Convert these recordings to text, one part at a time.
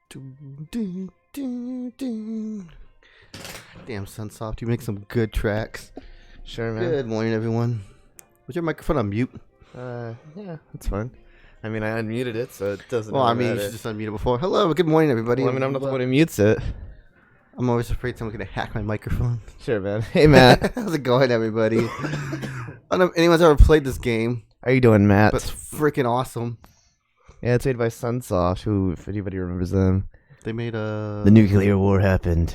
Damn, Sunsoft, you make some good tracks. Sure, man. Good morning, everyone. Was your microphone on mute? Yeah, that's fine. I mean, I unmuted it, so it doesn't. Well, I mean, matter. you should just unmute it before. Hello, good morning, everybody. Well, I mean, I'm not the one who mutes it. I'm always afraid someone's gonna hack my microphone. Sure, man. Hey, Matt. How's it going, everybody? I don't know if anyone's ever played this game, How you doing, Matt? but it's freaking awesome. Yeah, it's made by Sunsoft. Who, if anybody remembers them, They made a... the nuclear war happened.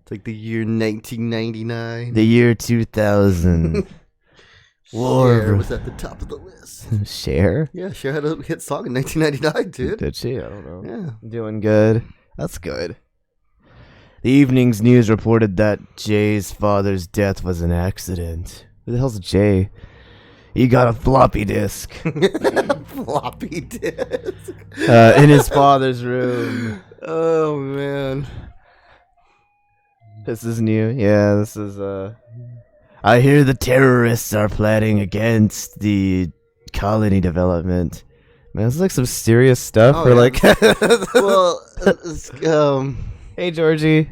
It's like the year 1999. The year 2000. Cher was at the top of the list. Cher? Yeah, Cher had a hit song in 1999, dude. Did she? I don't know. Yeah. Doing good. That's good. The evening's news reported that Jay's father's death was an accident. Who the hell's Jay? He got a floppy disk. Floppy disk. In his father's room. Oh, man. This is new. Yeah, this is, I hear the terrorists are planning against the colony development. Man, this is like some serious stuff. Oh, for yeah. Well, hey, Georgie.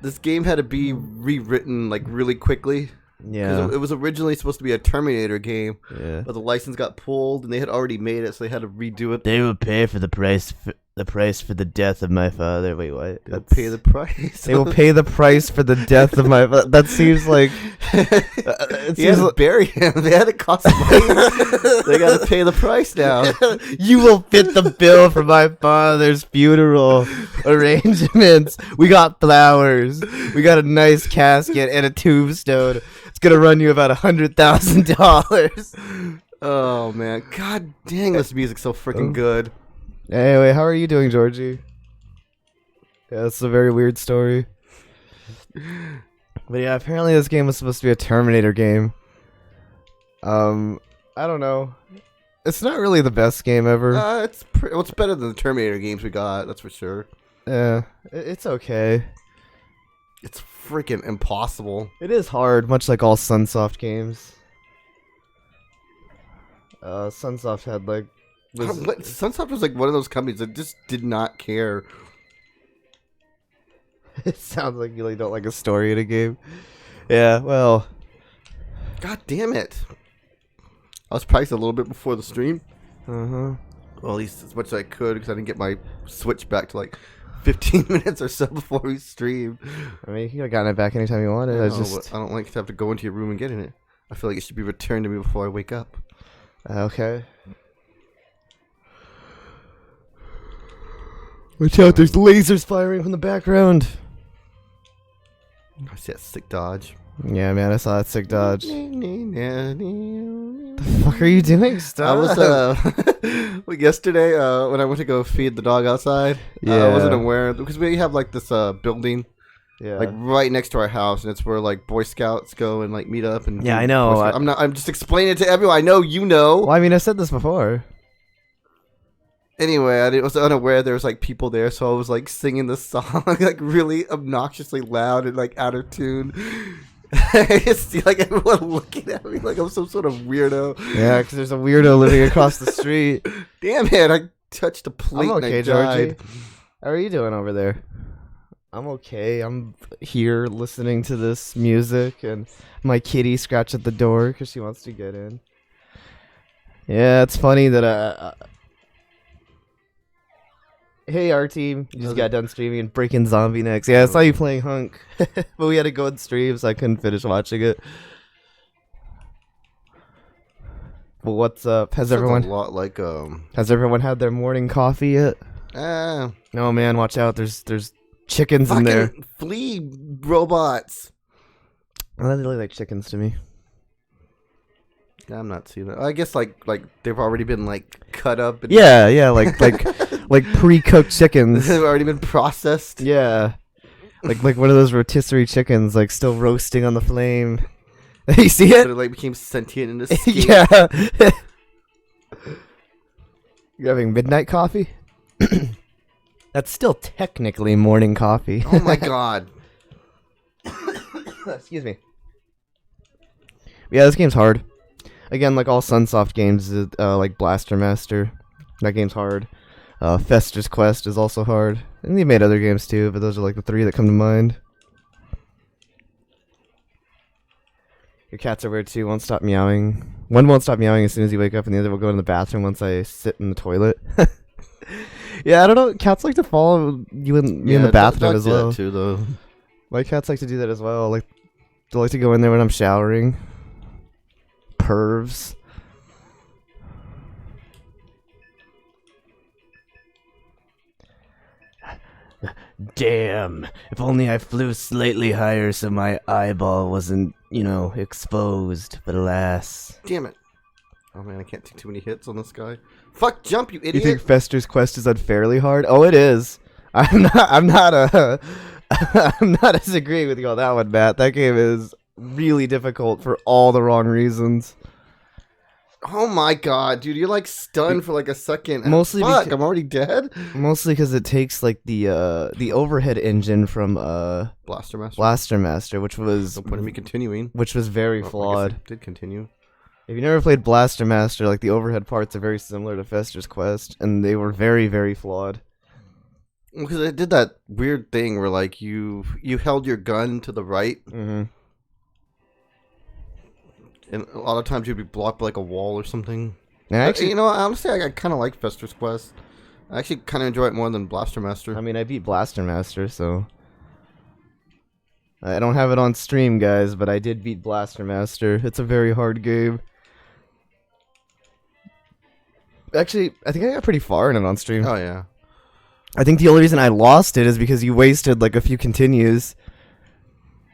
this game had to be rewritten, like, really quickly. Yeah. It was originally supposed to be a Terminator game, Yeah. but the license got pulled, and they had already made it, so they had to redo it. They will pay for the price for the death of my father. Wait, what? They'll pay the price. They will pay the price for the death of my father. That seems like... it You had seems to bury him. They had to cost money. They got to pay the price now. You will fit the bill for my father's funeral arrangements. We got flowers. We got a nice casket and a tombstone. It's gonna run you about $100,000. Oh, man. God dang, this music's so freaking good. Anyway, how are you doing, Georgie? Yeah, it's a very weird story. But yeah, apparently this game was supposed to be a Terminator game. I don't know. It's not really the best game ever. It's better than the Terminator games we got, that's for sure. Yeah, it's okay. It's freaking impossible. It is hard, much like all Sunsoft games. Sunsoft had like... Sunsoft was like one of those companies that just did not care. It sounds like you don't like a story in a game. Yeah, well... God damn it. I was priced a little bit before the stream. Uh-huh. Well, at least as much as I could, because I didn't get my Switch back to like 15 minutes or so before we streamed. I mean, you could have gotten it back anytime you wanted. I don't like to have to go into your room and get in it. I feel like it should be returned to me before I wake up. Okay. Watch out, there's lasers firing from the background. I see that sick dodge. Yeah, man, I saw that sick dodge. The Fuck are you doing? Stop. I was yesterday when I went to go feed the dog outside. Yeah. I wasn't aware because we have like this building Yeah. like right next to our house, and it's where like Boy Scouts go and like meet up and Yeah, do I know. Boy Scout- I'm just explaining it to everyone. I know you know. Well, I mean, I said this before. Anyway, I was unaware there was like people there, so I was like singing the song like really obnoxiously loud and like out of tune. I just see like everyone looking at me like I'm some sort of weirdo. Yeah, because there's a weirdo living across the street. Damn it! I touched a plate. I'm okay, and I died. Georgie. How are you doing over there? I'm okay. I'm here listening to this music, and my kitty scratched at the door because she wants to get in. Yeah, it's funny that hey, our team, you just got done streaming Breaking Zombie next. Yeah, I saw you playing Hunk, but we had to go and stream, so I couldn't finish watching it. Well, what's up? Has everyone had their morning coffee yet? No, man, watch out. There's chickens in there. Flea robots. Oh, they look like chickens to me. I'm not seeing that. I guess like they've already been like cut up. And Yeah, like pre-cooked chickens. They've already been processed. Yeah, like one of those rotisserie chickens, like still roasting on the flame. You see it? But it like became sentient and escaped. Yeah. You're having midnight coffee? That's still technically morning coffee. Oh my god. Excuse me. Yeah, this game's hard. Again, like all Sunsoft games, like Blaster Master. That game's hard. Fester's Quest is also hard. And they made other games too, but those are like the 3 that come to mind. Your cats are weird too, won't stop meowing. One won't stop meowing as soon as you wake up, and the other will go in the bathroom once I sit in the toilet. Yeah, I don't know. Cats like to follow you in the bathroom as well. Too, though. My cats like to do that as well. Like, they like to go in there when I'm showering. Pervs. Damn. If only I flew slightly higher so my eyeball wasn't, exposed. But alas. Damn it. Oh man, I can't take too many hits on this guy. Fuck, jump, you idiot! You think Fester's Quest is unfairly hard? Oh, it is. I'm not disagreeing with you on that one, Matt. That game is really difficult for all the wrong reasons. Oh my god, dude, you're like stunned for like a second. Mostly Fuck, I'm already dead? Mostly because it takes like the overhead engine from Blaster Master, which was no point in me continuing. Which was very I flawed. guess I did continue. If you never played Blaster Master, like the overhead parts are very similar to Fester's Quest, and they were very, very flawed. Because it did that weird thing where like you held your gun to the right, mm-hmm. and a lot of times you'd be blocked by like a wall or something. And actually, honestly, I kind of like Fester's Quest. I actually kind of enjoy it more than Blaster Master. I mean, I beat Blaster Master, so I don't have it on stream, guys, but I did beat Blaster Master. It's a very hard game. Actually, I think I got pretty far in it on stream. Oh, yeah. I think the only reason I lost it is because you wasted, like, a few continues.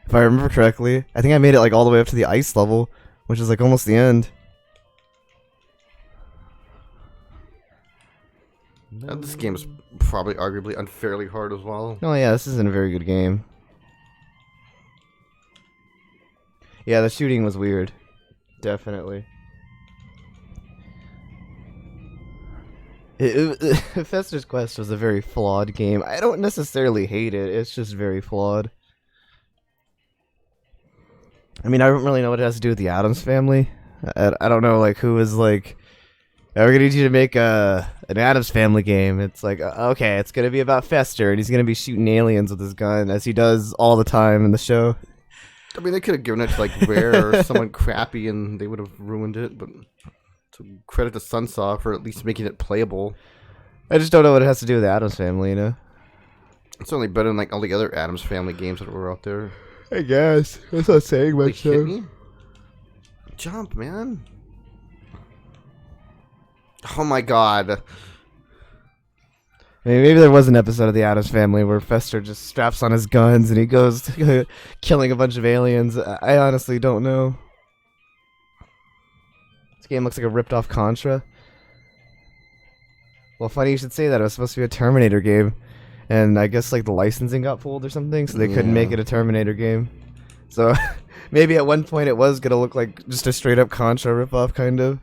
If I remember correctly. I think I made it, like, all the way up to the ice level, which is, like, almost the end. This game is probably arguably unfairly hard as well. Oh, yeah, this isn't a very good game. Yeah, the shooting was weird. Definitely. Fester's Quest was a very flawed game. I don't necessarily hate it. It's just very flawed. I mean, I don't really know what it has to do with the Addams Family. I don't know, like, who was like, we're gonna need you to make an Addams Family game. It's like, okay, it's gonna be about Fester, and he's gonna be shooting aliens with his gun, as he does all the time in the show. I mean, they could have given it to, like, Rare or someone crappy, and they would have ruined it, but... So credit to Sunsoft for at least making it playable. I just don't know what it has to do with the Addams Family, It's certainly better than like all the other Addams Family games that were out there. I guess. That's not saying much, hit me? Jump, man. Oh my god. I mean, maybe there was an episode of the Addams Family where Fester just straps on his guns and he goes killing a bunch of aliens. I honestly don't know. Game looks like a ripped off Contra. Well, funny you should say that. It was supposed to be a Terminator game, and I guess like the licensing got pulled or something, so they couldn't make it a Terminator game. So maybe at one point it was gonna look like just a straight up Contra ripoff, kind of.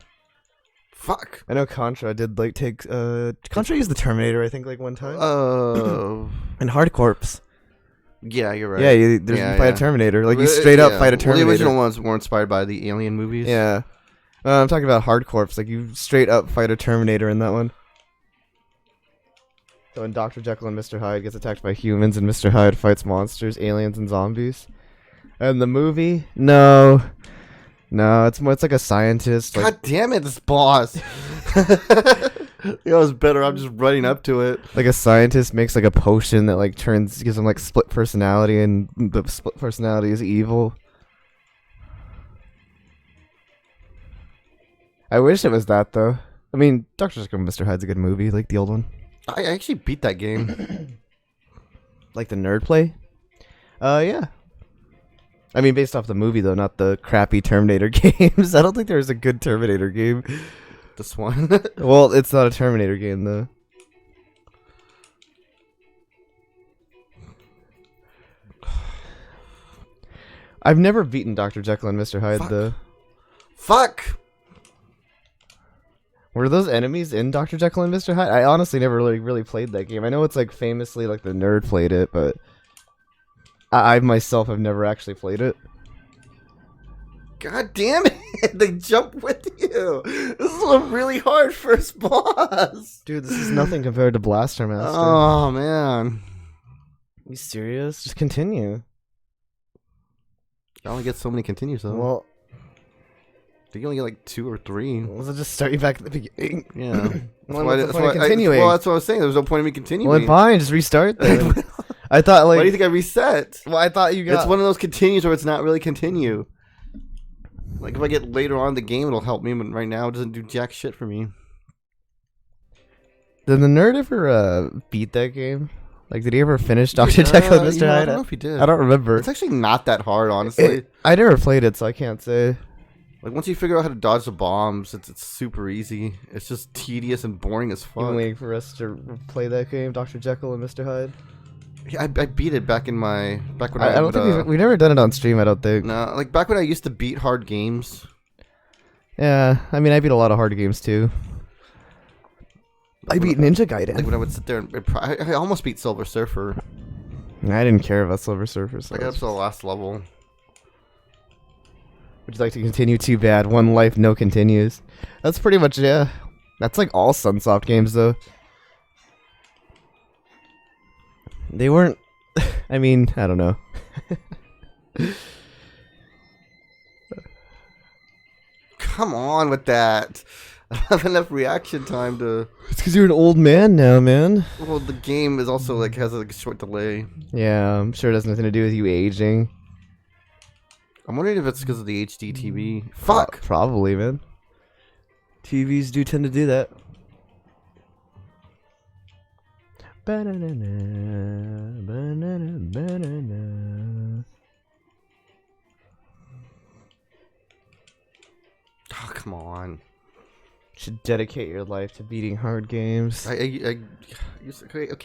Fuck. I know Contra did like take Contra used the Terminator, I think, like one time. And Hard Corps. Yeah, you're right. Yeah, you fight a Terminator. Like you straight up fight a Terminator. Well, the original ones were inspired by the Alien movies. Yeah. I'm talking about Hard Corps. Like, you straight up fight a Terminator in that one. So when Dr. Jekyll and Mr. Hyde gets attacked by humans and Mr. Hyde fights monsters, aliens, and zombies. And the movie? No. No, it's like a scientist. God damn it, this boss. It was better. I'm just running up to it. Like a scientist makes like a potion that like gives him like split personality, and the split personality is evil. I wish it was that, though. I mean, Dr. Jekyll and Mr. Hyde's a good movie, like the old one. I actually beat that game. Like the nerd play? Yeah. I mean, based off the movie, though, not the crappy Terminator games. I don't think there's a good Terminator game. This one? Well, it's not a Terminator game, though. I've never beaten Dr. Jekyll and Mr. Hyde, though. Fuck! Were those enemies in Dr. Jekyll and Mr. Hyde? I honestly never really played that game. I know it's like famously like the nerd played it, but I myself have never actually played it. God damn it! They jump with you. This is a really hard first boss. Dude, this is nothing compared to Blaster Master. Oh man. You serious? Just continue. You only get so many continues though. Well, I think you only get like 2 or 3. let's just start you back at the beginning. Yeah. What's the point of continuing? Well, that's what I was saying. There's no point in me continuing. Well, then fine, just restart then. I thought like. Why do you think I reset? Well, I thought you got. It's one of those continues where it's not really continue. Like if I get later on in the game, it'll help me. But right now, it doesn't do jack shit for me. Did the nerd ever beat that game? Like, did he ever finish Dr. Jekyll and Mr. Hyde? I don't know if he did. I don't remember. It's actually not that hard, honestly. I never played it, so I can't say. Like once you figure out how to dodge the bombs, it's super easy. It's just tedious and boring as fuck. You waiting for us to play that game, Dr. Jekyll and Mr. Hyde? Yeah, I beat it back when I don't think we've never done it on stream. I don't think. No, like back when I used to beat hard games. Yeah, I mean, I beat a lot of hard games too. I beat Ninja Gaiden. Like when I would sit there and I almost beat Silver Surfer. I didn't care about Silver Surfer. So I got up to the last level. Would you like to continue? Too bad. One life, no continues. That's pretty much, yeah. That's like all Sunsoft games, though. They weren't... I mean, I don't know. Come on with that. I don't have enough reaction time to... It's because you're an old man now, man. Well, the game is also like has like a short delay. Yeah, I'm sure it has nothing to do with you aging. I'm wondering if it's because of the HD TV. Fuck! Probably, man. TVs do tend to do that. Banana, banana, banana. Oh, come on. Should dedicate your life to beating hard games. Okay,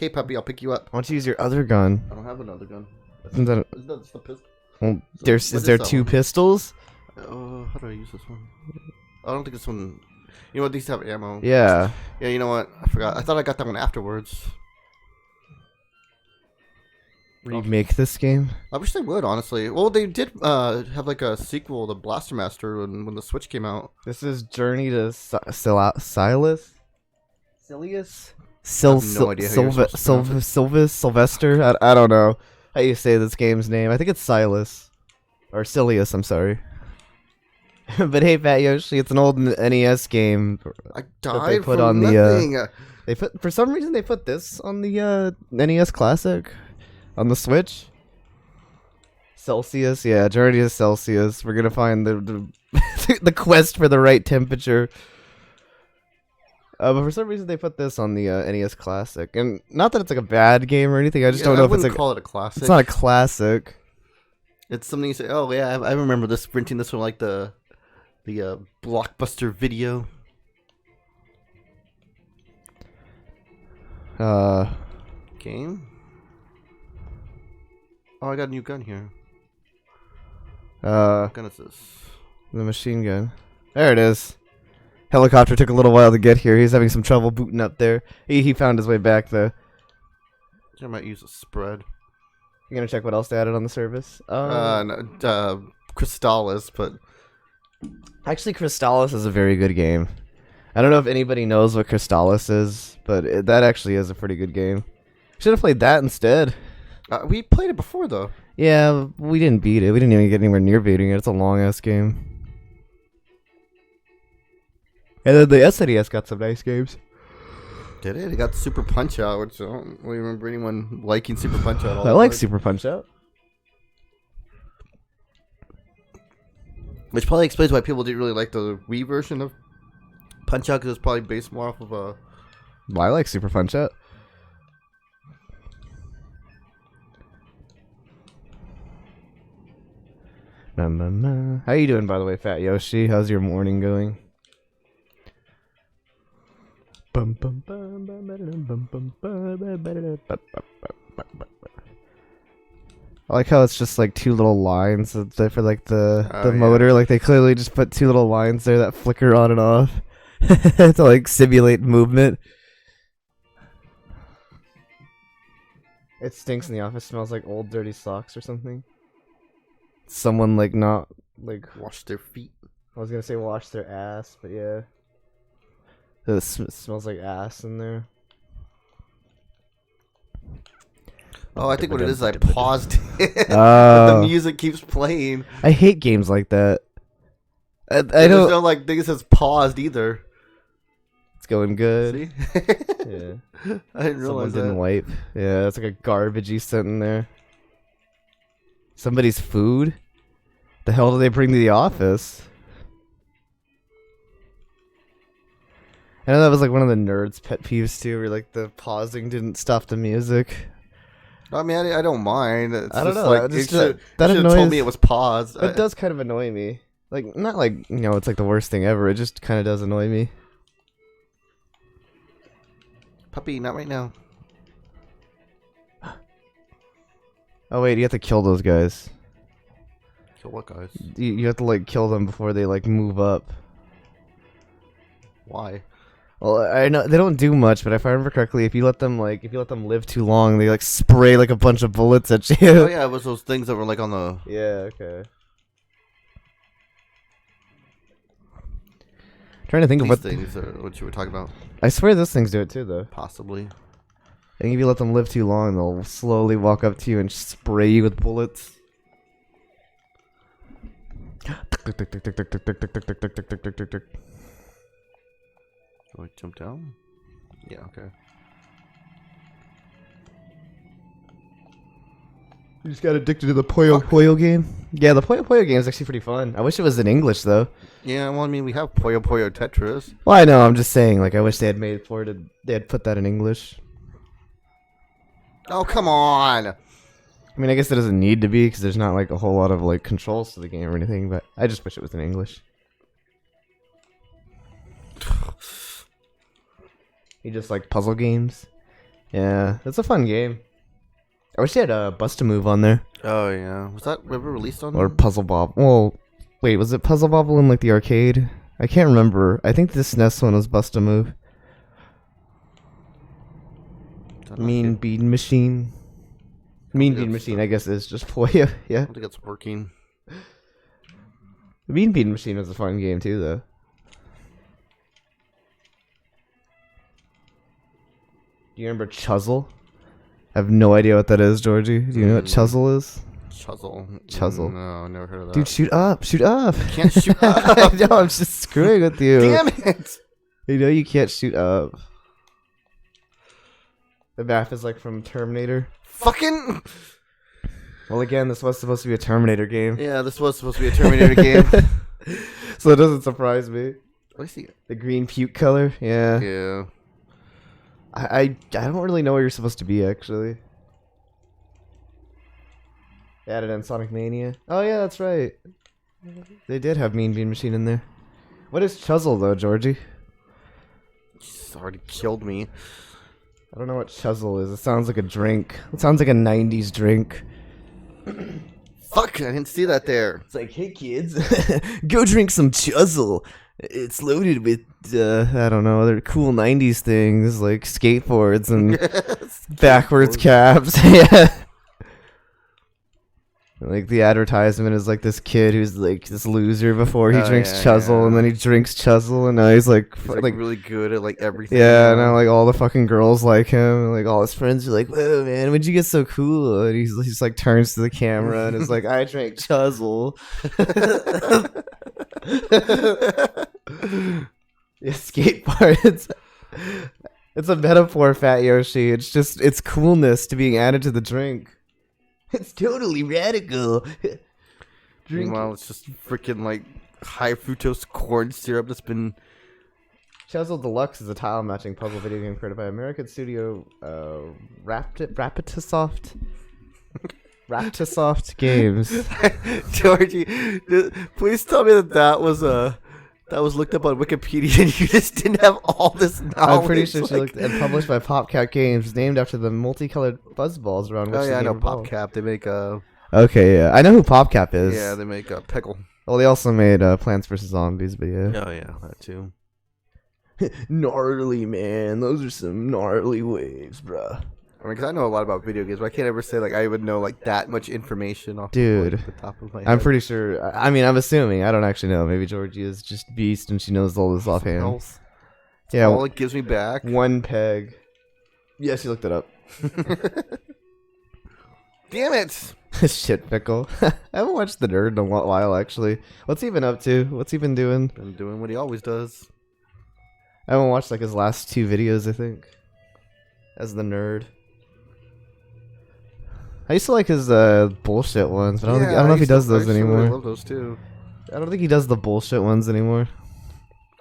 puppy, I'll pick you up. Why don't you use your other gun? I don't have another gun. Isn't that That's the pistol. well, What is there that two one? pistols? How do I use this one? I don't think this one... You know what, these have ammo. Yeah. Yeah, you know what? I forgot. I thought I got that one afterwards. Remake this game? I wish they would, honestly. Well, they did have like a sequel to Blaster Master when the Switch came out. This is Journey to Silius? Silius? No idea how you're supposed to pronounce it. Sylvester? I don't know how you say this game's name. I think it's Silas. Or Silius, I'm sorry. But hey, Fat Yoshi, it's an old NES game. I that died they put from on nothing. they put, for some reason, they put this on the NES Classic. On the Switch? Celsius? Yeah, Journey to Celsius. We're gonna find the the quest for the right temperature. But for some reason they put this on the NES Classic. And not that it's like a bad game or anything, I just don't know if it's like... call it a classic. It's not a classic. It's something you say, oh yeah, I remember this, renting this from like the Blockbuster Video. Game? Oh, I got a new gun here. What gun is this? The machine gun. There it is. Helicopter took a little while to get here. He's having some trouble booting up there. He found his way back though. I might use a spread. You gonna check what else they added on the service? No, Crystallis, but actually, Crystallis is a very good game. I don't know if anybody knows what Crystallis is, but that actually is a pretty good game. Should have played that instead. We played it before, though. Yeah, we didn't beat it. We didn't even get anywhere near beating it. It's a long-ass game. And then the SNES got some nice games. Did it? It got Super Punch-Out, which I don't really remember anyone liking Super Punch-Out. I like Super Punch-Out. Which probably explains why people didn't really like the Wii version of Punch-Out, because it's probably based more off of a... Well, I like Super Punch-Out. How you doing, by the way, Fat Yoshi? How's your morning going? I like how it's just like two little lines for like the motor. Yeah. Like they clearly just put two little lines there that flicker on and off to like simulate movement. It stinks in the office. Smells like old dirty socks or something. Someone like not like Wash their feet. I was gonna say wash their ass, but yeah. It smells like ass in there. Oh, I think what it is, I paused it. Oh. The music keeps playing. I hate games like that. I There's don't. no like thing that says paused either. It's going good. See? Yeah. I didn't Someone realize didn't that. wipe. Yeah, that's like a garbagey scent in there. Somebody's food? The hell do they bring to the office? I know that was like one of the nerds' pet peeves too, where like the pausing didn't stop the music. I mean, I don't mind. It's I don't just know. Like, Just, it that should have annoys. told me it was paused. It does kind of annoy me. Like not like it's like the worst thing ever. It just kind of does annoy me. Puppy, not right now. Oh wait, you have to kill those guys. Kill what guys? You have to like kill them before they like move up. Why? Well, I know they don't do much, but if I remember correctly, if you let them live too long, they like spray like a bunch of bullets at you. Oh yeah, it was those things that were like on the. Yeah. Okay. Trying to think of These what things are what you were talking about. I swear those things do it too, though. Possibly. I think if you let them live too long, they'll slowly walk up to you and spray you with bullets. Do I jump down? Yeah, okay. You just got addicted to the Puyo Puyo game? Yeah, the Puyo Puyo game is actually pretty fun. I wish it was in English, though. Yeah, well, I mean, we have Puyo Puyo Tetris. Well, I know, I'm just saying, like, I wish they had made it for it. They had put that in English. Oh, come on! I mean, I guess it doesn't need to be, because there's not, like, a whole lot of, like, controls to the game or anything, but I just wish it was in English. You just like puzzle games? Yeah, it's a fun game. I wish they had Bust-A-Move on there. Oh, yeah. Was that ever released on Or Puzzle Bob. Well, wait, was it Puzzle Bobble in, like, the arcade? I can't remember. I think this SNES one was Bust-A-Move. Mean Bean Machine. Mean Bean Machine, I guess, is just for you. I Yeah. don't think it's working. Mean Bean Machine was a fun game, too, though. Do you remember Chuzzle? I have no idea what that is, Georgie. Do you know what Chuzzle is? Chuzzle. No, never heard of that. Dude, shoot up! Shoot up! Can't shoot up. No, I'm just screwing with you. Damn it! You know you can't shoot up. The map is like from Terminator. Fucking. Well, again, this was supposed to be a Terminator game. Yeah, this was supposed to be a Terminator game. So it doesn't surprise me. Let me see. The green puke color, yeah. Yeah. I don't really know where you're supposed to be, actually. They added in Sonic Mania. Oh yeah, that's right. They did have Mean Bean Machine in there. What is Chuzzle though, Georgie? It's already killed me. I don't know what Chuzzle is. It sounds like a drink. It sounds like a 90s drink. Fuck, I didn't see that there. It's like, hey kids, go drink some Chuzzle. It's loaded with, I don't know, other cool 90s things like skateboards and backwards caps. Yeah. Like the advertisement is like this kid who's like this loser before he drinks Chuzzle, and then he drinks Chuzzle, and now he's like really good at like everything. Yeah, now like all the fucking girls like him, and, like all his friends are like, "Whoa, man, when'd you get so cool?" And he's like turns to the camera and is like, "I drank Chuzzle." Yeah, skateboard. It's a metaphor, Fat Yoshi. It's just it's coolness to being added to the drink. It's totally radical. Meanwhile, it's just freaking like high fructose corn syrup that's been. Chuzzle Deluxe is a tile matching puzzle video game created by American studio Rapidsoft. Rapidsoft Games. Georgie, please tell me that was looked up on Wikipedia and you just didn't have all this knowledge. I'm pretty sure she looked and published by PopCap Games, named after the multicolored buzzballs around which Oh yeah, I know revolved. PopCap. They make Okay, yeah, I know who PopCap is. Yeah, they make pickle. Well, they also made Plants vs Zombies, but yeah. Oh yeah, that too. Gnarly, man. Those are some gnarly waves, bruh. I mean, 'cause I know a lot about video games, but I can't ever say like I would know like that much information off Dude, like, the top of my head. I'm pretty sure. I mean, I'm assuming. I don't actually know. Maybe Georgie is just beast and she knows all this offhand. Health. Yeah, All it gives me back. one peg. Yeah, she looked it up. Damn it! Shit pickle. I haven't watched The Nerd in a while, actually. What's he been up to? What's he been doing? Been doing what he always does. I haven't watched like his last 2 videos, I think. As The Nerd. I used to like his bullshit ones, but I don't know if he does those anymore. I love those too. I don't think he does the bullshit ones anymore.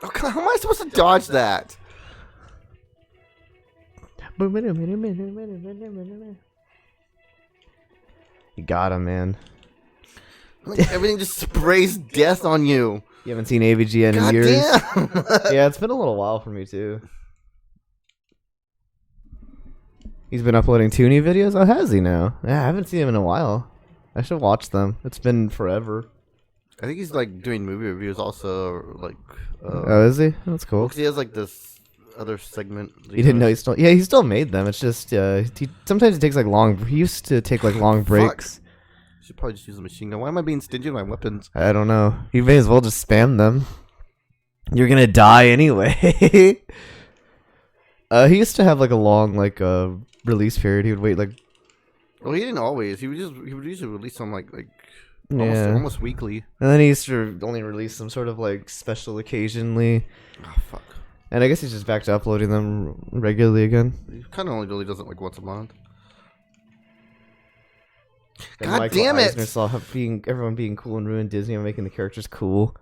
Oh, God, how am I supposed to dodge that? You got him, man. Like, everything just sprays death on you. You haven't seen AVGN in God years. damn. Yeah, it's been a little while for me too. He's been uploading 2 new videos? Oh, has he now? Yeah, I haven't seen him in a while. I should watch them. It's been forever. I think he's like doing movie reviews also, like. Oh, is he? That's cool. Because he has like this other segment. You didn't know he still? Yeah, he still made them. It's just sometimes it takes like long. He used to take like long breaks. Should probably just use a machine gun. Why am I being stingy with my weapons? I don't know. You may as well just spam them. You're gonna die anyway. He used to have like a long release period. He would wait like. Well, he didn't always. He would usually release them like Yeah. almost weekly. And then he used to only release some sort of like special occasionally. Oh fuck. And I guess he's just back to uploading them regularly again. He kind of only really does it like once a month. Then God Michael damn it! Eisner saw everyone being cool and ruined Disney and making the characters cool.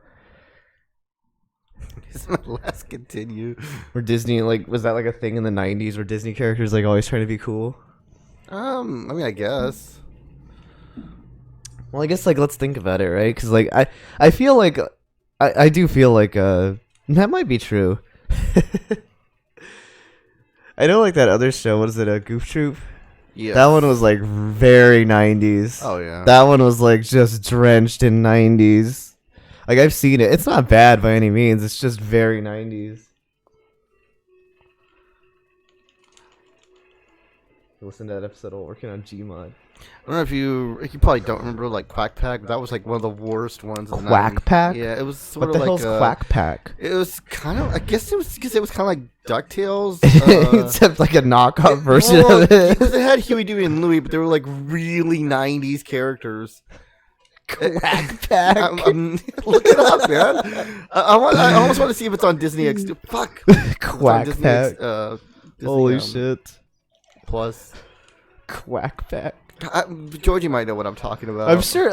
Is my last continue? Or Disney, was that like a thing in the 90s where Disney characters like always trying to be cool? I mean, I guess. Well, I guess let's think about it, right? Because I feel like I do feel like that might be true. I know that other show. What is it? A Goof Troop. Yeah. That one was very 90s. Oh yeah. That one was just drenched in 90s. I've seen it. It's not bad by any means. It's just very 90s. Listen to that episode while working on Gmod. I don't know if you probably don't remember Quack Pack. That was one of the worst ones. In the Quack 90s. Pack? Yeah, it was sort What the hell's Quack Pack? It was kind of. I guess it was because it was kind of like DuckTales, except a knockoff version of it. Because it had Huey, Dewey, and Louie, but they were really 90s characters. Quack Pack. Look it up, man. I almost want to see if it's on Disney X. Fuck. Quack Disney Pack. Disney, Holy shit. Plus. Quack Pack. Georgie might know what I'm talking about. I'm sure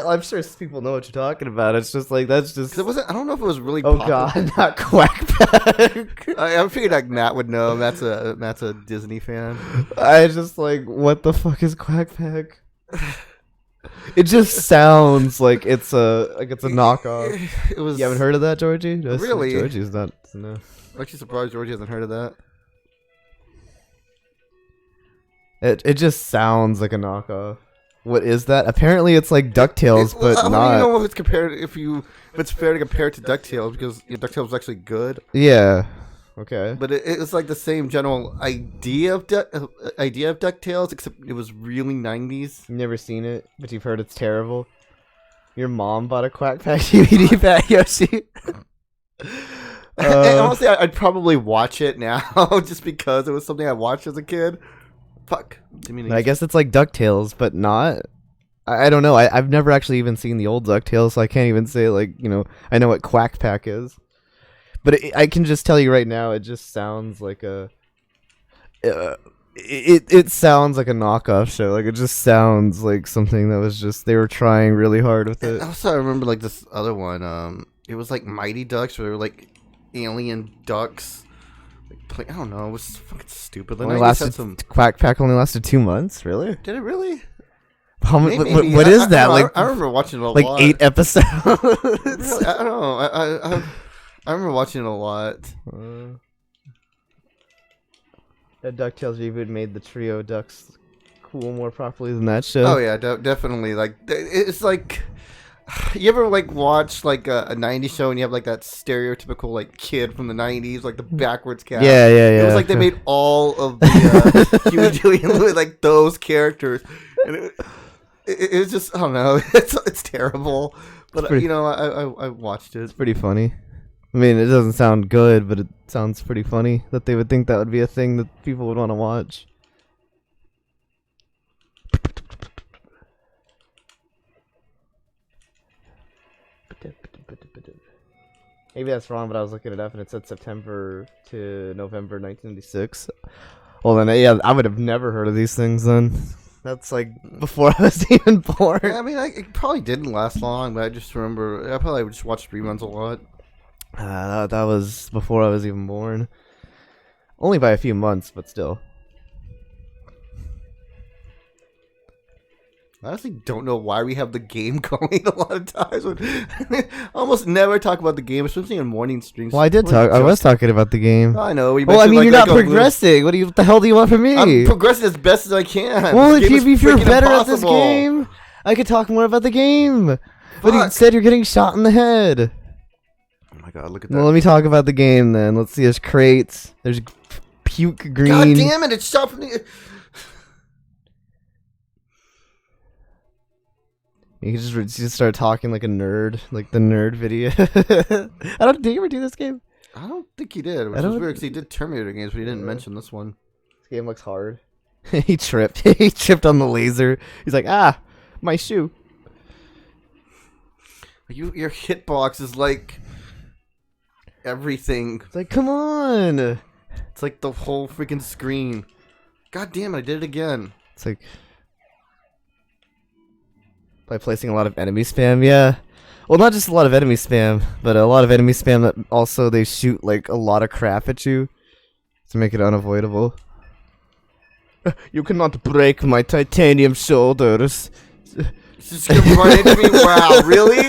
people know what you're talking about. It's just that's just. It wasn't. I don't know if it was really. Oh popular. God, not Quack Pack. I figured Matt would know. Matt's a Disney fan. I just what the fuck is Quack Pack? It just sounds like it's a knockoff. It was. You haven't heard of that, Georgie? Really? Georgie's not. No. I'm actually surprised Georgie hasn't heard of that. It just sounds like a knockoff. What is that? Apparently, it's like DuckTales, but I not. don't even know if it's compared. If it's fair to compare it to DuckTales because DuckTales was actually good. Yeah. Okay. But it's the same general idea of DuckTales, except it was really 90s. You've never seen it, but you've heard it's terrible. Your mom bought a Quack Pack DVD back, Yoshi. And honestly, I'd probably watch it now just because it was something I watched as a kid. Fuck. I guess it's like DuckTales, but not. I don't know. I've never actually even seen the old DuckTales, so I can't even say I know what Quack Pack is. But I can just tell you right now, it just sounds like a. It sounds like a knockoff show. It just sounds like something that was just they were trying really hard with it. Also, I remember this other one. It was Mighty Ducks, where they were alien ducks. I don't know. It was fucking stupid. Quack Pack only lasted 2 months. Really? Did it really? Maybe. What is that? I remember watching it a lot. Like 8 episodes. Really? I don't know. I remember watching it a lot. That DuckTales reboot made the trio ducks cool more properly than that show. Oh yeah, definitely. It's You ever like watch like a '90s show and you have like that stereotypical like kid from the '90s, like the backwards cat? Yeah, yeah, yeah. It was like they made all of the Huey, Dewey, and Louie like those characters, and it was just I don't know. It's terrible, but pretty, you know I watched it. It's pretty funny. I mean, it doesn't sound good, but it sounds pretty funny that they would think that would be a thing that people would want to watch. Maybe that's wrong, but I was looking it up and it said September to November 1996. Well, then, yeah, I would have never heard of these things then. That's like before I was even born. Yeah, I mean, it probably didn't last long, but I just remember I probably just watched reruns a lot. That was before I was even born. Only by a few months, but still. I honestly don't know why we have the game going a lot of times. I almost never talk about the game, especially in morning streams. Well, I did talk. I was talking about the game. I know. Well, I mean, you're not progressing. What the hell do you want from me? I'm progressing as best as I can. Well, if you're better at this game, I could talk more about the game. But instead, you're getting shot in the head. Oh my god, look at that. Well, let me talk about the game then. Let's see. There's crates. There's puke green. God damn it! It's shot from the. You can just start talking like a nerd, like the nerd video. Did you ever do this game? I don't think he did. Which is weird because he did Terminator games, but he didn't mention this one. This game looks hard. He tripped. He tripped on the laser. He's like, my shoe. Your hitbox is like everything. It's like, come on. It's like the whole freaking screen. God damn it! I did it again. It's like. By placing a lot of enemy spam, yeah. Well, not just a lot of enemy spam, but a lot of enemy spam that also they shoot like a lot of crap at you to make it unavoidable. You cannot break my titanium shoulders. It's just gonna run into me. Wow, really?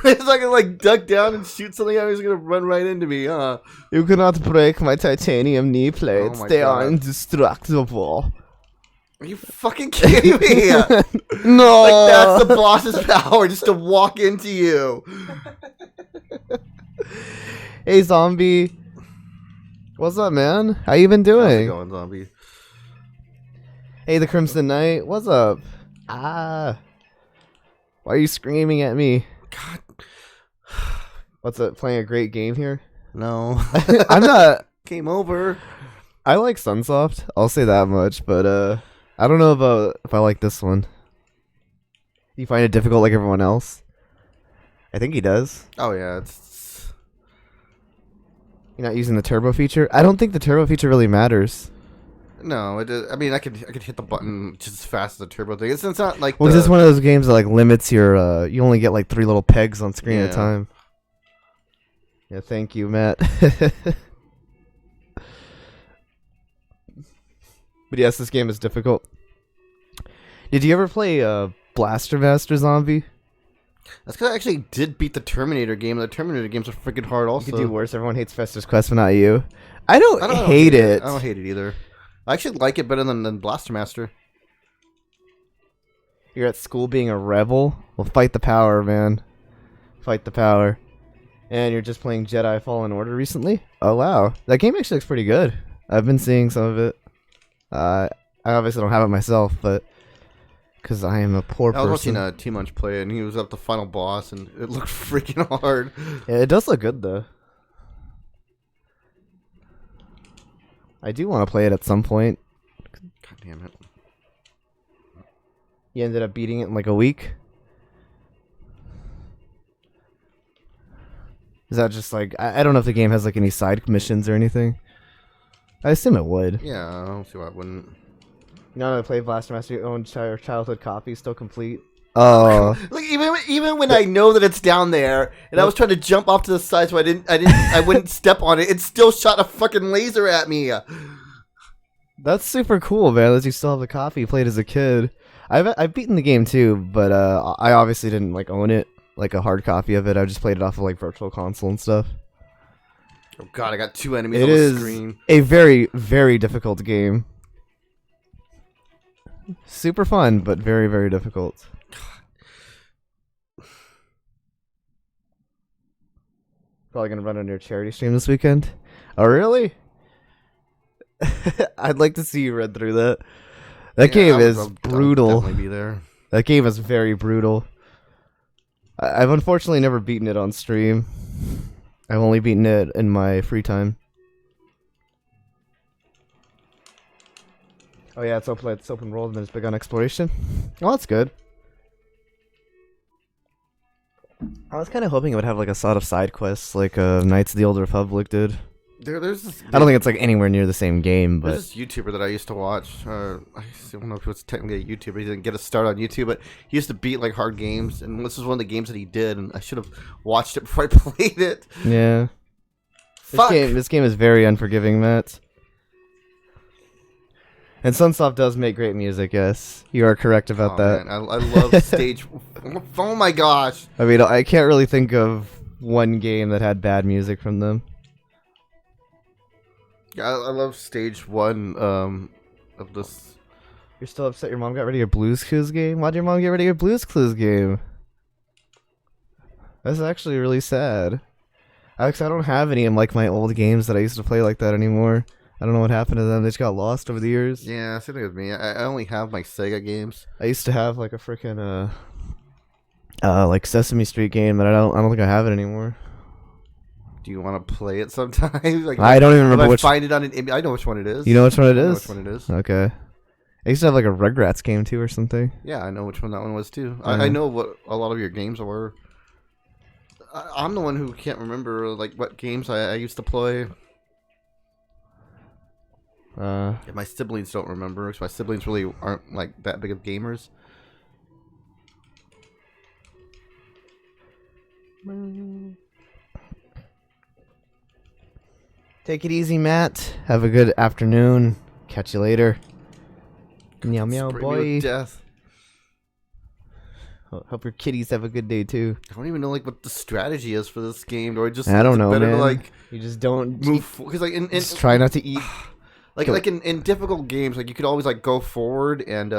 It's like gonna like duck down and shoot something at me. He's gonna run right into me, huh? You cannot break my titanium knee plates. They are indestructible. Are you fucking kidding me? No. Like that's the boss's power, just to walk into you. Hey, zombie. What's up, man? How you been doing? How's it going, zombie? Hey, the Crimson Knight. What's up? Why are you screaming at me? God. What's up? Playing a great game here? No. I'm not. Game over. I like Sunsoft. I'll say that much, but I don't know about if I like this one. You find it difficult like everyone else? I think he does. Oh yeah, You're not using the turbo feature? I don't think the turbo feature really matters. No, it is. I mean, I could hit the button just as fast as the turbo thing. It's not like. Well, this is one of those games that like limits your. You only get like 3 little pegs on screen at a time. Yeah, thank you, Matt. But yes, this game is difficult. Did you ever play Blaster Master Zombie? That's because I actually did beat the Terminator game. The Terminator games are freaking hard also. You could do worse. Everyone hates Festus Quest, but not you. I don't hate it. I don't hate it either. I actually like it better than Blaster Master. You're at school being a rebel? Well, fight the power, man. Fight the power. And you're just playing Jedi Fallen Order recently? Oh, wow. That game actually looks pretty good. I've been seeing some of it. I obviously don't have it myself, but because I am a poor person. I was watching T-Munch play, and he was up the final boss, and it looked freaking hard. Yeah, it does look good, though. I do want to play it at some point. God damn it. You ended up beating it in like a week? Is that just like... I don't know if the game has like any side missions or anything. I assume it would. Yeah, I don't see why it wouldn't. You know how to play Blaster Master, your own childhood copy, still complete? Oh. Like even when I know that it's down there, and I was trying to jump off to the side so I wouldn't step on it, it still shot a fucking laser at me. That's super cool, man, that you still have a copy you played as a kid. I've beaten the game too, but I obviously didn't like own it, like a hard copy of it. I just played it off of like Virtual Console and stuff. Oh god, I got 2 enemies on the screen. It is a very, very difficult game. Super fun, but very, very difficult. Probably gonna run on your charity stream this weekend. Oh, really? I'd like to see you read through that. That game is brutal. Definitely be there. That game is very brutal. I've unfortunately never beaten it on stream. I've only beaten it in my free time. Oh yeah, it's open world and it's big on exploration. Oh, that's good. I was kind of hoping it would have like a sort of side quests like Knights of the Old Republic did. There's this, I don't think it's like anywhere near the same game, but there's this YouTuber that I used to watch. I don't know if it was technically a YouTuber. He didn't get a start on YouTube, but he used to beat like hard games, and this was one of the games that he did. And I should have watched it before I played it. yeah. Fuck. This game is very unforgiving, Matt. And Sunsoft does make great music, yes. You are correct about that. Man, I love stage. Oh my gosh! I mean, I can't really think of one game that had bad music from them. Yeah, I love stage 1 of this. You're still upset your mom got rid of your Blues Clues game? Why'd your mom get rid of your Blues Clues game? That's actually really sad. Alex, I don't have any of like my old games that I used to play like that anymore. I don't know what happened to them. They just got lost over the years. Yeah, same thing with me. I only have my Sega games. I used to have like a freaking like Sesame Street game, but I don't think I have it anymore. Do you want to play it sometime? Like, I don't even remember which. Find it on an. I know which one it is. You know which one it I know is? which one it is. Okay. I used to have like a Rugrats game too or something. Yeah, I know which one that one was too. I know what a lot of your games were. I'm the one who can't remember like what games I used to play. Yeah, my siblings don't remember because my siblings really aren't like that big of gamers. Take it easy, Matt. Have a good afternoon. Catch you later. Meow meow, Spray me boy. with death. Hope your kitties have a good day too. I don't even know like what the strategy is for this game. Or just I don't know, better man. To, like you just don't move because like in just try not to eat. Like in difficult games, like you could always like go forward and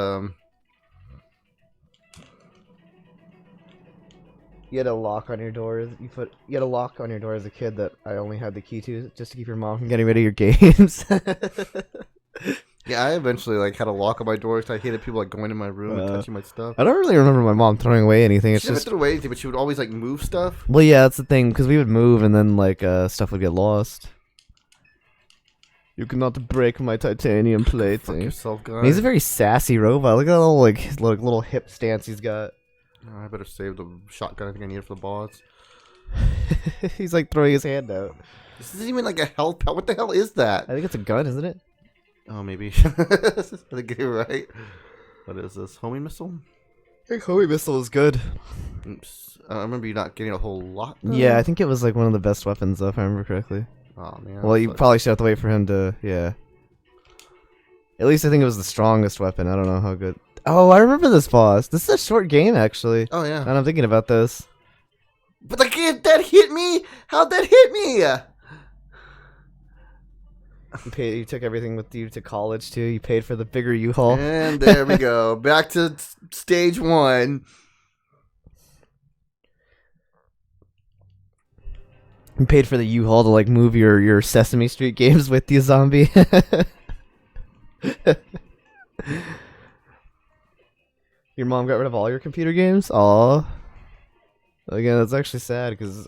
You had a lock on your door. You had a lock on your door as a kid that I only had the key to, just to keep your mom from getting rid of your games. Yeah, I eventually like had a lock on my door because I hated people like going in my room and touching my stuff. I don't really remember my mom throwing away anything. It's She never just threw away anything, but she would always like move stuff. well, yeah, that's the thing because we would move and then like stuff would get lost. You cannot break my titanium plate. Fuck yourself, guy. He's a very sassy robot. Look at that little little hip stance he's got. Oh, I better save the shotgun. I think I need it for the boss. He's like throwing his hand out. This isn't even like a health pack. What the hell is that? I think it's a gun, isn't it? Oh, maybe. I think you're right. What is this? Homing missile? I think homing missile is good. Oops. I remember you not getting a whole lot. Though. Yeah, I think it was like one of the best weapons, though, if I remember correctly. Oh man. Well, you probably should have to wait for him to. Yeah. At least I think it was the strongest weapon. I don't know how good. Oh, I remember this boss. This is a short game, actually. Oh yeah. And I'm thinking about this. But like that hit me. How'd that hit me? You took everything with you to college too. You paid for the bigger U-Haul. And there we go. Back to stage 1. You paid for the U-Haul to like move your Sesame Street games with you, zombie. Your mom got rid of all your computer games? Aw. Again, that's actually sad because.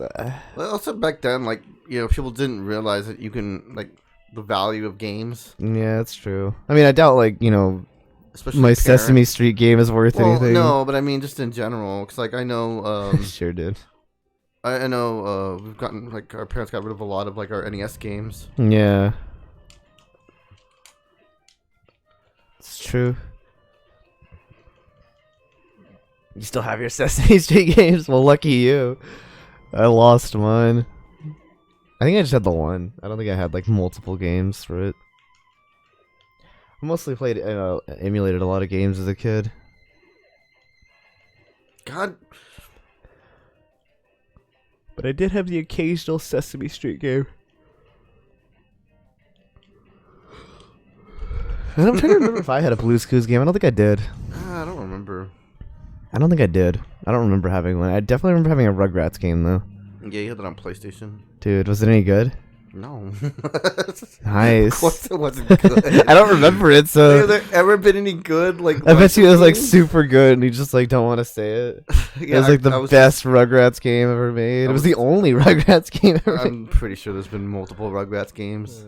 Well, also back then, like people didn't realize that you can like the value of games. Yeah, that's true. I mean, I doubt like Especially my parents. Sesame Street game is worth anything. No, but I mean just in general, because like I know. Sure did. I know we've gotten like our parents got rid of a lot of like our NES games. Yeah. It's true. You still have your Sesame Street games? Well, lucky you. I lost mine. I think I just had the one. I don't think I had like multiple games for it. I mostly played, emulated a lot of games as a kid. God. But I did have the occasional Sesame Street game. And I'm trying to remember if I had a Blue's Clues game. I don't think I did. I don't remember. I don't think I did. I don't remember having one. I definitely remember having a Rugrats game, though. Yeah, you had that on PlayStation. Dude, was it any good? No. Nice. Of course it wasn't good. I don't remember it, so Have there ever been any good? Like, I bet you it was like games? super good, and you just like don't want to say it. Yeah, It was like the I was best Rugrats game ever made. It was the only Rugrats game ever made. I'm pretty sure there's been multiple Rugrats games.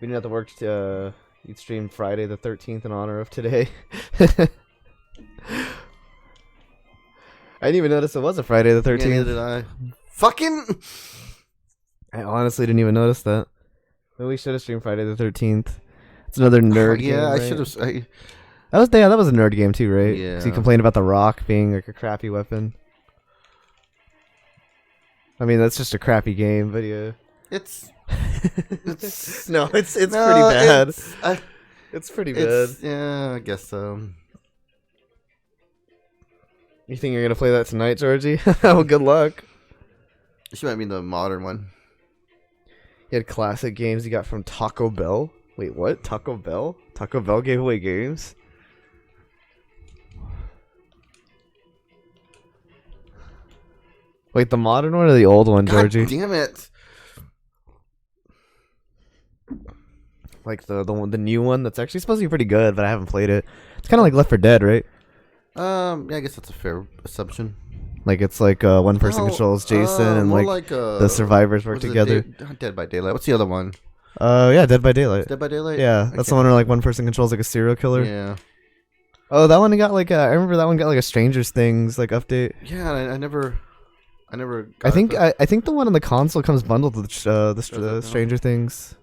We didn't have to work. You'd stream Friday the 13th in honor of today. I didn't even notice it was a Friday the 13th. Yeah, neither did I. Fucking. I honestly didn't even notice that. Maybe we should have streamed Friday the 13th. It's another nerd game. Yeah, I right? should have. That was a nerd game too, right? Yeah. So you complained about the rock being like a crappy weapon. I mean, that's just a crappy game, but yeah. It's No, it's no, pretty bad. It's pretty bad. Yeah, I guess so. You think you're gonna play that tonight, Georgie? Well, good luck. She might be the modern one. You had classic games you got from Taco Bell. Wait, what? Taco Bell? Taco Bell gave away games? Wait, the modern one or the old one, God Georgie? damn it! Like the new one that's actually supposed to be pretty good, but I haven't played it. It's kind of like Left 4 Dead, right? Yeah, I guess that's a fair assumption. Like it's like one person controls Jason and more like the survivors work what is it, together. Dead by Daylight. What's the other one? Yeah, Dead by Daylight. Dead by Daylight. Yeah, that's the one where like one person controls like a serial killer. Yeah. Oh, that one got like I remember that one got like a Stranger Things like update. Yeah, I never. I think the one on the console comes bundled with Stranger Things.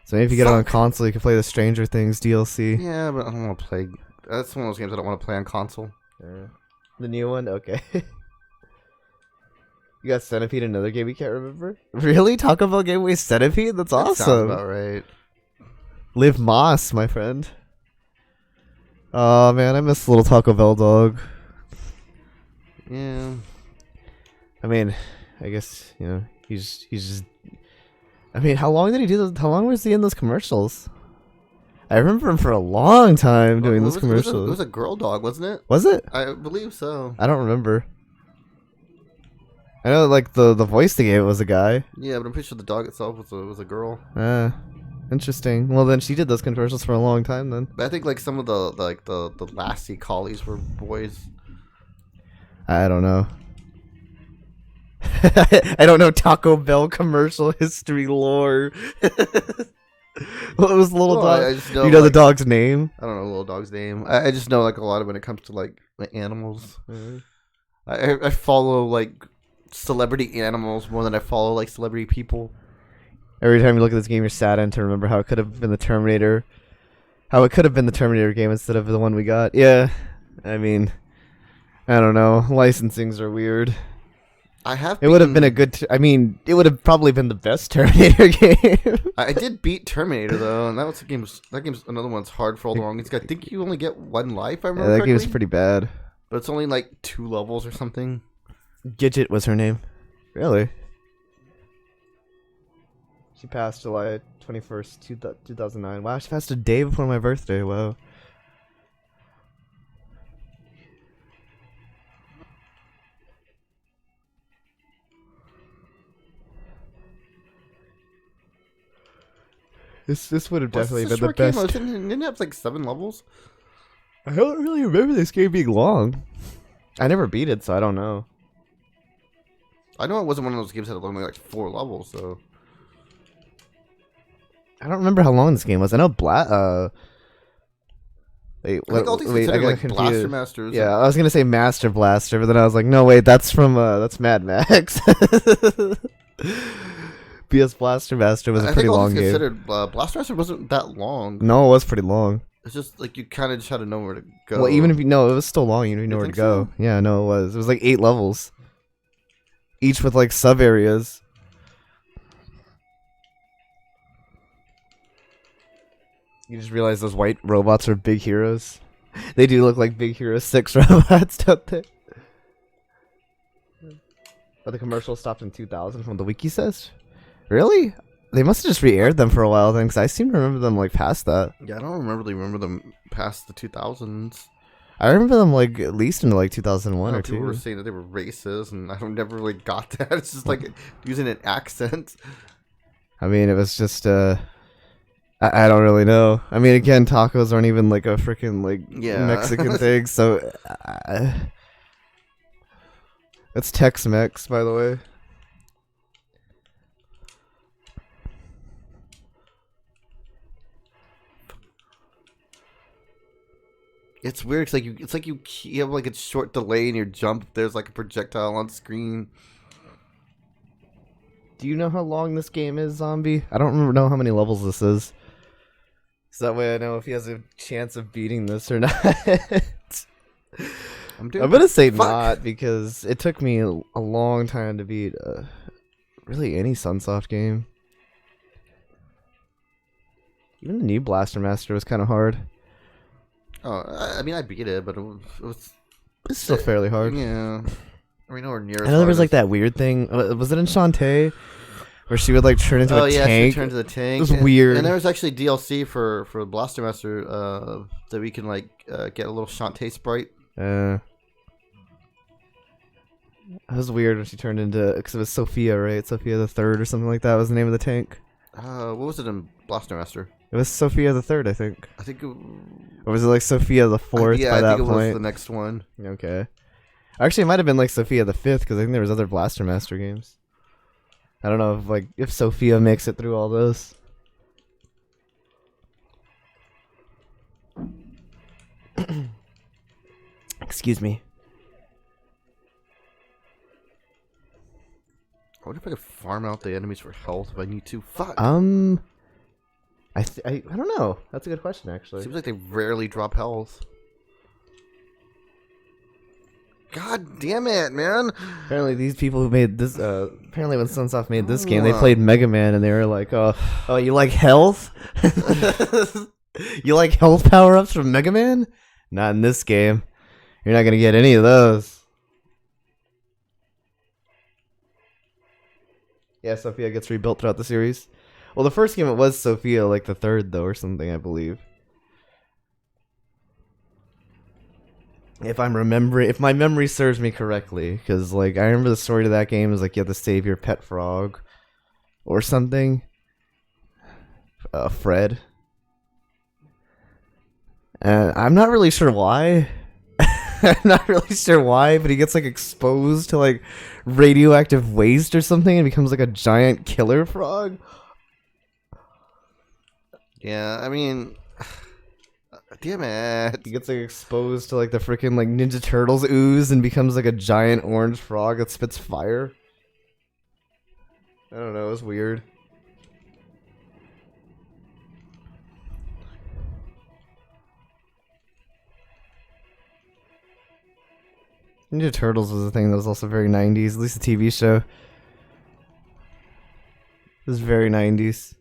So maybe if you get it on console, you can play the Stranger Things DLC. Yeah, but I don't want to play. That's one of those games I don't want to play on console. Yeah. The new one, okay. You got Centipede, another game you can't remember? Really? Taco Bell gave away Centipede? That's That awesome. sounds about right. Live Moss, my friend. Oh man, I miss little Taco Bell dog. Yeah. I mean, I guess he's just. I mean, how long did he do those? How long was he in those commercials? I remember him for a long time doing those commercials. It was a girl dog, wasn't it? Was it? I believe so. I don't remember. I know, like the voice they gave it was a guy. Yeah, but I'm pretty sure the dog itself was a girl. Interesting. Well, then she did those commercials for a long time. Then But I think like some of the Lassie collies were boys. I don't know. I don't know Taco Bell commercial history lore. What was the little dog? I just know, you know the dog's name? I don't know the little dog's name. I just know like a lot of when it comes to like animals. Mm-hmm. I follow like celebrity animals more than I follow like celebrity people. Every time you look at this game, you're saddened to remember how it could have been the Terminator. How it could have been the Terminator game instead of the one we got. Yeah, I mean, I don't know. Licensings are weird. It would have been a good. It would have probably been the best Terminator game. I did beat Terminator though, and that game's another one that's hard for all the wrong. I think you only get one life. I remember. Yeah, that game was pretty bad. But it's only like 2 levels or something. Gidget was her name. Really? She passed July 21st, 2009. Wow, she passed a day before my birthday. Wow. This would have definitely been the best. Didn't it have like 7 levels? I don't really remember this game being long. I never beat it, so I don't know. I know it wasn't one of those games that had only like 4 levels, so. I don't remember how long this game was. I know I think all these considered like Blaster Masters. Yeah, I was gonna say Master Blaster, but then I was like, no, wait, that's from that's Mad Max. BS Blaster Master was a pretty long game. Considered Blaster Master wasn't that long. No, it was pretty long. It's just like you kind of just had to know where to go. Well, even if it was still long. You didn't know where to go. So? Yeah, no, it was. It was like 8 levels, each with like sub areas. You just realize those white robots are big heroes. They do look like Big Hero 6 robots, don't they? But the commercial stopped in 2000 from the wiki says. Really? They must have just re-aired them for a while then, because I seem to remember them like past that. Yeah, I don't really remember them past the 2000s. I remember them like at least into like 2001 or People were 2. saying that they were racist, and I never really got that. It's just like using an accent. I mean, it was just I don't really know. I mean, again, tacos aren't even like a freaking like Mexican thing, so it's Tex-Mex, by the way. It's weird. It's like you have like a short delay in your jump. There's like a projectile on screen. Do you know how long this game is, Zombie? I don't know how many levels this is. So that way I know if he has a chance of beating this or not. I'm gonna say not, because it took me a long time to beat really any Sunsoft game. Even the new Blaster Master was kind of hard. Oh, I mean, I beat it, but it's still fairly hard. Yeah. I mean, nowhere near. I know there was like that weird thing. Was it in Shantae? Where she would like turn into a tank? Oh yeah, she turned into the tank. It was weird. And there was actually DLC for Blaster Master that we can like get a little Shantae sprite. That was weird when she turned into, because it was Sophia, right? Sophia the Third or something like that was the name of the tank. What was it in Blaster Master? It was Sophia the Third, I think. I think. Or was it like Sophia the Fourth? Yeah, by that I think it point? was the next one. Okay. Actually, it might have been like Sophia the Fifth, because I think there was other Blaster Master games. I don't know if Sophia makes it through all those. Excuse me. I wonder if I could farm out the enemies for health if I need to. Fuck. I don't know. That's a good question, actually. Seems like they rarely drop health. God damn it, man! Apparently, these people who made this, apparently when Sunsoft made this game, they played Mega Man, and they were like, oh, you like health? You like health power-ups from Mega Man? Not in this game. You're not gonna get any of those. Yeah, Sophia gets rebuilt throughout the series. Well, the first game, it was Sophia, like the third, though, or something, I believe. If my memory serves me correctly, because like I remember the story to that game is like you have to save your pet frog, or something. Fred. And I'm not really sure why. I'm not really sure why, but he gets like exposed to like radioactive waste or something and becomes like a giant killer frog. Yeah, I mean, damn it. He gets like exposed to like the freaking like Ninja Turtles ooze and becomes like a giant orange frog that spits fire. I don't know, it was weird. Ninja Turtles was a thing that was also very 90s, at least the TV show. It was very 90s.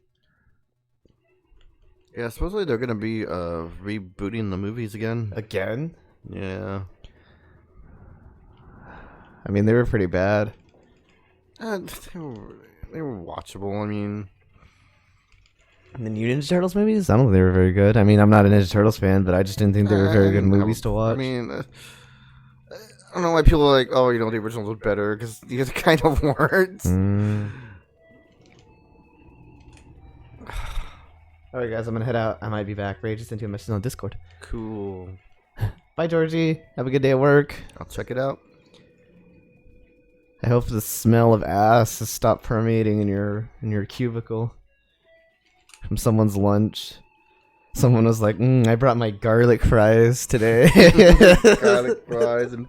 Yeah, supposedly they're gonna be rebooting the movies again. Again? Yeah. I mean, they were pretty bad. They were watchable. I mean, the new Ninja Turtles movies? I don't think they were very good. I mean, I'm not a Ninja Turtles fan, but I just didn't think they were very good movies to watch. I mean, I don't know why people are like, oh, you know, the originals were better, because these kind of weren't. Alright, guys, I'm gonna head out. I might be back. Ray just sent you a message on Discord. Cool. Bye, Georgie. Have a good day at work. I'll check it out. I hope the smell of ass has stopped permeating in your cubicle from someone's lunch. Someone was like, I brought my garlic fries today. Garlic fries and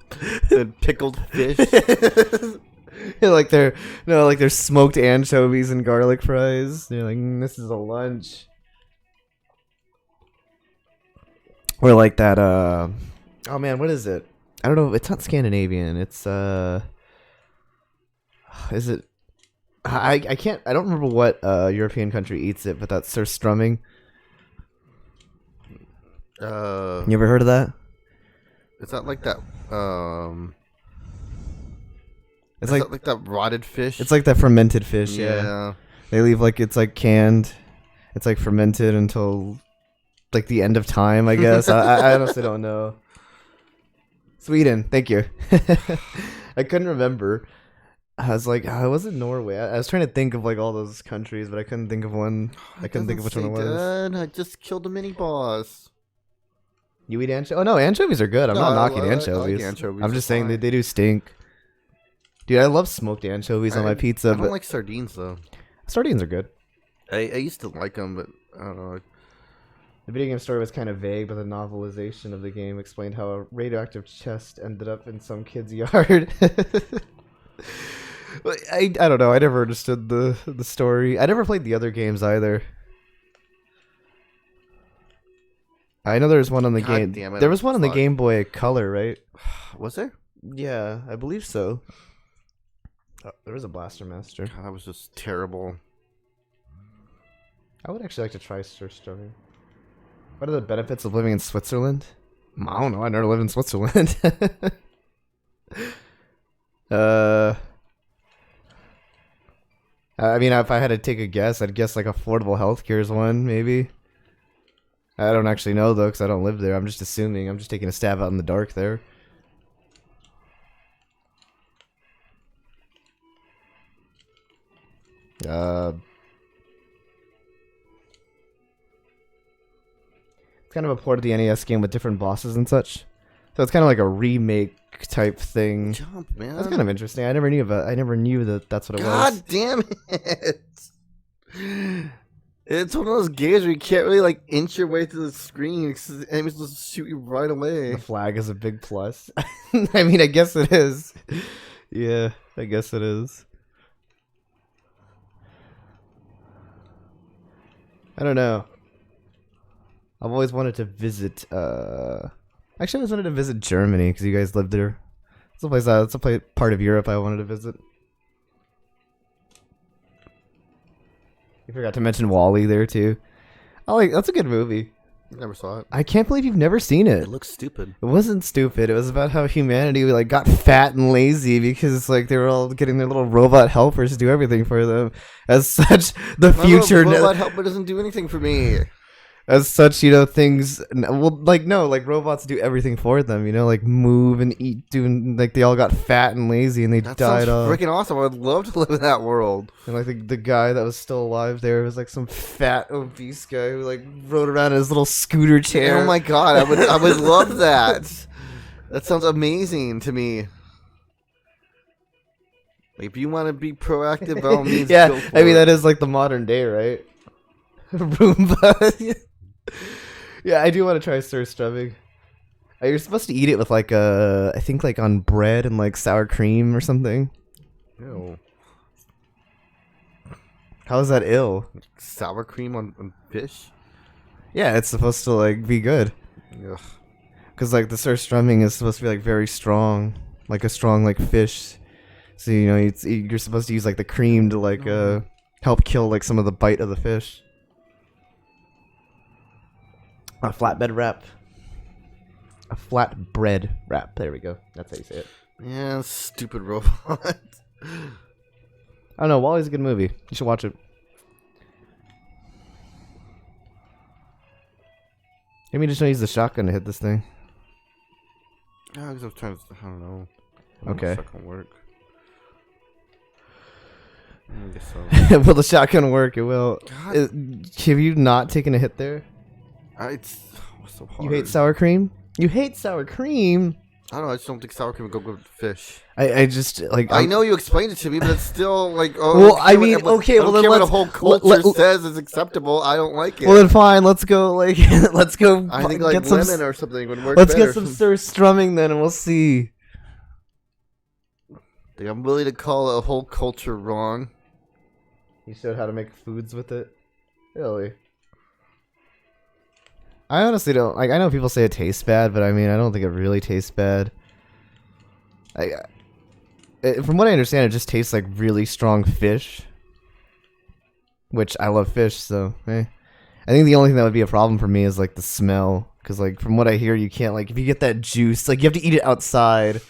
pickled fish. like they're smoked anchovies and garlic fries. They're like, this is a lunch. Or like that, oh man, what is it? I don't know, it's not Scandinavian, it's, is it, I don't remember what, European country eats it, but that's surstrumming. You ever heard of that? Is that like that, it's like that rotted fish? It's like that fermented fish, yeah. They leave like, it's like canned, it's like fermented until like the end of time, I guess. I honestly don't know. Sweden. Thank you. I couldn't remember. I was like, oh, it wasn't Norway. I was trying to think of like all those countries, but I couldn't think of one. I couldn't think of which one it was. Good. I just killed a mini boss. You eat anchovies? Oh no, anchovies are good. I'm not knocking anchovies. I like anchovies. I'm just saying that they do stink. Dude, I love smoked anchovies on my pizza. I don't like sardines though. Sardines are good. I used to like them, but I don't know. The video game story was kind of vague, but the novelization of the game explained how a radioactive chest ended up in some kid's yard. I don't know. I never understood the story. I never played the other games either. I know there was one on the game. There was one on the Game Boy Color, right? Was there? Yeah, I believe so. Oh, there was a Blaster Master. God, that was just terrible. I would actually like to try Sir Strumming. What are the benefits of living in Switzerland? I don't know. I never lived in Switzerland. I mean, if I had to take a guess, I'd guess like affordable healthcare is one, maybe. I don't actually know though, because I don't live there. I'm just assuming. I'm just taking a stab out in the dark there. It's kind of a port of the NES game with different bosses and such. So it's kind of like a remake type thing. Jump, man. That's kind of interesting. I never knew that that's what it was. God damn it! It's one of those games where you can't really like inch your way through the screen because the enemies will shoot you right away. The flag is a big plus. I mean, I guess it is. Yeah, I guess it is. I don't know. I've always wanted to visit. Actually, I always wanted to visit Germany because you guys lived there. It's a place. It's a part of Europe I wanted to visit. You forgot to mention Wall-E there too. That's a good movie. Never saw it. I can't believe you've never seen it. It looks stupid. It wasn't stupid. It was about how humanity like got fat and lazy because like they were all getting their little robot helpers to do everything for them. As such, the future robot helper doesn't do anything for me. As such, things like robots do everything for them, like move and eat, doing like they all got fat and lazy and they died off. Freaking awesome! I would love to live in that world. And like the guy that was still alive there was like some fat obese guy who like rode around in his little scooter chair. Oh my god, I would love that. That sounds amazing to me. Like, if you want to be proactive, by all means, yeah, go for I mean it. that is like the modern day, right? Roomba. Yeah, I do want to try surstrumming. You're supposed to eat it with like I think like on bread and like sour cream or something. Ew. How is that ill? Sour cream on fish? Yeah, it's supposed to like be good. Ugh. Cause like the surstrumming is supposed to be like very strong, like a strong like fish. So you're supposed to use like the cream to like help kill like some of the bite of the fish. A flatbed wrap. A flatbread wrap. There we go. That's how you say it. Yeah, stupid robot. I don't know. Wall-E's a good movie. You should watch it. Maybe just don't use the shotgun to hit this thing. Yeah, because I was trying to. I don't know. Okay. The shotgun work. I guess so. Will the shotgun work? It will. Have you not taken a hit there? It's so hard. You hate sour cream? You hate sour cream? I don't know. I just don't think sour cream would go good with fish. I just like. I know you explained it to me, but it's still like. Oh, well, I mean, okay. Well, then what let's. The whole culture says is acceptable. I don't like it. Well, then fine. Let's go. Like, let's go. I think like lemon or something would work. Let's get some surstrumming then, and we'll see. I'm willing to call a whole culture wrong. You showed how to make foods with it. Really? I honestly don't like. I know people say it tastes bad, but I mean, I don't think it really tastes bad. From what I understand, it just tastes like really strong fish, which I love fish. So, I think the only thing that would be a problem for me is like the smell, because like from what I hear, you can't like if you get that juice, like you have to eat it outside.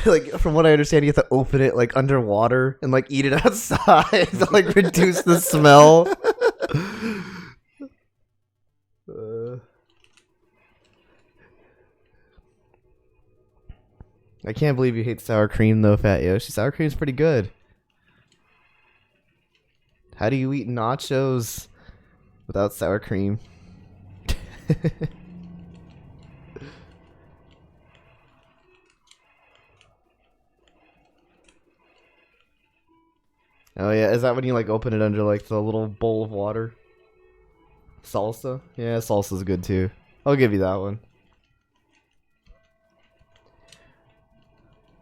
Like from what I understand, you have to open it like underwater and like eat it outside to like reduce the smell. I can't believe you hate sour cream though, Fat Yoshi. Sour cream's pretty good. How do you eat nachos without sour cream? Oh yeah, is that when you like open it under like the little bowl of water? Salsa? Yeah, salsa's good too. I'll give you that one.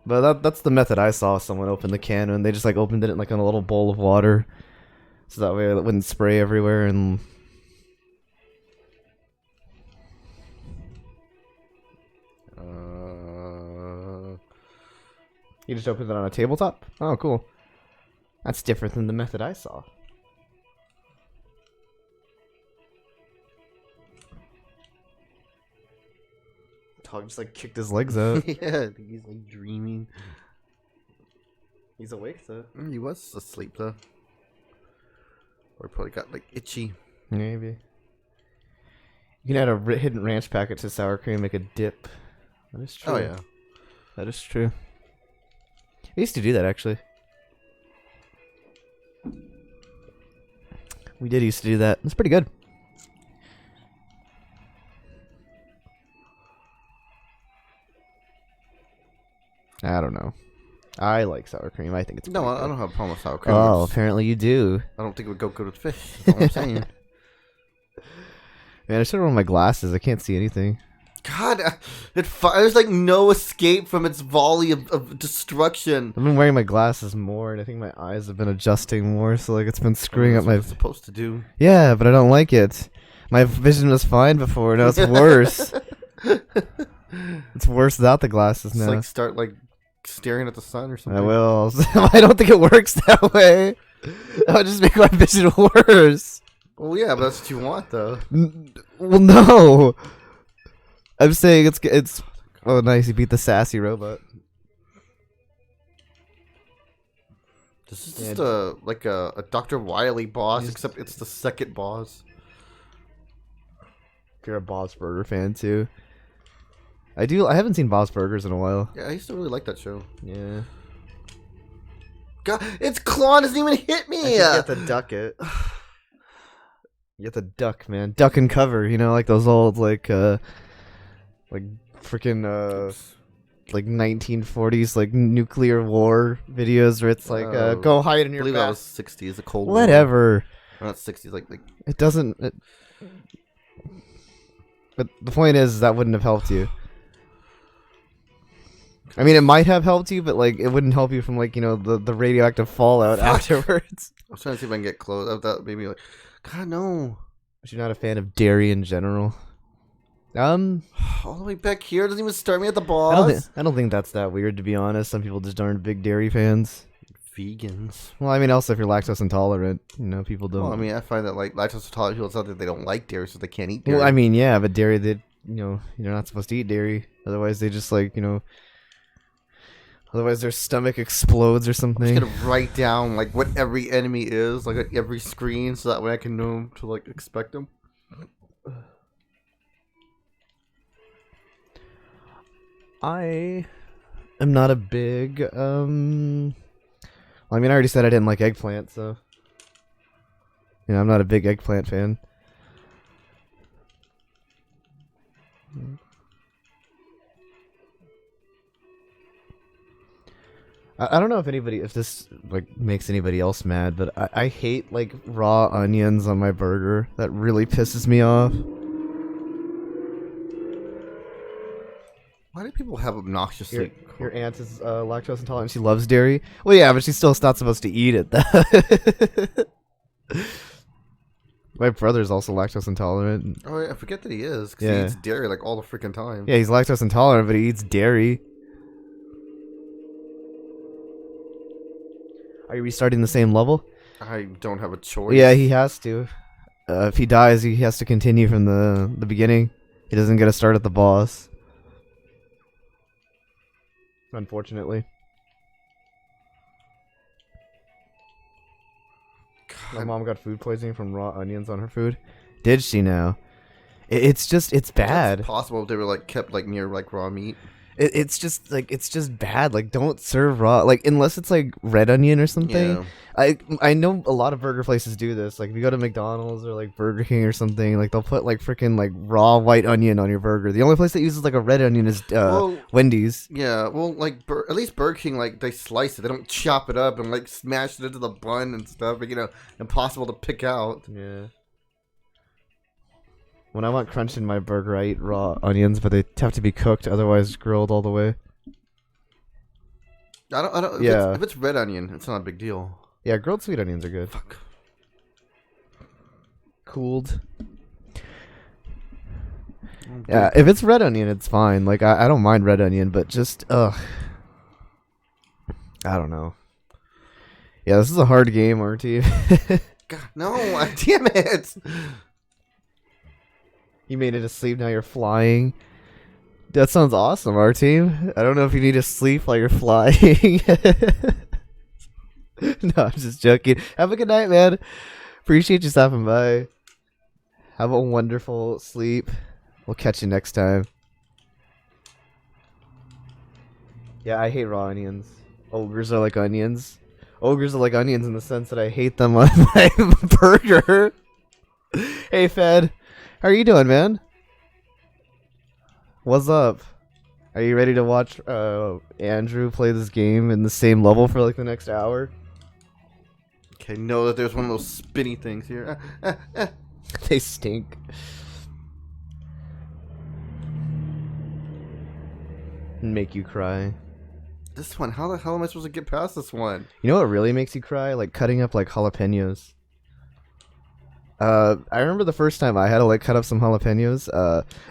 But that's the method I saw someone open the can, and they just like opened it like in a little bowl of water. So that way it wouldn't spray everywhere and you just opened it on a tabletop? Oh, cool. That's different than the method I saw. Dog just like kicked his legs out. Yeah, I think he's like dreaming. He's awake though. He was asleep though. Or probably got like itchy. Maybe. You can add a hidden ranch packet to sour cream, make a dip. That is true. Oh yeah. That is true. I used to do that actually. We did used to do that. It's pretty good. I don't know. I like sour cream. I think it's No, pretty I good. don't have a problem with sour cream. Oh, apparently you do. I don't think it would go good with fish. That's all I'm saying. Man, I should have worn my glasses. I can't see anything. God, there's like no escape from its volley of destruction. I've been wearing my glasses more, and I think my eyes have been adjusting more, so like it's been screwing up my... That's what it's supposed to do. Yeah, but I don't like it. My vision was fine before, now it's worse. It's worse without the glasses It's now. like start like staring at the sun or something. I will. I don't think it works that way. That would just make my vision worse. Well, yeah, but that's what you want, though. Well, no. I'm saying it's. Oh, nice! You beat the sassy robot. This is just a Dr. Wily boss, Just- except it's the second boss. You're a Bob's Burger fan too. I haven't seen Bob's Burgers in a while. Yeah, I used to really like that show. Yeah. God, its claw doesn't even hit me. You have to duck it. You have to duck, man. Duck and cover. You know, like those old like freaking like 1940s like nuclear war videos where it's like go hide in I your believe back. that was 60s, the Cold War. Whatever. Or not 60s, like It doesn't. But the point is that wouldn't have helped you. I mean, it might have helped you, but like it wouldn't help you from like the radioactive fallout afterwards. I was trying to see if I can get close. I thought maybe like, God no. But you're not a fan of dairy in general. All the way back here doesn't even start me at the boss. I don't think that's that weird, to be honest. Some people just aren't big dairy fans. Vegans. Well, I mean, also if you're lactose intolerant, people don't. Well, I mean, I find that like lactose intolerant people, it's not that they don't like dairy, so they can't eat dairy. Well, I mean, yeah, but dairy, you're not supposed to eat dairy. Otherwise, they just otherwise their stomach explodes or I'm something. just gonna write down like what every enemy is, like at every screen, so that way I can know to like expect them. I am not a big well, I mean, I already said I didn't like eggplant, so I'm not a big eggplant fan. I don't know if this like makes anybody else mad, but I hate like raw onions on my burger. That really pisses me off. Why do people have obnoxiously? Your aunt is lactose intolerant. She loves dairy. Well, yeah, but she's still not supposed to eat it. Though. My brother's also lactose intolerant. Oh, I forget that he is. Because Yeah. he eats dairy like all the freaking time. Yeah, he's lactose intolerant, but he eats dairy. Are you restarting the same level? I don't have a choice. Yeah, he has to. If he dies, he has to continue from the beginning. He doesn't get a start at the boss. Unfortunately. My mom got food poisoning from raw onions on her food. Did she now? It's bad. It's possible if they were like kept like near like raw meat. It's just like it's just bad. Like don't serve raw. Like unless it's like red onion or something. Yeah. I know a lot of burger places do this. Like if you go to McDonald's or like Burger King or something, like they'll put like freaking like raw white onion on your burger. The only place that uses like a red onion is Wendy's. Yeah, well, like at least Burger King, like they slice it. They don't chop it up and like smash it into the bun and stuff. But, impossible to pick out. Yeah. When I want crunch in my burger, I eat raw onions, but they have to be cooked, otherwise grilled all the way. I don't. Yeah. If it's red onion, it's not a big deal. Yeah, grilled sweet onions are good. Fuck. Cooled. Yeah, if it's red onion, it's fine. Like I don't mind red onion, but just I don't know. Yeah, this is a hard game, RT. God, no! Damn it! You made it asleep. Now you're flying. That sounds awesome, our team. I don't know if you need to sleep while you're flying. No, I'm just joking. Have a good night, man. Appreciate you stopping by. Have a wonderful sleep. We'll catch you next time. Yeah, I hate raw onions. Ogres are like onions. Ogres are like onions in the sense that I hate them on my burger. Hey, Fed. How are you doing, man? What's up? Are you ready to watch Andrew play this game in the same level for like the next hour? Okay, know that there's one of those spinny things here. They stink. Make you cry. This one, how the hell am I supposed to get past this one? You know what really makes you cry? Like cutting up like jalapenos. I remember the first time I had to like cut up some jalapenos.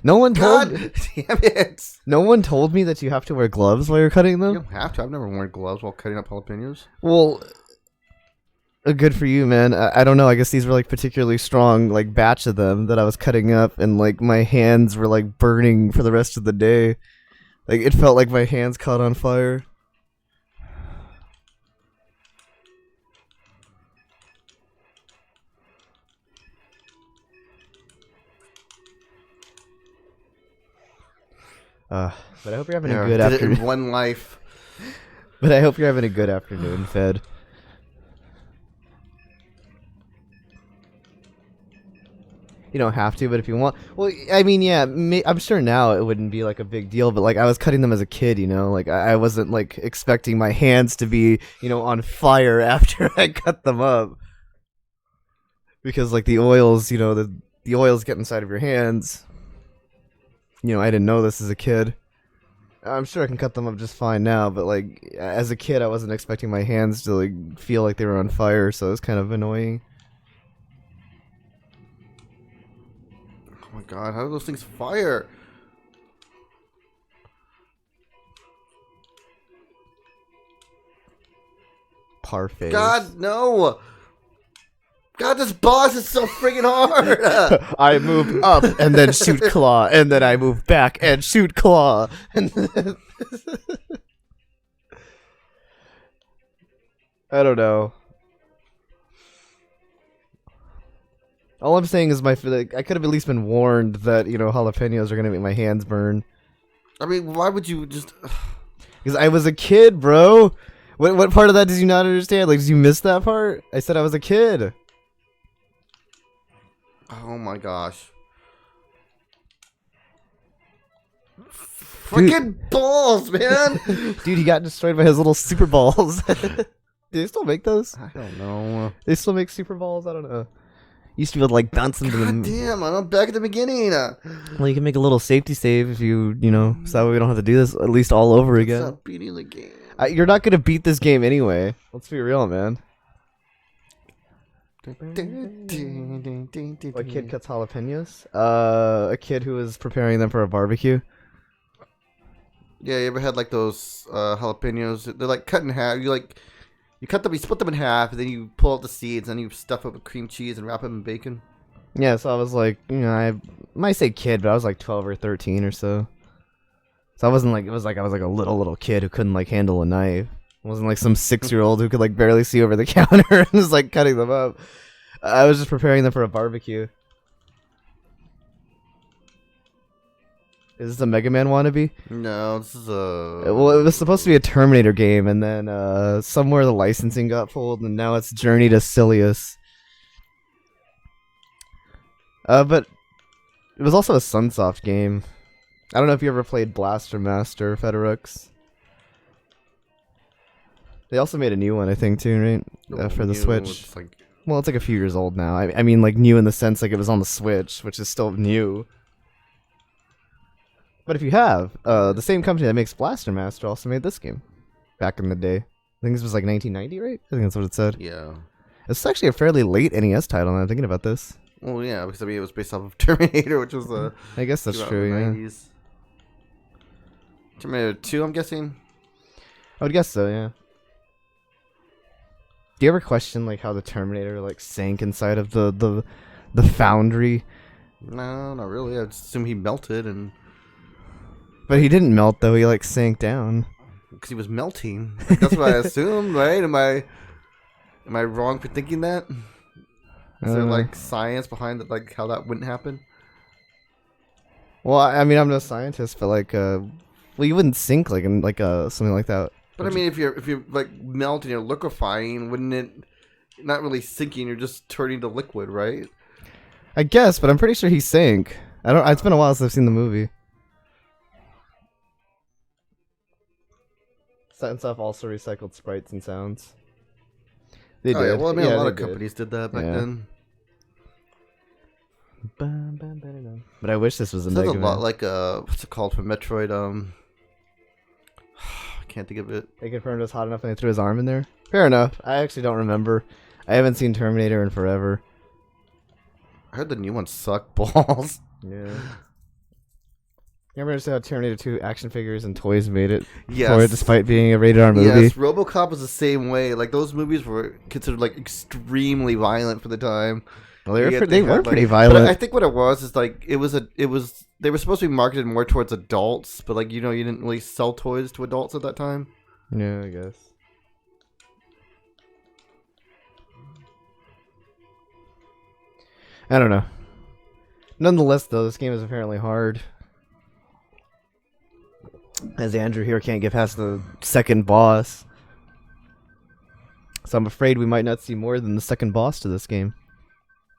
No one told. God damn it! No one told me that you have to wear gloves while you're cutting them. You don't have to. I've never worn gloves while cutting up jalapenos. Well, good for you, man. I don't know. I guess these were like particularly strong, like batch of them that I was cutting up, and like my hands were like burning for the rest of the day. Like it felt like my hands caught on fire. But I hope you're having a good afternoon. One life. But I hope you're having a good afternoon, Fed. You don't have to, but if you want. Well, I mean, yeah, I'm sure now it wouldn't be like a big deal, but like I was cutting them as a kid, like I wasn't like expecting my hands to be, on fire after I cut them up. Because like the oils, the oils get inside of your hands. I didn't know this as a kid. I'm sure I can cut them up just fine now, but like as a kid, I wasn't expecting my hands to like feel like they were on fire, so it was kind of annoying. Oh my god, how do those things fire? Parfait. God, no! God, this boss is so friggin' hard! I move up and then shoot claw, and then I move back and shoot claw. And then I don't know. All I'm saying is I could have at least been warned that, jalapenos are going to make my hands burn. I mean, why would you just... Because I was a kid, bro. What part of that did you not understand? Like, did you miss that part? I said I was a kid. Oh my gosh. Freaking balls, man! Dude, he got destroyed by his little super balls. Do they still make those? I don't know. They still make super balls? I don't know. Used to be able to like bounce into them. Damn, I'm back at the beginning. Well, you can make a little safety save if so that way we don't have to do this at least all over again. Stop beating the game. You're not gonna beat this game anyway. Let's be real, man. What kid cuts jalapenos? A kid who was preparing them for a barbecue. Yeah, you ever had like those jalapenos? They're like cut in half. You cut them, you split them in half, and then you pull out the seeds, and you stuff it with cream cheese and wrap them in bacon. Yeah, so I was like, I might say kid, but I was like 12 or 13 or so. So I wasn't like, I was like a little kid who couldn't like handle a knife. It wasn't like some 6-year-old who could like barely see over the counter and was like cutting them up. I was just preparing them for a barbecue. Is this a Mega Man wannabe? No, this is a. Well, it was supposed to be a Terminator game, and then somewhere the licensing got pulled, and now it's Journey to Silius. But it was also a Sunsoft game. I don't know if you ever played Blaster Master, Federux. They also made a new one, I think, too, right? For the Switch. It's like, Well, it's like a few years old now. I mean, like, new in the sense, like, it was on the Switch, which is still new. But if you have, the same company that makes Blaster Master also made this game back in the day. I think this was like 1990, right? I think that's what it said. yeah. It's actually a fairly late NES title, now I'm thinking about this. Well, yeah, because I mean, it was based off of Terminator, which was I guess that's true, in the yeah. 90s. Terminator 2, I'm guessing. I would guess so, yeah. Do you ever question like how the Terminator like sank inside of the foundry? No, not really. I just assume he melted, and But he didn't melt though. He like sank down. because he was melting. Like, that's what I assumed, right? Am I wrong for thinking that? Is there like science behind it, like how that wouldn't happen? Well, I mean, I'm no scientist, but like, well, you wouldn't sink like in like something like that. But I mean, if you're like melting, you're liquefying, wouldn't it? Not really sinking. You're just turning to liquid, right? I guess, but I'm pretty sure he sank. I don't. It's been a while since I've seen the movie. Sunsoft also recycled sprites and sounds. They did. Yeah, well, I mean, a lot they of companies did that back then. But I wish this was a Sounds Mega a lot Man. like what's it called from Metroid? I can't think of it. They confirmed it was hot enough and they threw his arm in there. Fair enough. I actually don't remember. I haven't seen Terminator in forever. I heard the new ones suck balls. Yeah. You ever understand how Terminator 2 action figures and toys made it Yes. for it, despite being a rated R movie? Yes, RoboCop was the same way. Like those movies were considered like extremely violent for the time. Well, they were, Yeah, they were had, pretty like, violent. But I think what it was is like it was they were supposed to be marketed more towards adults, but like you didn't really sell toys to adults at that time. Yeah, I guess. I don't know. Nonetheless, though, this game is apparently hard. As Andrew here can't get past the second boss. So I'm afraid we might not see more than the second boss to this game.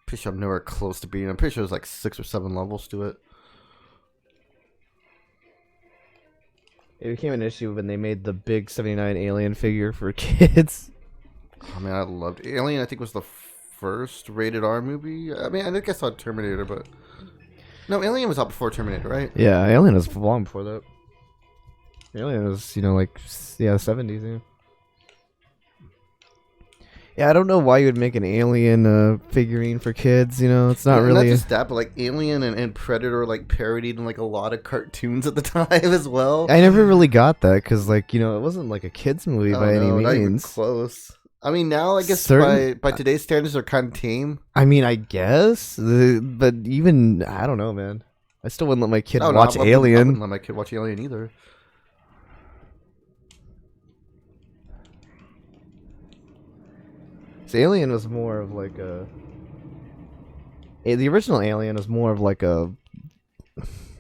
Pretty sure I'm nowhere close to being. I'm pretty sure there's like 6 or 7 levels to it. It became an issue when they made the big 79 alien figure for kids. I mean, I loved Alien. I think was the first rated R movie. I mean, I think I saw Terminator, but no, Alien was out before Terminator, right? Yeah, Alien was long before that. Alien was, like, 70s, yeah. Yeah, I don't know why you would make an Alien figurine for kids, it's not really... Not just that, but like Alien and Predator like parodied in like a lot of cartoons at the time as well. I never really got that, because, like, it wasn't like a kid's movie by any Not even means. close. I mean, now I guess by today's standards, they're kind of tame. I mean, I guess, but even, I don't know, man. I still wouldn't let my kid watch Alien. I wouldn't let my kid watch Alien either. Alien was more of like a... The original Alien was more of like a...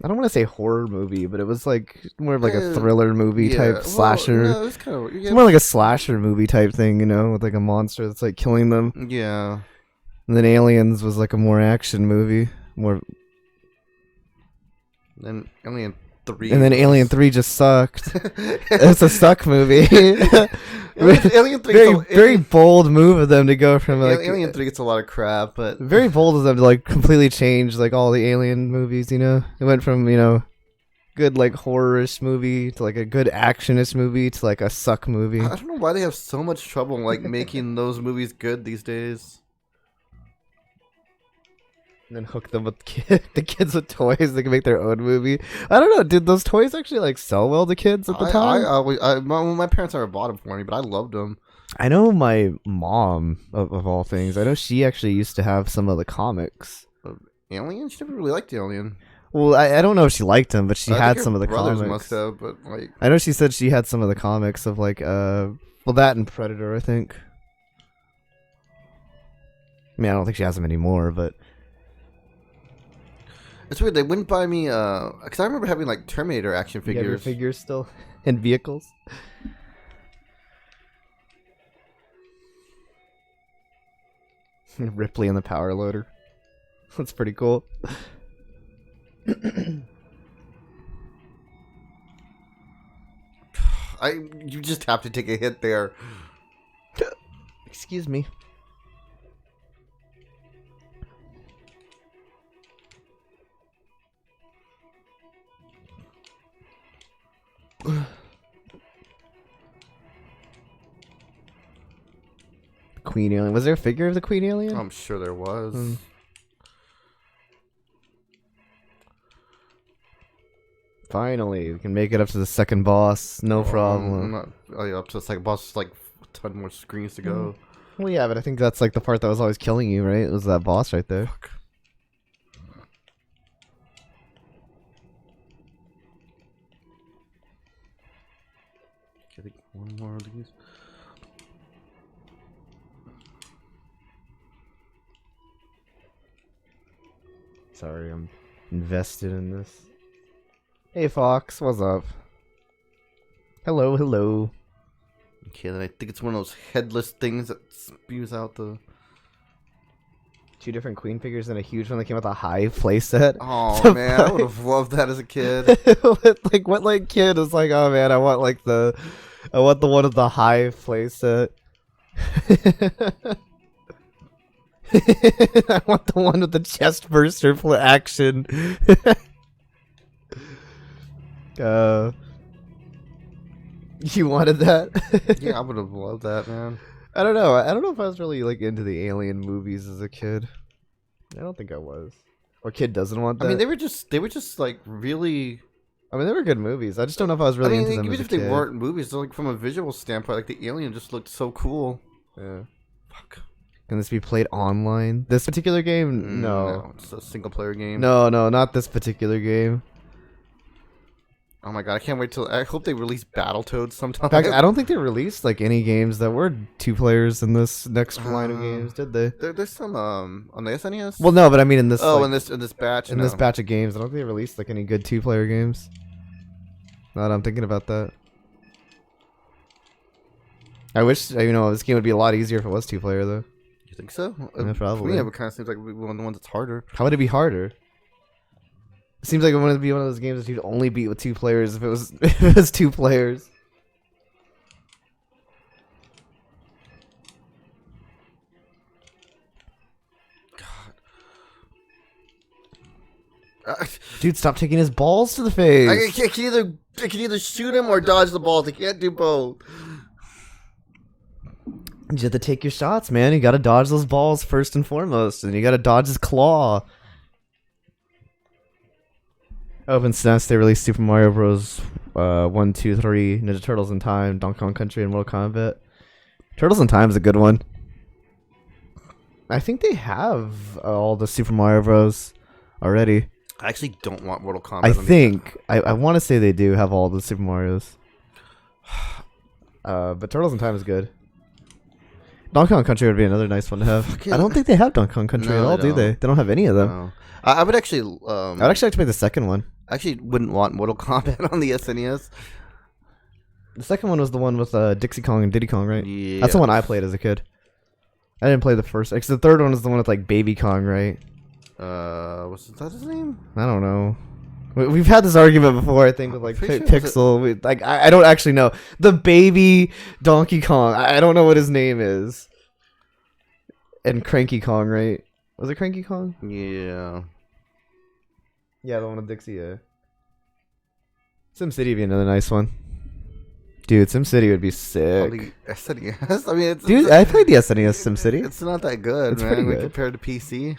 I don't want to say horror movie, but it was like more of like a thriller movie type slasher. No, it's kind of... It's more like a slasher movie type thing, with like a monster that's like killing them. Yeah. And then Aliens was like a more action movie. Then Alien 3. And then Alien 3 just sucked. It's a suck movie. Alien 3 very bold move of them to go from like Alien 3 gets a lot of crap, but very bold of them to like completely change like all the Alien movies. It went from good like horror-ish movie to like a good action-ish movie to like a suck movie. I don't know why they have so much trouble like making those movies good these days. And then hook them with the kids with toys. They can make their own movie. I don't know. Did those toys actually like sell well to kids at the time? My parents never bought them for me, but I loved them. I know my mom, of all things, I know she actually used to have some of the comics. Alien? She never really liked Alien. Well, I don't know if she liked them, but she had some of the brothers comics. Must have, but like I know she said she had some of the comics of like that and Predator, I think. I mean, I don't think she has them anymore, but It's weird. They wouldn't buy me because I remember having like Terminator action You have your figures. figures still and vehicles. Ripley and the power loader. That's pretty cool. You just have to take a hit there. Excuse me. Queen alien. Was there a figure of the queen alien? I'm sure there was. Finally, we can make it up to the second boss. No problem. Yeah, up to the second boss. Just like a ton more screens to go. Well, yeah, but I think that's like the part that was always killing you, right? It was that boss right there. Fuck. Okay, I think one more of these. Sorry, I'm invested in this. Hey, Fox, what's up? Hello, hello. Okay, then I think it's one of those headless things that spews out the... 2 different queen figures and a huge one that came with a Hive playset. Oh, man, I would have loved that as a kid. Like, what, like, kid is like, oh, man, I want the one with the Hive playset. I want the one with the chest burster for action. You wanted that? Yeah, I would have loved that, man. I don't know. I don't know if I was really like into the Alien movies as a kid. I don't think I was. Or kid doesn't want that. I mean, they were just like really. I mean, they were good movies. I just don't know if I was really into them even as a if they kid. weren't movies, they're, like from a visual standpoint, like the alien just looked so cool. Yeah. Fuck. Can this be played online? This particular game? No. It's a single player game. No, not this particular game. Oh my god, I can't wait till. I hope they release Battletoads sometime. In fact, I don't think they released like any games that were 2 players in this next line of games, did they? There's some on the SNES. Well, no, but I mean in this. Oh, like, in this batch. in this batch of games, I don't think they released like any good 2-player games. Now that I'm thinking about that, I wish this game would be a lot easier if it was 2-player though. You think so? Yeah, probably. For me, it kind of seems like one of the ones that's harder. How would it be harder? It seems like it would be one of those games that you'd only beat with 2 players if it was if it was 2 players. Dude, stop taking his balls to the face. I can either shoot him or dodge the balls. I can't do both. You have to take your shots, man. You gotta dodge those balls first and foremost, and you gotta dodge his claw. Open SNES, they released Super Mario Bros. 1, 2, 3, Ninja Turtles in Time, Donkey Kong Country, and Mortal Kombat. Turtles in Time is a good one. I think they have all the Super Mario Bros. Already. I actually don't want Mortal Kombat. I want to say they do have all the Super Marios. But Turtles in Time is good. Donkey Kong Country would be another nice one to have. I don't think they have Donkey Kong Country at all, do they? They don't have any of them. No. I would actually. I'd actually like to play the second one. I actually wouldn't want Mortal Kombat on the SNES. The second one was the one with Dixie Kong and Diddy Kong, right? Yeah. That's the one I played as a kid. I didn't play the first. Because the third one is the one with like Baby Kong, right? Was that his name? I don't know. We've had this argument before, I think, with like Pixel. I don't actually know. The baby Donkey Kong. I don't know what his name is. And Cranky Kong, right? Was it Cranky Kong? Yeah. Yeah, the one with Dixie, yeah. SimCity would be another nice one. Dude, SimCity would be sick. The SNES? I mean, Dude, I played the SNES SimCity. It's not that good, It's man, pretty good. compared to PC.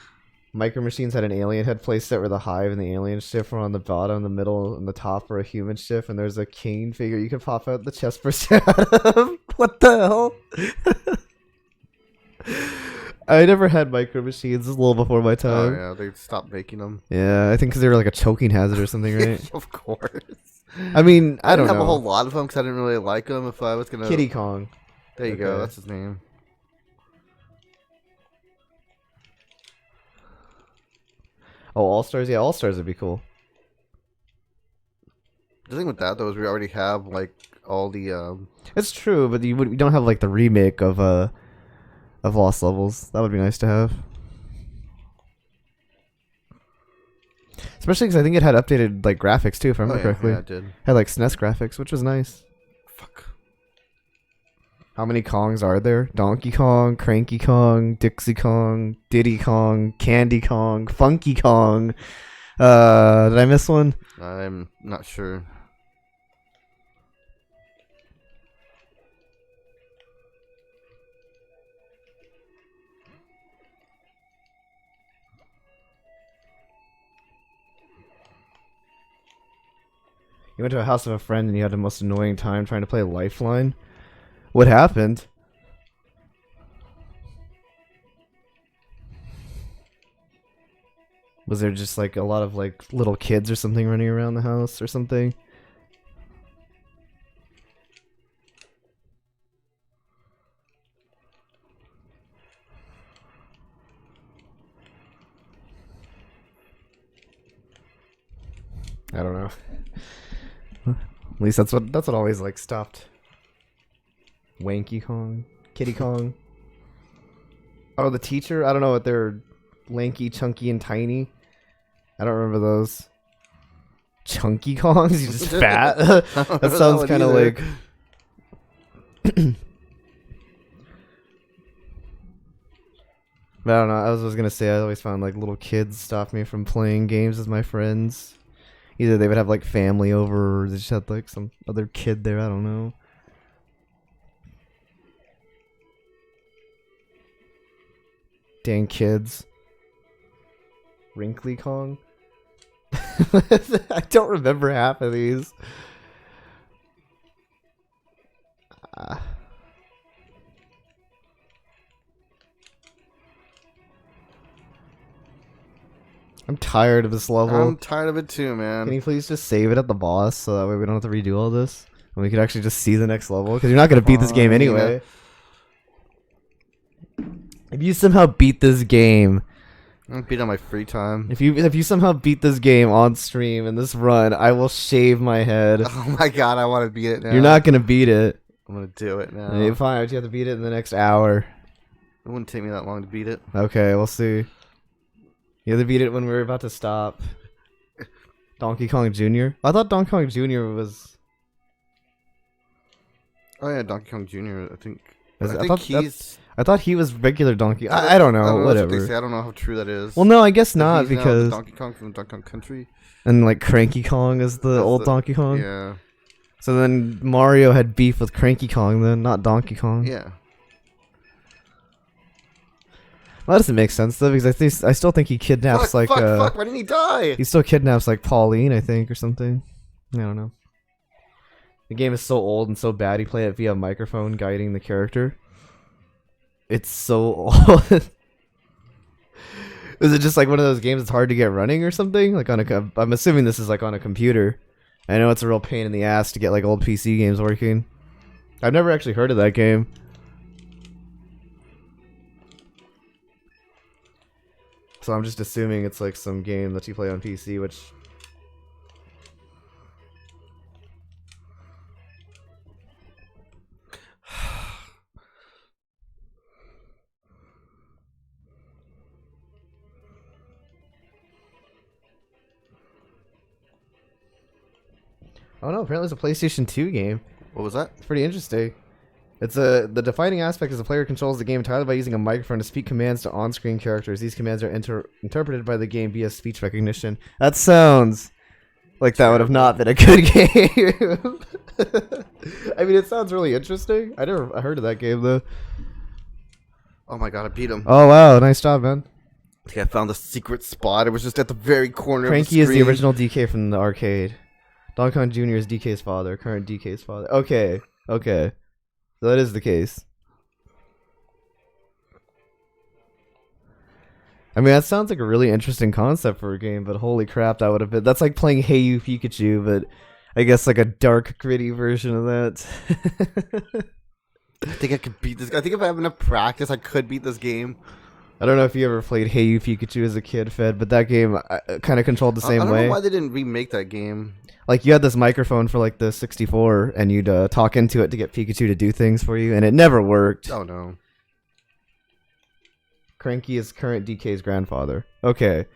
Micro Machines had an alien head playset where the hive and the alien ship were on the bottom, the middle, and the top were a human ship, and there's a king figure you could pop out the chest burst out of. What the hell? I never had Micro Machines. This is a little before my time. Oh, yeah, they stopped making them. Yeah, I think because they were like a choking hazard or something, right? Of course. I mean, I don't didn't have know. a whole lot of them because I didn't really like them. If I was gonna, Kitty Kong. There you go. Okay. That's his name. Oh, All Stars. Yeah, All Stars would be cool. The thing with that though is we already have like all the It's true, but we don't have like the remake of Lost Levels. That would be nice to have. Especially because I think it had updated like graphics too, if I remember correctly. Yeah, it did. Had like SNES graphics, which was nice. Fuck. How many Kongs are there? Donkey Kong, Cranky Kong, Dixie Kong, Diddy Kong, Candy Kong, Funky Kong. Did I miss one? I'm not sure. You went to a house of a friend and you had the most annoying time trying to play Lifeline. What happened? Was there just like a lot of like little kids or something running around the house or something? I don't know. At least that's what always like stopped. Wanky Kong, Kitty Kong. Oh, the teacher. I don't know what they're lanky, chunky, and tiny. I don't remember those. Chunky Kongs. He's just fat. That sounds kind of like. But I don't know. I was gonna say I always found like little kids stop me from playing games with my friends. Either they would have like family over, or they just had like some other kid there. I don't know. Dang kids. Wrinkly Kong. I don't remember half of these. I'm tired of this level. I'm tired of it too, man. Can you please just save it at the boss so that way we don't have to redo all this? And we could actually just see the next level? Because you're not going to beat this game anyway. If you somehow beat this game... I'm beat on my free time. If you somehow beat this game on stream in this run, I will shave my head. Oh my god, I want to beat it now. You're not going to beat it. I'm going to do it now. Hey, fine, but you have to beat it in the next hour. It wouldn't take me that long to beat it. Okay, we'll see. You have to beat it when we're about to stop. Donkey Kong Jr.? I thought Donkey Kong Jr. was... Oh yeah, Donkey Kong Jr. I think I thought he was regular Donkey. I don't know. Whatever. I don't know how true that is. Well, no, I guess not because Donkey Kong from Donkey Kong Country, and like Cranky Kong is the old Donkey Kong. Yeah. So then Mario had beef with Cranky Kong, then not Donkey Kong. Yeah. Well, that doesn't make sense though, because I still think he kidnaps fuck, why didn't he die? He still kidnaps like Pauline, I think, or something. I don't know. The game is so old and so bad. You play it via microphone guiding the character. It's so old. Is it just like one of those games that's hard to get running or something? Like on a, I'm assuming this is like on a computer. I know it's a real pain in the ass to get like old PC games working. I've never actually heard of that game. So I'm just assuming it's like some game that you play on PC, which... Oh no, apparently it's a PlayStation 2 game. What was that? It's pretty interesting. The defining aspect is the player controls the game entirely by using a microphone to speak commands to on-screen characters. These commands are interpreted by the game via speech recognition. That sounds like that would have not been a good game. I mean, it sounds really interesting. I never heard of that game though. Oh my god, I beat him. Oh wow, nice job, man. I think I found the secret spot. It was just at the very corner Cranky of the is screen. the original DK from the arcade. Donkey Kong Jr. is DK's father, current DK's father. Okay, okay. So that is the case. I mean, that sounds like a really interesting concept for a game, but holy crap, that would have been... That's like playing Hey You Pikachu, but I guess like a dark, gritty version of that. I think I could beat this. I think if I have enough practice, I could beat this game. I don't know if you ever played Hey You Pikachu as a kid, Fed, but that game kind of controlled the same I don't way. know why they didn't remake that game. Like, you had this microphone for, like, the 64, and you'd talk into it to get Pikachu to do things for you, and it never worked. Oh, no. Cranky is current DK's grandfather. Okay.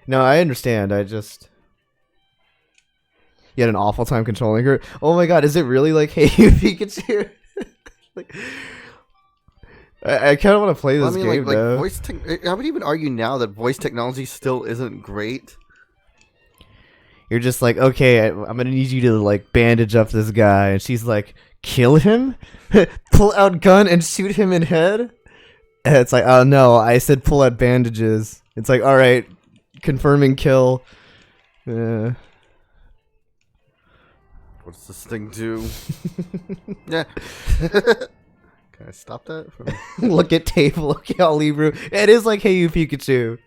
No, I understand. You had an awful time controlling her. Oh my god, is it really like Hey You Pikachu? Like, I kind of want to play this game, though. I would even argue now that voice technology still isn't great. You're just like, okay, I'm gonna need you to like bandage up this guy, and she's like, kill him, pull out gun and shoot him in head. And it's like, oh no, I said pull out bandages. It's like, all right, confirming kill. What's this thing do? Yeah. Can I stop that? Look at table. Look at all Libru. It is like Hey You Pikachu.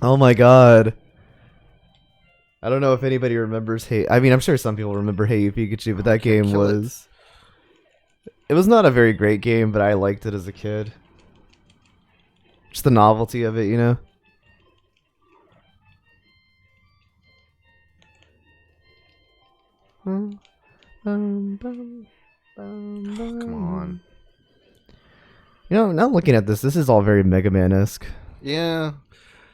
Oh my god. I don't know if anybody remembers I mean, I'm sure some people remember Hey You Pikachu, but that game was... It was not a very great game, but I liked it as a kid. Just the novelty of it, you know? Come on. You know, now looking at this is all very Mega Man-esque. Yeah.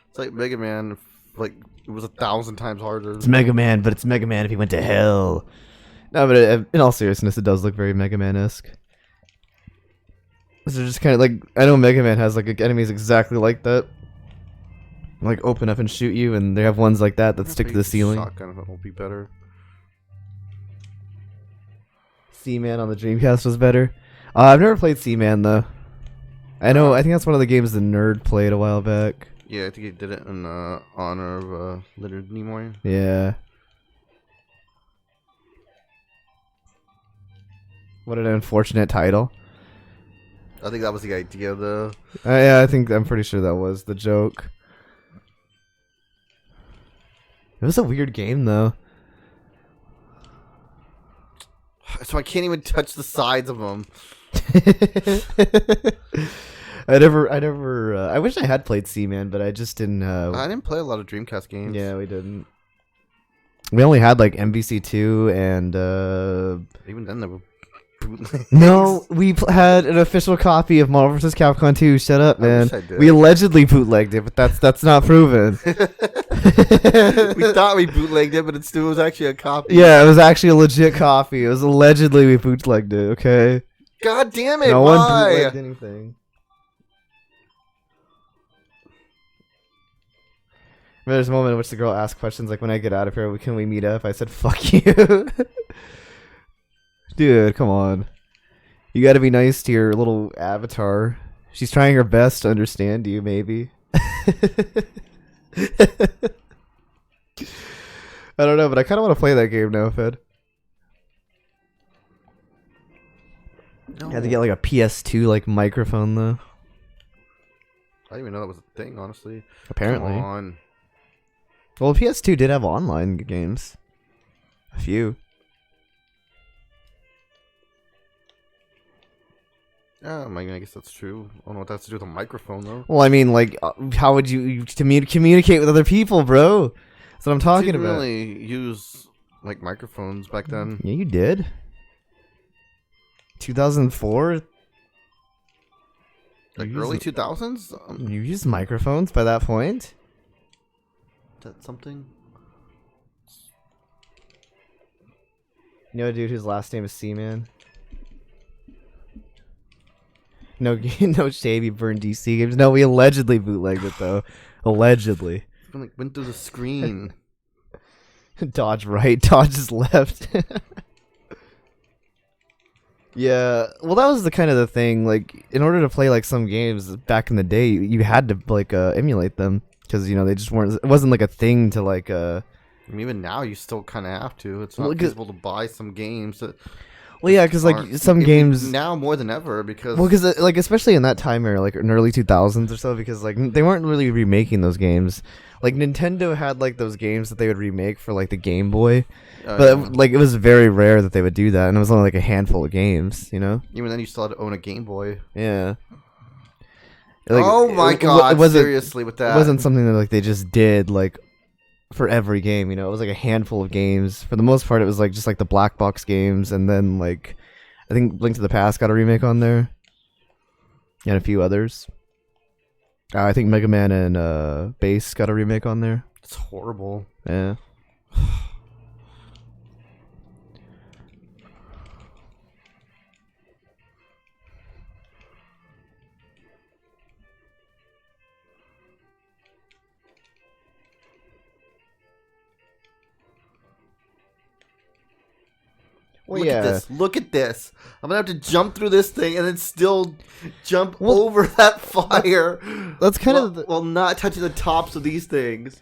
It's like Mega Man, like, it was 1,000 times harder. It's Mega Man, but it's Mega Man if he went to hell. No, but in all seriousness, it does look very Mega Man-esque. So just kind of like, I know Mega Man has like enemies exactly like that. Like open up and shoot you, and they have ones like that stick to the ceiling. Shotgun will be better. Seaman on the Dreamcast was better. I've never played Seaman though. I think that's one of the games the Nerd played a while back. Yeah, I think he did it in honor of Leonard Nimoy. Yeah. What an unfortunate title. I think that was the idea, though. Yeah, I'm pretty sure that was the joke. It was a weird game, though. So I can't even touch the sides of them. I wish I had played Seaman, but I just didn't. I didn't play a lot of Dreamcast games. Yeah, we didn't. We only had like MVC2 and. Even then, they were bootlegs. No, we had an official copy of Marvel vs. Capcom 2. Shut up, man. I did. We allegedly bootlegged it, but that's not proven. We thought we bootlegged it, but it still was actually a copy. Yeah, it was actually a legit copy. It was allegedly we bootlegged it. Okay. God damn it! No why? one bootlegged anything. There's a moment in which the girl asked questions like, when I get out of here, can we meet up? I said, fuck you. Dude, come on. You gotta be nice to your little avatar. She's trying her best to understand you, maybe. I don't know, but I kind of want to play that game now, Fed. No. You had to get like a PS2 like microphone, though. I didn't even know that was a thing, honestly. Apparently. Come on. Well, PS2 did have online games. A few. Yeah, I guess that's true. I don't know what that has to do with a microphone, though. Well, I mean, like, how would you communicate with other people, bro? That's what I'm talking didn't about. really use, like, microphones back then. Yeah, you did. 2004? Like, early 2000s? You used microphones by that point? Is that something? You know a dude whose last name is Seaman? No, no shame, you burned DC games. No, we allegedly bootlegged it, though. Allegedly. It like, went through the screen. Dodge right, dodge left. Yeah, well, that was the kind of the thing. Like, in order to play like some games back in the day, you had to like emulate them because they just weren't. It wasn't like a thing to like. I mean, even now, you still kind of have to. It's not feasible to buy some games that. Well, yeah, because like some games now more than ever because. Well, because like especially in that time era, like in early 2000s or so, because like they weren't really remaking those games. Like Nintendo had like those games that they would remake for like the Game Boy, Oh, but yeah. like it was very rare that they would do that, and it was only like a handful of games, you know? Even then, you still had to own a Game Boy. Yeah. Like, Oh my god! it wasn't, Seriously, with that, it wasn't something that like they just did like for every game, you know? It was like a handful of games. For the most part, it was like just like the black box games, and then like I think Link to the Past got a remake on there, and a few others. I think Mega Man and Bass got a remake on there. It's horrible. Yeah. Well, Look yeah. at this. Look at this. I'm gonna have to jump through this thing and then still jump over that fire. That's kind of while not touching the tops of these things.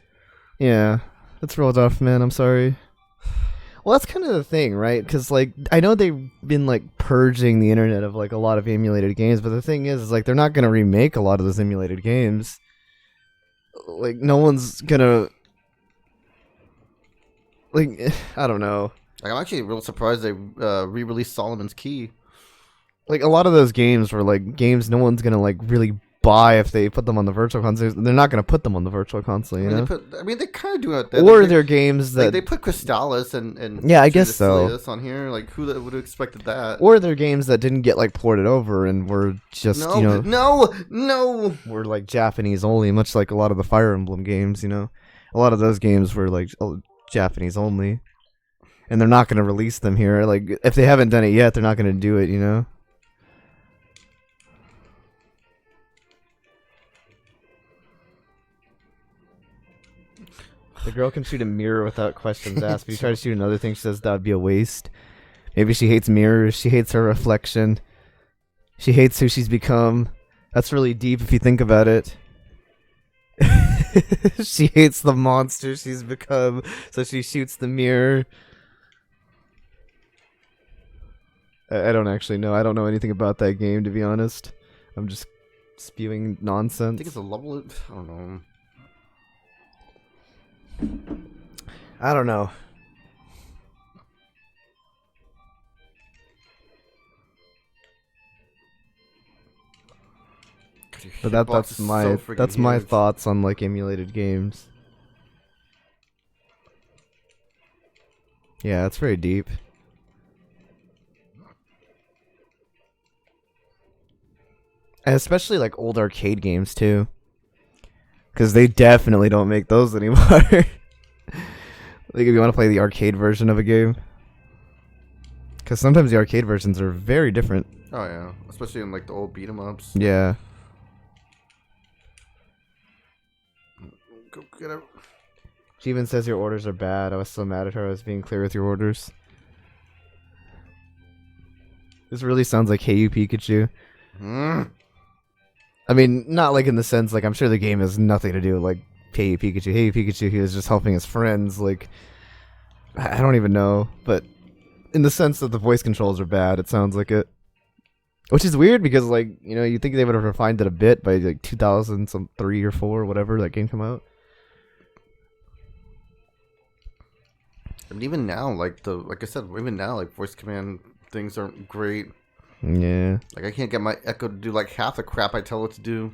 Yeah, that's real tough, man. I'm sorry. Well, that's kind of the thing, right? Because like I know they've been like purging the internet of like a lot of emulated games, but the thing is like they're not gonna remake a lot of those emulated games. Like no one's gonna like I don't know. Like, I'm actually real surprised they re-released Solomon's Key. Like a lot of those games were like games no one's gonna like really buy if they put them on the virtual console. They're not gonna put them on the virtual console, you know. They're kind of doing it. Or they're games that they put Crystallis and yeah, I guess so. Silius on here. Like who would have expected that? Or they're games that didn't get like ported over and were just no. were like Japanese only, much like a lot of the Fire Emblem games. You know, a lot of those games were like Japanese only. And they're not going to release them here. Like, if they haven't done it yet, they're not going to do it, you know? The girl can shoot a mirror without questions asked. If you try to shoot another thing, she says that would be a waste. Maybe she hates mirrors. She hates her reflection. She hates who she's become. That's really deep if you think about it. She hates the monster she's become, so she shoots the mirror. I don't actually know. I don't know anything about that game, to be honest. I'm just spewing nonsense. I think it's a level. I don't know. I don't know. But that's my thoughts on like emulated games. Yeah, it's very deep. And especially like old arcade games too. Because they definitely don't make those anymore. Like if you want to play the arcade version of a game. Because sometimes the arcade versions are very different. Oh yeah, especially in like the old beat 'em ups. Yeah. Go get it. She even says your orders are bad. I was so mad at her. I was being clear with your orders. This really sounds like Hey You Pikachu. I mean, not like in the sense, like, I'm sure the game has nothing to do with, like, Hey You Pikachu. Hey You Pikachu, he was just helping his friends, like, I don't even know, but in the sense that the voice controls are bad, it sounds like it. Which is weird, because, like, you know, you'd think they would have refined it a bit by, like, 2003 or 4 or whatever that game came out. I mean, even now, like I said, even now, like, voice command things aren't great. Yeah. Like, I can't get my Echo to do, like, half the crap I tell it to do.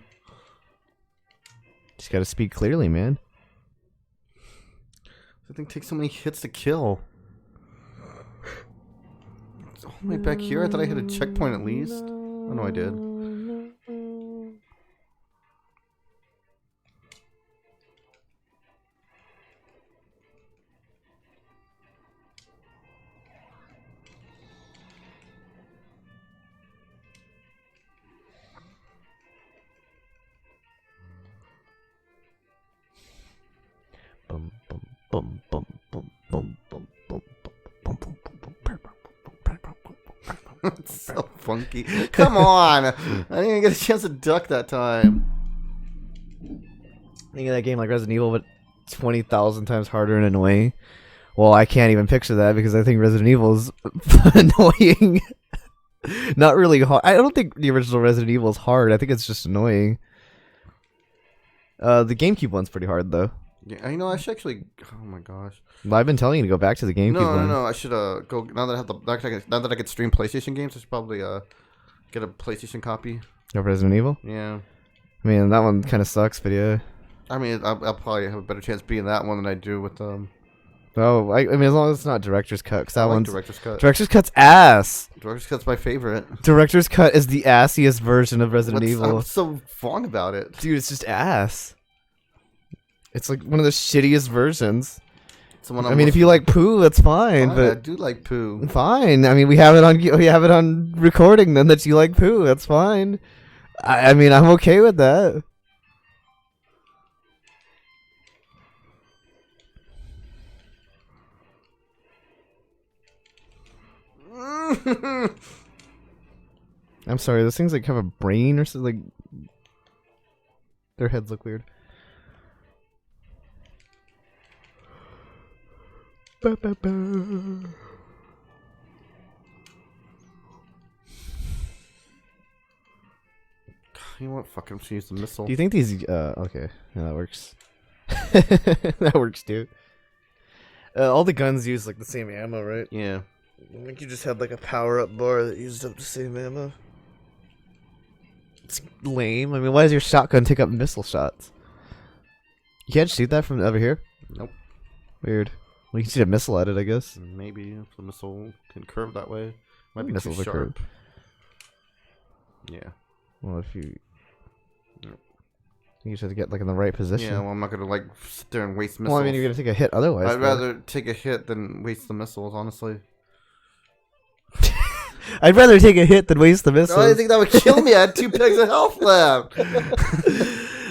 Just gotta speak clearly, man. The thing takes so many hits to kill. It's all the way back here. I thought I hit a checkpoint at least. Oh, no, I did. Bum bum bum bum bum bum bum bum bum bum It's so funky. Come on! I didn't even get a chance to duck that time. Think of that game like Resident Evil, but 20,000 times harder and annoying. Well, I can't even picture that because I think Resident Evil is annoying. Not really hard. I don't think the original Resident Evil is hard. I think it's just annoying. The GameCube one's pretty hard though. Yeah, you know, I should actually. Oh my gosh. Well, I've been telling you to go back to the GameCube one. No. I should go now that I have now that I can stream PlayStation games. I should probably get a PlayStation copy. Of Resident Evil. Yeah. I mean, that one kind of sucks, but yeah. I mean, I'll probably have a better chance being that one than I do with Oh, I mean, as long as it's not Director's Cut, because that one's Director's Cut. Director's Cut's ass. Director's Cut's my favorite. Director's Cut is the assiest version of Resident Evil. What's so wrong about it? Dude, it's just ass. It's like one of the shittiest versions. I mean, if you like poo, that's fine. But I do like poo. Fine. I mean, we have it on recording. Then that you like poo, that's fine. I mean, I'm okay with that. I'm sorry. Those things like have a brain or something. Like their heads look weird. Ba, ba, ba. You know what? Fuck, I'm just use the missile. Do you think these? Okay, yeah, that works. That works too. All the guns use like the same ammo, right? Yeah. I think you just had like a power-up bar that used up the same ammo. It's lame. I mean, why does your shotgun take up missile shots? You can't shoot that from over here? Nope. Weird. Well, you can shoot a missile at it, I guess. Maybe if the missile can curve that way. Might be Missiles too are sharp. curved. Yeah. Well, if you... Yep. You just have to get like in the right position. Yeah, well, I'm not gonna like sit there and waste missiles. Well, I mean, you're gonna take a hit otherwise. I'd rather take a hit than waste the missiles, honestly. I'd rather take a hit than waste the missiles. I didn't think that would kill me. I had 2 pegs of health left.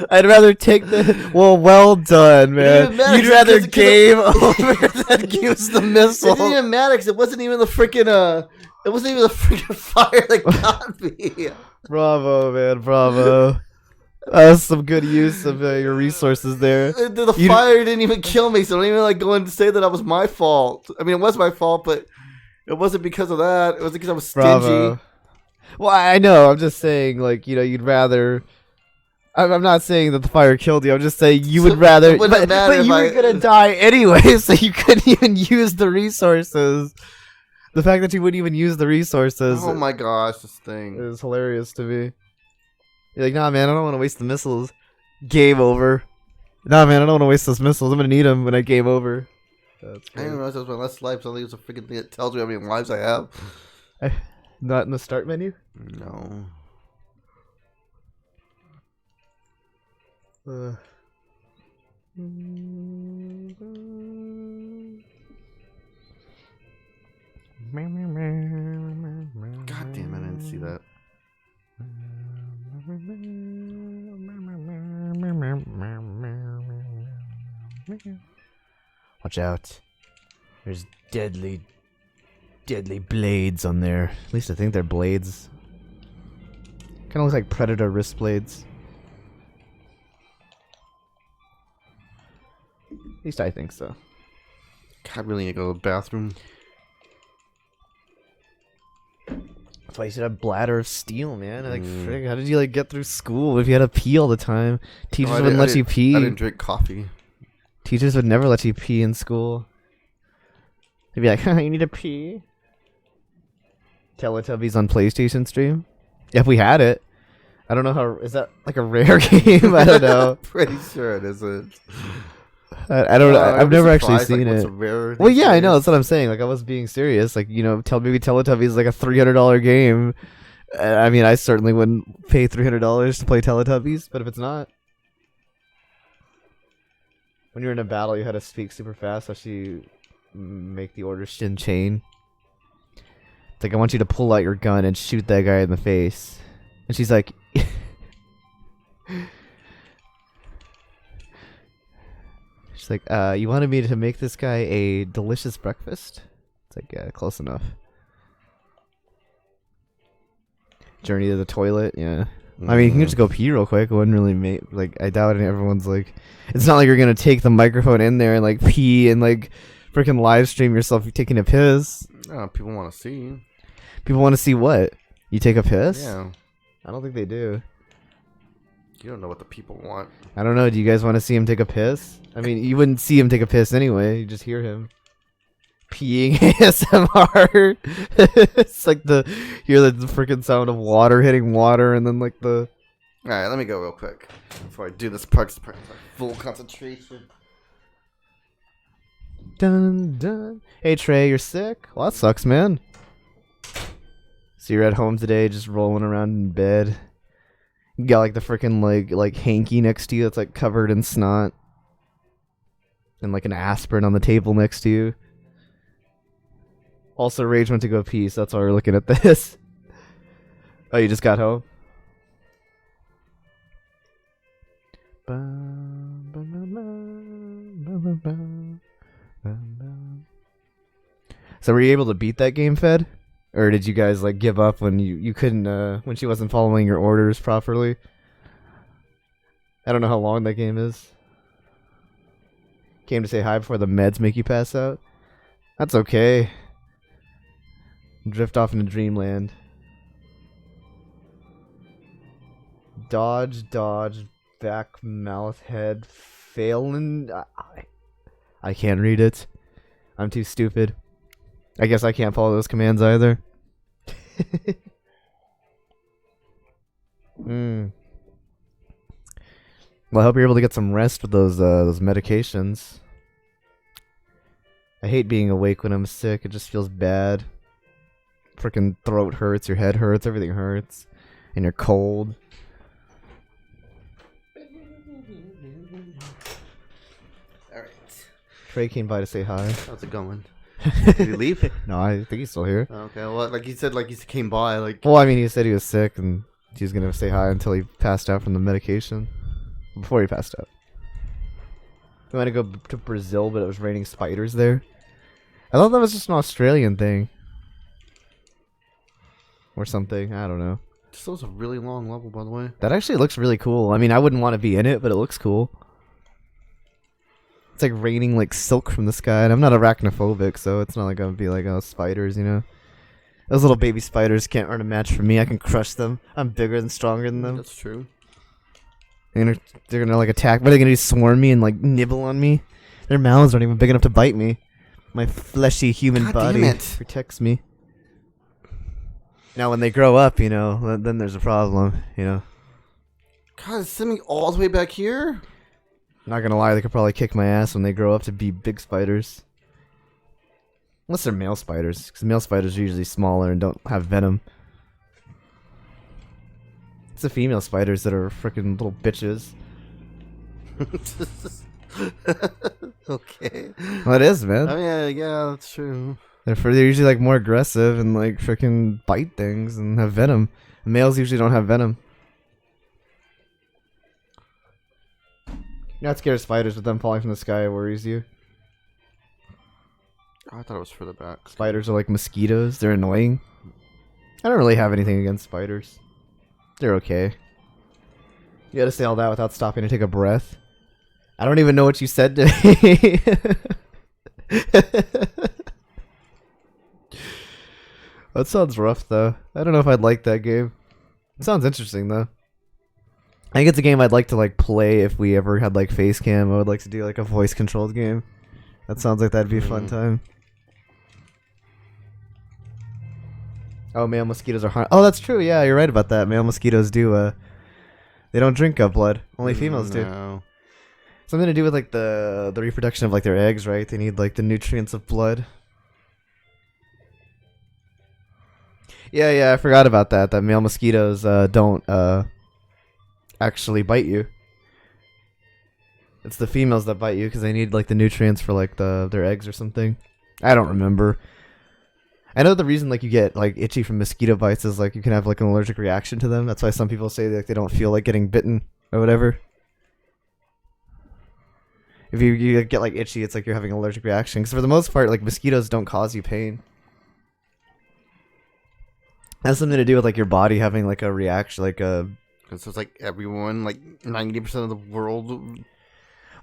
I'd rather take the... Well done, man. You'd rather game over than use the missile. It didn't even matter because it wasn't even the freaking it wasn't even the freaking fire that got me. Bravo, man. Bravo. That's some good use of your resources there. The fire didn't even kill me, so don't even like go and say that was my fault. I mean, it was my fault, but it wasn't because of that. It was because I was stingy. Bravo. Well, I know. I'm just saying, like, you know, you'd rather... I'm not saying that the fire killed you. I'm just saying you would rather... But you were going to die anyway, so you couldn't even use the resources. The fact that you wouldn't even use the resources... Oh my gosh, this thing. Is hilarious to me. You're like, nah, man, I don't want to waste the missiles. Game over. Nah, man, I don't want to waste those missiles. I'm going to need them when I game over. That's I didn't realize that was my last life. So I think it's a freaking thing that tells me how many lives I have. Not in the start menu? No. God damn, I didn't see that. Watch out. There's deadly blades on there. At least I think they're blades. Kind of looks like Predator wrist blades. At least I think so. I really need to go to the bathroom. That's why you should have bladder of steel, man. Like, frig, how did you like get through school if you had to pee all the time? Teachers wouldn't let you pee. I didn't drink coffee. Teachers would never let you pee in school. They'd be like, you need to pee. Teletubbies on PlayStation stream? If we had it. I don't know how... Is that like a rare game? I don't know. Pretty sure it isn't. I don't know. I've never actually seen like, it. Well, yeah, I know. That's what I'm saying. Like, I was being serious. Like, you know, maybe Teletubbies is like a $300 game. I mean, I certainly wouldn't pay $300 to play Teletubbies, but if it's not... When you're in a battle, you had to speak super fast, so she make the order shin chain. It's like, I want you to pull out your gun and shoot that guy in the face. And she's like... She's like, you wanted me to make this guy a delicious breakfast? It's like, yeah, close enough. Journey to the toilet, yeah. I mean, you can just go pee real quick. It wouldn't really make, like, I doubt everyone's like, it's not like you're gonna take the microphone in there and like pee and like freaking live stream yourself taking a piss. People want to see. People want to see what? You take a piss? Yeah. I don't think they do. You don't know what the people want. I don't know. Do you guys want to see him take a piss? I mean, you wouldn't see him take a piss anyway. You just hear him peeing ASMR. It's like hear the freaking sound of water hitting water, and then like the. All right, let me go real quick before I do this part. Full concentration. Dun dun. Hey Trey, you're sick? Well, that sucks, man. So you're at home today, just rolling around in bed. You got like the freaking like hanky next to you that's like covered in snot, and like an aspirin on the table next to you. Also, Rage went to go pee, so that's why we're looking at this. Oh, you just got home? So were you able to beat that game, Fed? Or did you guys like give up when you couldn't when she wasn't following your orders properly? I don't know how long that game is. Came to say hi before the meds make you pass out. That's okay. Drift off into dreamland. Dodge, back, mouth, head, failing. I can't read it. I'm too stupid. I guess I can't follow those commands either. Well, I hope you're able to get some rest with those medications. I hate being awake when I'm sick. It just feels bad. Freaking throat hurts, your head hurts, everything hurts, and you're cold. All right. Trey came by to say hi. How's it going? Did he leave? No, I think he's still here. Okay. Well, like he said, like he came by, like. Well, I mean, he said he was sick and he was gonna say hi until he passed out from the medication. Before he passed out. We want to go to Brazil, but it was raining spiders there. I thought that was just an Australian thing. Or something. I don't know. This was a really long level, by the way. That actually looks really cool. I mean, I wouldn't want to be in it, but it looks cool. It's like raining like silk from the sky, and I'm not arachnophobic, so it's not like I'm gonna be like, oh, spiders, you know. Those little baby spiders can't earn a match for me. I can crush them. I'm bigger and stronger than them. That's true. They're gonna like attack. What are they gonna do? Swarm me and like nibble on me? Their mouths aren't even big enough to bite me. My fleshy human God body damn it. protects me. Now, when they grow up, you know, then there's a problem, you know. God, it's sending me all the way back here? Not gonna lie, they could probably kick my ass when they grow up to be big spiders. Unless they're male spiders, because male spiders are usually smaller and don't have venom. It's the female spiders that are freaking little bitches. Okay. Well, it is, man. I mean, yeah, that's true. They're usually like more aggressive and like freaking bite things and have venom. Males usually don't have venom. You're not scared of spiders, but them falling from the sky worries you. Oh, I thought it was further back. Spiders are like mosquitoes. They're annoying. I don't really have anything against spiders. They're okay. You gotta say all that without stopping to take a breath. I don't even know what you said to me. That sounds rough, though. I don't know if I'd like that game. It sounds interesting, though. I think it's a game I'd like to like play if we ever had like face cam. I would like to do like a voice controlled game. That sounds like that'd be a fun time. Oh, male mosquitoes are Oh, that's true. Yeah, you're right about that. Male mosquitoes do they don't drink blood. Only females do. Something to do with like the reproduction of like their eggs, right? They need like the nutrients of blood. Yeah, I forgot about that. That male mosquitoes don't actually bite you. It's the females that bite you because they need like the nutrients for like their eggs or something. I don't remember. I know the reason like you get like itchy from mosquito bites is like you can have like an allergic reaction to them. That's why some people say like they don't feel like getting bitten or whatever. If you get like itchy, it's like you're having an allergic reaction. Because for the most part, like mosquitoes don't cause you pain. It has something to do with like your body having like a reaction, like a. Because it's like everyone, like 90% of the world.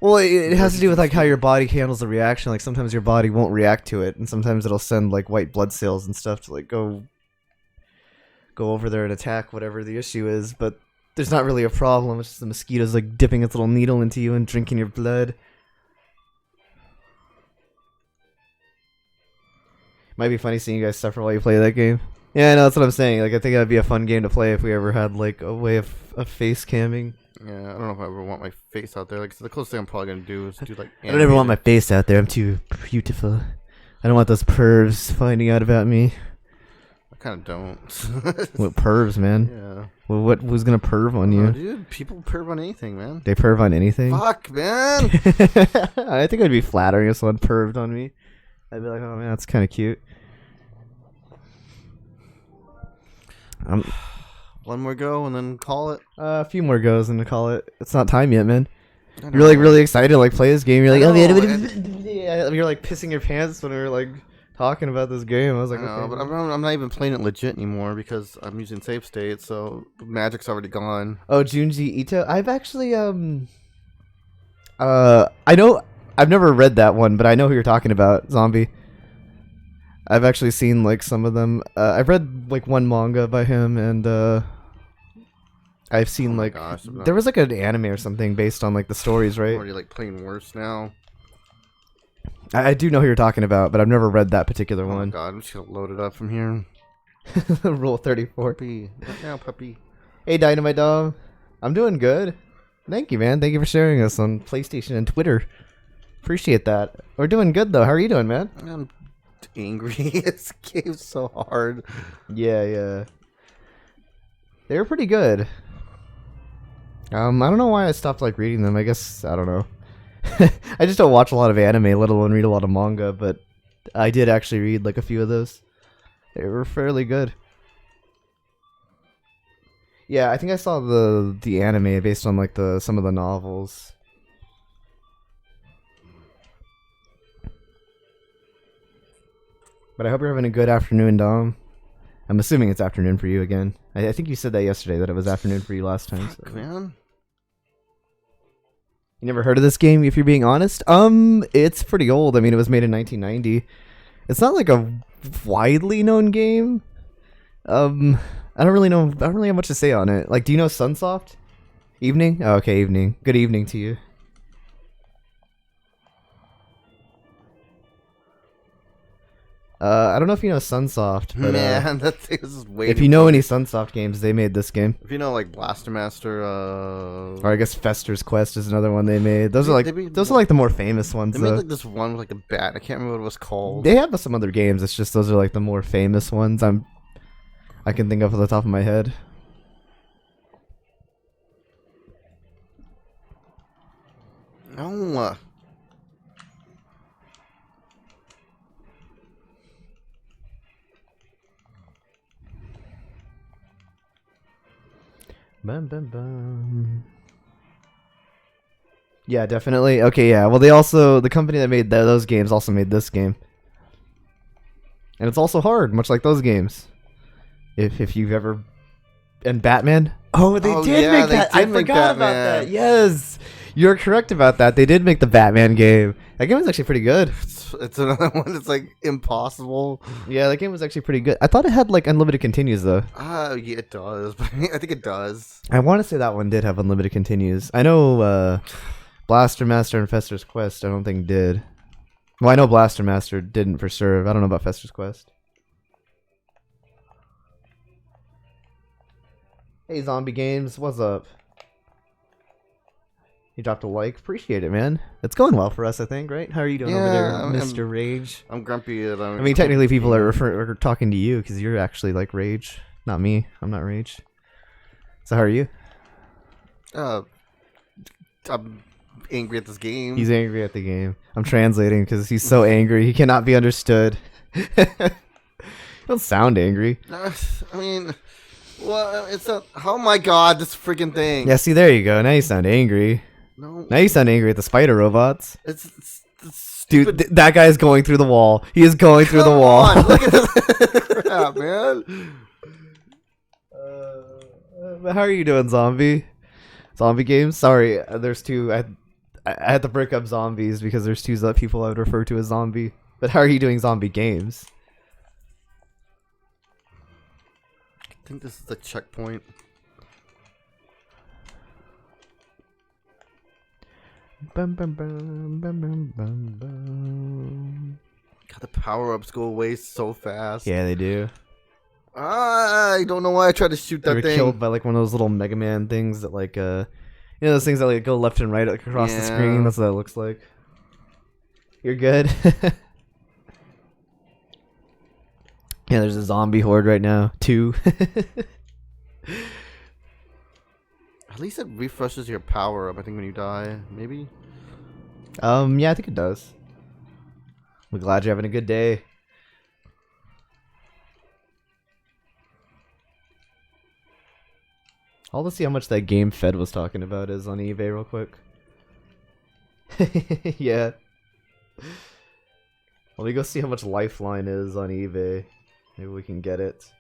Well, it has to do with like how your body handles the reaction. Like sometimes your body won't react to it, and sometimes it'll send like white blood cells and stuff to like go over there and attack whatever the issue is. But there's not really a problem. It's just the mosquitoes like dipping its little needle into you and drinking your blood. Might be funny seeing you guys suffer while you play that game. Yeah, I know, that's what I'm saying. Like, I think that'd be a fun game to play if we ever had like a way of face camming. Yeah, I don't know if I ever want my face out there. Like, so the closest thing I'm probably gonna do is do like. I don't ever want my face out there. I'm too beautiful. I don't want those pervs finding out about me. I kind of don't. What pervs, man? Yeah. Well, who's gonna perv on you? Dude, people perv on anything, man. They perv on anything? Fuck, man. I think it'd be flattering if someone perved on me. I'd be like, oh man, that's kind of cute. One more go and then call it. A few more goes and to call it. It's not time yet, man. You're like really excited to like play this game. You're like, you're like pissing your pants when we were like talking about this game. I was like, okay, but I'm not even playing it legit anymore because I'm using save state, so magic's already gone. Oh, Junji Ito. I've actually I know I've never read that one, but I know who you're talking about, Zombie. I've actually seen like some of them. I've read like one manga by him, and I've seen there was like an anime or something based on like the stories, right? I'm already like playing worse now. I do know who you're talking about, but I've never read that particular one. Oh god, I'm just gonna load it up from here. Rule 34. Puppy, right now, puppy. Hey, Dynamite Dom. I'm doing good. Thank you, man. Thank you for sharing us on PlayStation and Twitter. Appreciate that. We're doing good though. How are you doing, man? I'm angry. This game's so hard. Yeah. They were pretty good. I don't know why I stopped like reading them. I guess I don't know. I just don't watch a lot of anime, let alone read a lot of manga, but I did actually read like a few of those. They were fairly good. Yeah, I think I saw the anime based on like some of the novels. But I hope you're having a good afternoon, Dom. I'm assuming it's afternoon for you again. I think you said that yesterday, that it was afternoon for you last time. Fuck, man. You never heard of this game, if you're being honest? It's pretty old. I mean, it was made in 1990. It's not like a widely known game. I don't really have much to say on it. Like, do you know Sunsoft? Evening? Oh, okay, evening. Good evening to you. I don't know if you know Sunsoft, but man, that thing is just way. If you know any Sunsoft games, they made this game. If you know like Blaster Master, or I guess Fester's Quest is another one they made. Those are like the more famous ones. They made like this one with like a bat. I can't remember what it was called. They have some other games. It's just those are like the more famous ones. I can think of off the top of my head. No. Bum, bum, bum. Yeah, definitely. Okay, yeah. Well, the company that made those games also made this game. And it's also hard, much like those games. If you've ever... And Batman? Oh, they did make that. I forgot about that. Yes. You're correct about that. They did make the Batman game. That game was actually pretty good. It's another one that's like impossible. Yeah, that game was actually pretty good. I thought it had like unlimited continues though. Yeah, it does. I think it does. I want to say that one did have unlimited continues. I know Blaster Master and Fester's Quest I don't think did. Well, I know Blaster Master didn't for sure. I don't know about Fester's Quest. Hey, Zombie Games, what's up? You dropped a like. Appreciate it, man. It's going well for us, I think, right? How are you doing over there, Mr. Rage? I'm grumpy. I mean, technically, people are talking to you because you're actually like Rage, not me. I'm not Rage. So how are you? I'm angry at this game. He's angry at the game. I'm translating because he's so angry. He cannot be understood. You don't sound angry. I mean... Well, it's not... Oh my god, this freaking thing. Yeah, see, there you go. Now you sound angry. No. Now you sound angry at the spider robots. It's dude, that guy is going through the wall. He is going through the wall. On, look at this crap, man. How are you doing, Zombie? Zombie Games? Sorry, there's two. I had to break up zombies because there's two people I would refer to as zombie. But how are you doing, Zombie Games? I think this is the checkpoint. Bum, bum, bum, bum, bum, bum, bum. God, the power-ups go away so fast. Yeah, they do. I don't know why I tried to shoot They that were thing. killed by like one of those little Mega Man things that like you know those things that like go left and right like, across the screen. That's what that looks like. You're good. Yeah, there's a zombie horde right now. 2. At least it refreshes your power-up, I think, when you die. Maybe? Yeah, I think it does. We're glad you're having a good day. I'll see how much that game Fed was talking about is on eBay real quick. Yeah. Let me go see how much Lifeline is on eBay. Maybe we can get it.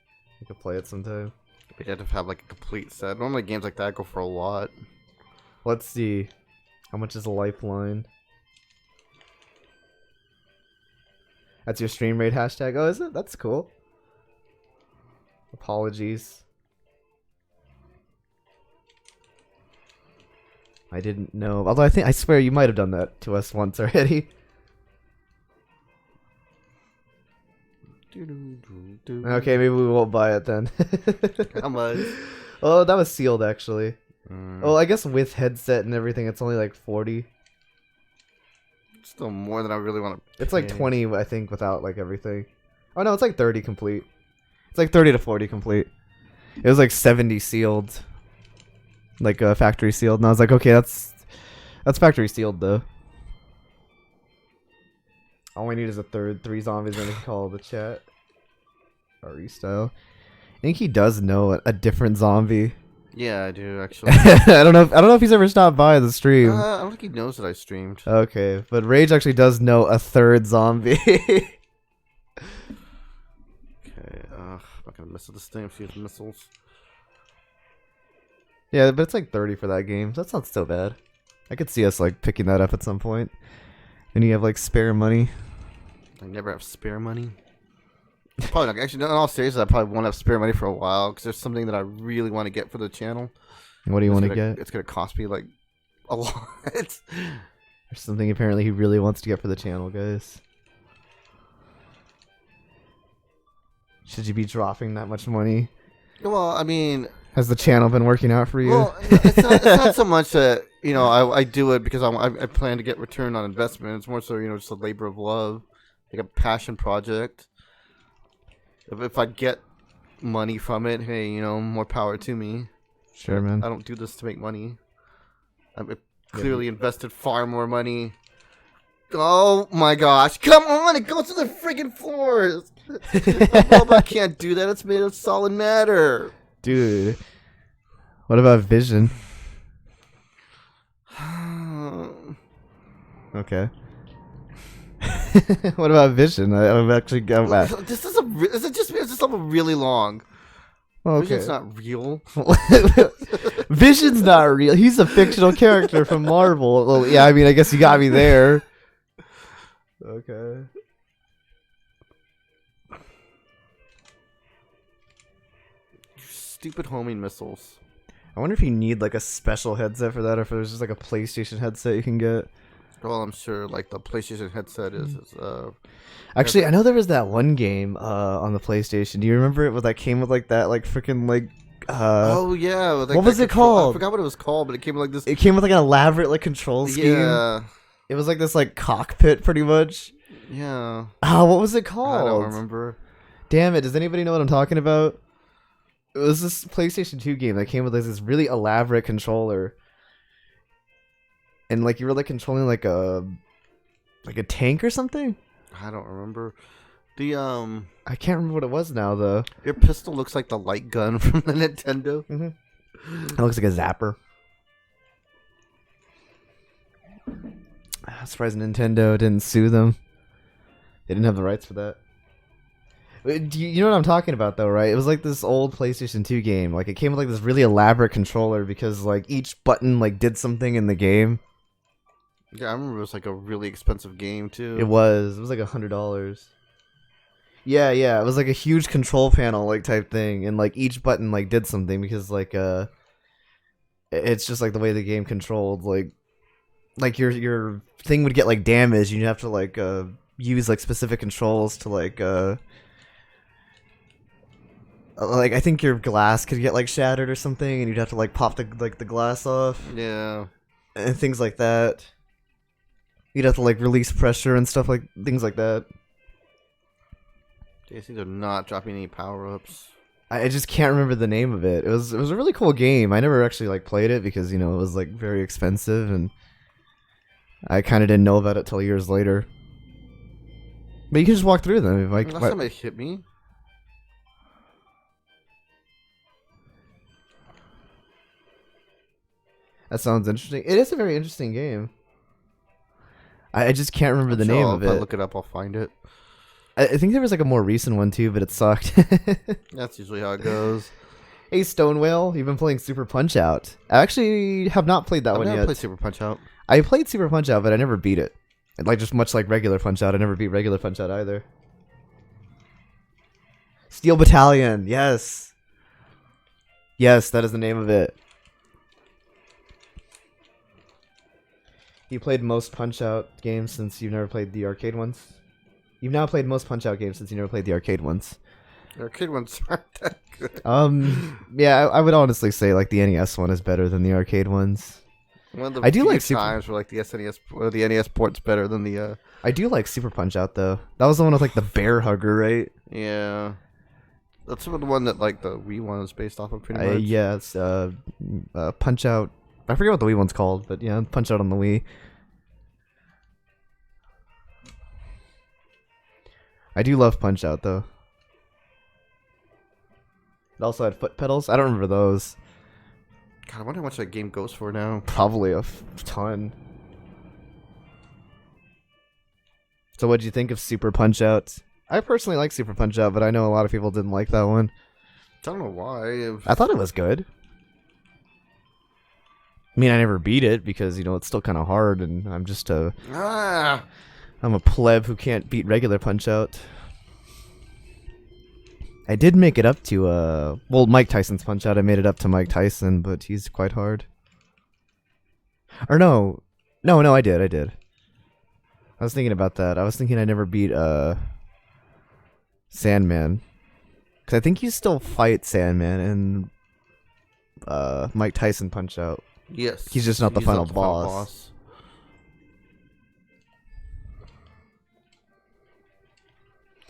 We could play it sometime. We had to have like a complete set. Normally games like that go for a lot. Let's see. How much is a Lifeline? That's your stream rate hashtag? Oh, is it? That's cool. Apologies. I didn't know. Although I swear you might have done that to us once already. Okay, maybe we won't buy it then. How much? Oh, that was sealed actually. Oh, I guess with headset and everything, it's only like 40. Still more than I really want to. It's like 20, I think, without like everything. Oh no, it's like 30 complete. It's like 30 to 40 complete. It was like 70 sealed, like factory sealed, and I was like, okay, that's factory sealed though. All we need is a 3 zombies, and we can call the chat. RE style. I think he does know a different zombie. Yeah, I do actually. I don't know if he's ever stopped by the stream. I don't think he knows that I streamed. Okay, but Rage actually does know a 3rd zombie. Okay, I'm not gonna mess with this thing. If you have missiles. Yeah, but it's like 30 for that game. That's not so bad. I could see us like picking that up at some point. And you have like spare money. I never have spare money. Probably not. Actually, in all seriousnness, I probably won't have spare money for a while because there's something that I really want to get for the channel. What do you want to get? It's gonna cost me like a lot. There's something apparently he really wants to get for the channel, guys. Should you be dropping that much money? Well, I mean, has the channel been working out for you? Well, it's not so much that I do it because I plan to get return on investment. It's more so just a labor of love, like a passion project. If I get money from it, hey, more power to me. Sure, man. I don't do this to make money. I've clearly invested far more money. Oh my gosh! Come on! It goes to the friggin' floors. I can't do that. It's made of solid matter. Dude, what about Vision? Okay. What about Vision? I'm actually going back. Is this something really long? Okay. Vision's not real. Vision's not real. He's a fictional character from Marvel. Well, yeah, I mean, I guess you got me there. Okay. Stupid homing missiles. I wonder if you need like a special headset for that, or if there's just like a PlayStation headset you can get. Well, I'm sure like the PlayStation headset is. Actually, I know there was that one game on the PlayStation. Do you remember it? That came with like that, like freaking like. Oh yeah. Like, what was it called? I forgot what it was called, but it came with like this. It came with like an elaborate like control scheme. Yeah. It was like this like cockpit, pretty much. Yeah. Oh, what was it called? I don't remember. Damn it! Does anybody know what I'm talking about? It was this PlayStation 2 game that came with like, this really elaborate controller, and like you were like controlling like a tank or something. I don't remember. The I can't remember what it was now though. Your pistol looks like the light gun from the Nintendo. Mm-hmm. It looks like a zapper. I'm surprised Nintendo didn't sue them. They didn't have the rights for that. You know what I'm talking about though, right? It was like this old PlayStation 2 game. Like it came with like this really elaborate controller because like each button like did something in the game. Yeah, I remember it was like a really expensive game too. It was like $100. Yeah, it was like a huge control panel like type thing, and like each button like did something because like it's just like the way the game controlled like like your thing would get like damaged. You'd have to like use like specific controls to like I think your glass could get like shattered or something, and you'd have to like pop the glass off. Yeah. And things like that. You'd have to like release pressure and stuff like things like that. These things are not dropping any power ups. I just can't remember the name of it. It was a really cool game. I never actually like played it because it was like very expensive, and I kind of didn't know about it till years later. But you can just walk through them. Last time it hit me. That sounds interesting. It is a very interesting game. I just can't remember the name of it. If I look it up, I'll find it. I think there was like a more recent one too, but it sucked. That's usually how it goes. Hey, Stonewale, you've been playing Super Punch-Out. I actually have not played that one yet. I've never played Super Punch-Out. I played Super Punch-Out, but I never beat it. Like just much like regular Punch-Out, I never beat regular Punch-Out either. Steel Battalion, yes. Yes, that is the name of it. You played most Punch-Out games since you've never played the arcade ones? You've now played most Punch-Out games since you never played the arcade ones. The arcade ones aren't that good. Yeah, I would honestly say like the NES one is better than the arcade ones. One of the I do like times where like the SNES or the NES port's better than the. I do like Super Punch-Out though. That was the one with like the bear hugger, right? Yeah, that's the one that like the Wii one is based off of, pretty much. Yeah, it's Punch-Out. I forget what the Wii one's called, but yeah, Punch-Out on the Wii. I do love Punch-Out though. It also had foot pedals. I don't remember those. God, I wonder how much that game goes for now. Probably a ton. So what'd you think of Super Punch-Out? I personally like Super Punch-Out, but I know a lot of people didn't like that one. I don't know why. I thought it was good. I mean, I never beat it because, it's still kind of hard, and I'm just I'm a pleb who can't beat regular Punch-Out. I did make it up to, Mike Tyson's Punch-Out. I made it up to Mike Tyson, but he's quite hard. Or no, I did. I was thinking about that. I was thinking I never beat, Sandman. Because I think you still fight Sandman in, Mike Tyson Punch-Out. Yes. He's just not the final boss.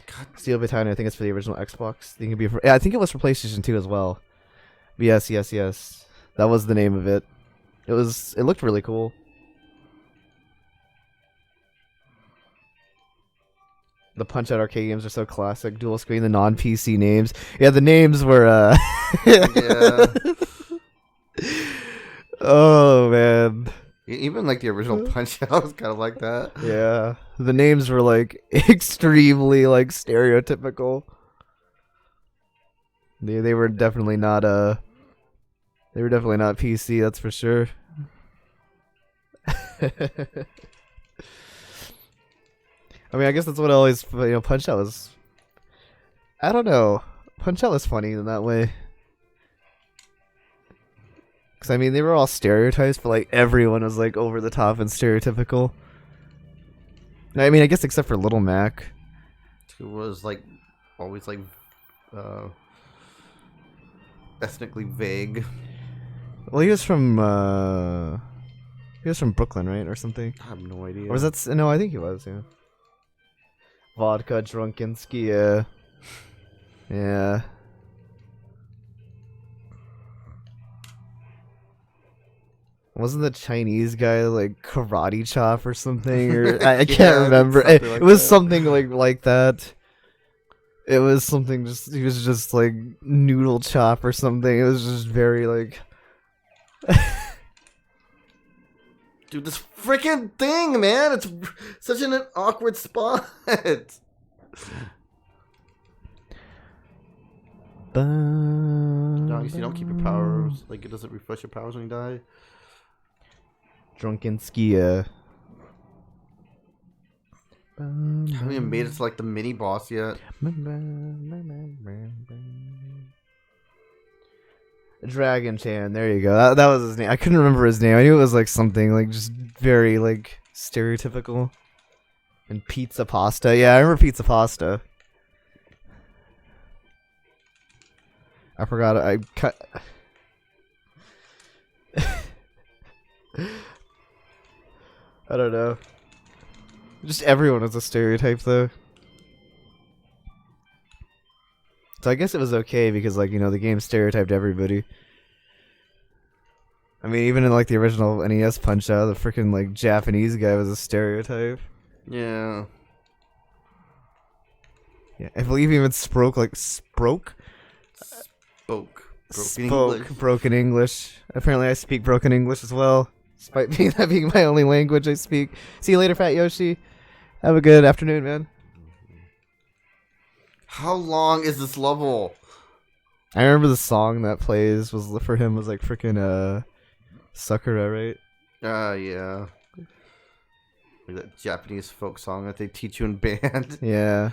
God. Steel Battalion, I think it's for the original Xbox. I think it was for PlayStation 2 as well. But yes. That was the name of it. It looked really cool. The Punch-Out arcade games are so classic. Dual screen, the non-PC names. Yeah, the names were Yeah. Oh man. Even like the original Punch-Out was kind of like that. Yeah. The names were like extremely like stereotypical. They were definitely not PC, that's for sure. I mean, I guess that's what I always Punch-Out was. I don't know. Punch-Out was funny in that way. Because, I mean, they were all stereotypes, but, like, everyone was, like, over the top and stereotypical. I mean, I guess except for Little Mac. Who was, like, always, like, ethnically vague. Well, he was from Brooklyn, right? Or something? I have no idea. Or was that... No, I think he was, yeah. Vodka, Drunkenski, yeah. Wasn't the Chinese guy like Karate Chop or something? Or I can't remember. It was something like that. It was something he was just like Noodle Chop or something. It was just very like Dude, this freaking thing, man! It's such an awkward spot. No, you don't keep your powers. Like, it doesn't refresh your powers when you die. Drunken Skia. I haven't even made it to like the mini boss yet. Dragon Chan, there you go. That was his name. I couldn't remember his name. I knew it was like something like just very like stereotypical. And pizza pasta. Yeah, I remember pizza pasta. I forgot I cut. I don't know. Just everyone is a stereotype though. So I guess it was okay because like, the game stereotyped everybody. I mean, even in like the original NES Punch-Out, the freaking like Japanese guy was a stereotype. Yeah. Yeah, I believe even Spoke. Broken English. Apparently I speak broken English as well. Despite that being my only language I speak. See you later, Fat Yoshi. Have a good afternoon, man. How long is this level? I remember the song that plays was for him was like freaking Sakura, right? Yeah. Like that Japanese folk song that they teach you in band. Yeah.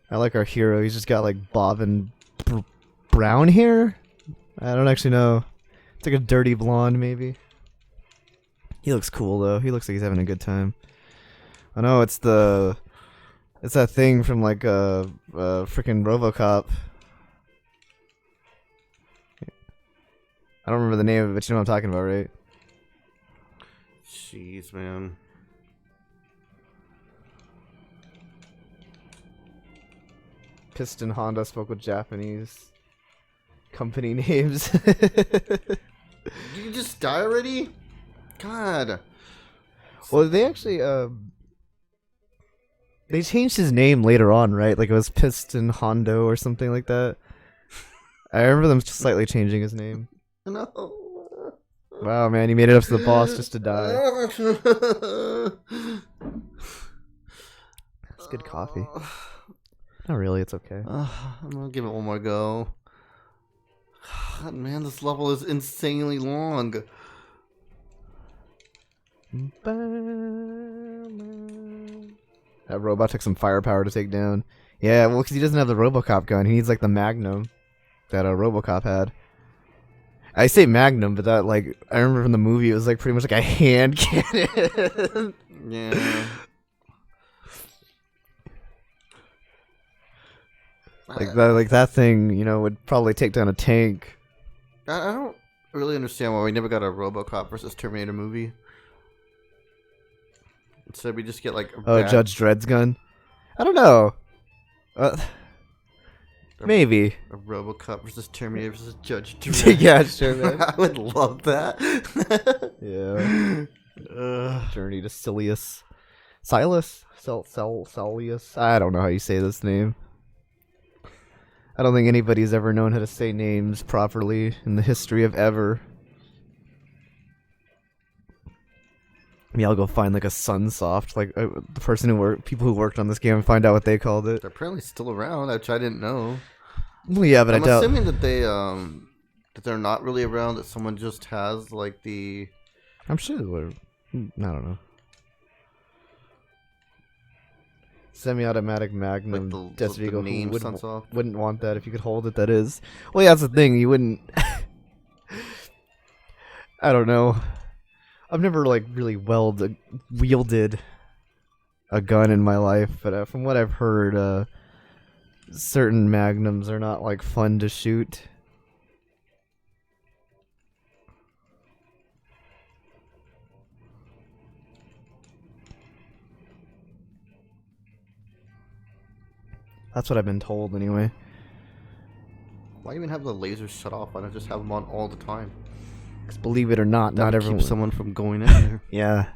I like our hero. He's just got like bob and brown hair. I don't actually know. It's like a dirty blonde, maybe. He looks cool though. He looks like he's having a good time. I know it's that thing from like freaking RoboCop. I don't remember the name of it, but you know what I'm talking about, right? Jeez, man. Piston Honda spoke with Japanese company names. Did you just die already? God. Well, they actually they changed his name later on, right? Like it was Piston Hondo or something like that. I remember them slightly changing his name. No. Wow, man, you made it up to the boss just to die. It's good coffee. Not really, it's okay. I'm gonna give it one more go. God, man, this level is insanely long. That robot took some firepower to take down. Yeah, well, because he doesn't have the RoboCop gun. He needs, like, the Magnum that RoboCop had. I say Magnum, but that, like, I remember from the movie, it was, like, pretty much like a hand cannon. Yeah. Like that thing, would probably take down a tank. I don't really understand why we never got a RoboCop versus Terminator movie. Instead, we just get like Judge Dredd's gun. I don't know. Maybe a RoboCop versus Terminator versus Judge Dredd. Yeah, sure, man. I would love that. Yeah. Journey to Silius. Silius. I don't know how you say this name. I don't think anybody's ever known how to say names properly in the history of ever. Maybe I'll go find like a Sunsoft, like the person people who worked on this game, and find out what they called it. They're apparently still around, which I didn't know. Well, yeah, but I'm I doubt. assuming that that they're not really around. That someone just has like the. I'm sure they were. I don't know. Semi-automatic Magnum like Death Vehicle. Name wouldn't want that if you could hold it. That is. Well, yeah, that's the thing. You wouldn't. I don't know. I've never like really wielded a gun in my life, but from what I've heard, certain Magnums are not like fun to shoot. That's what I've been told, anyway. Why even have the lasers shut off? Why not just have them on all the time? Because believe it or not, not everyone. Keep someone from going in there. Yeah.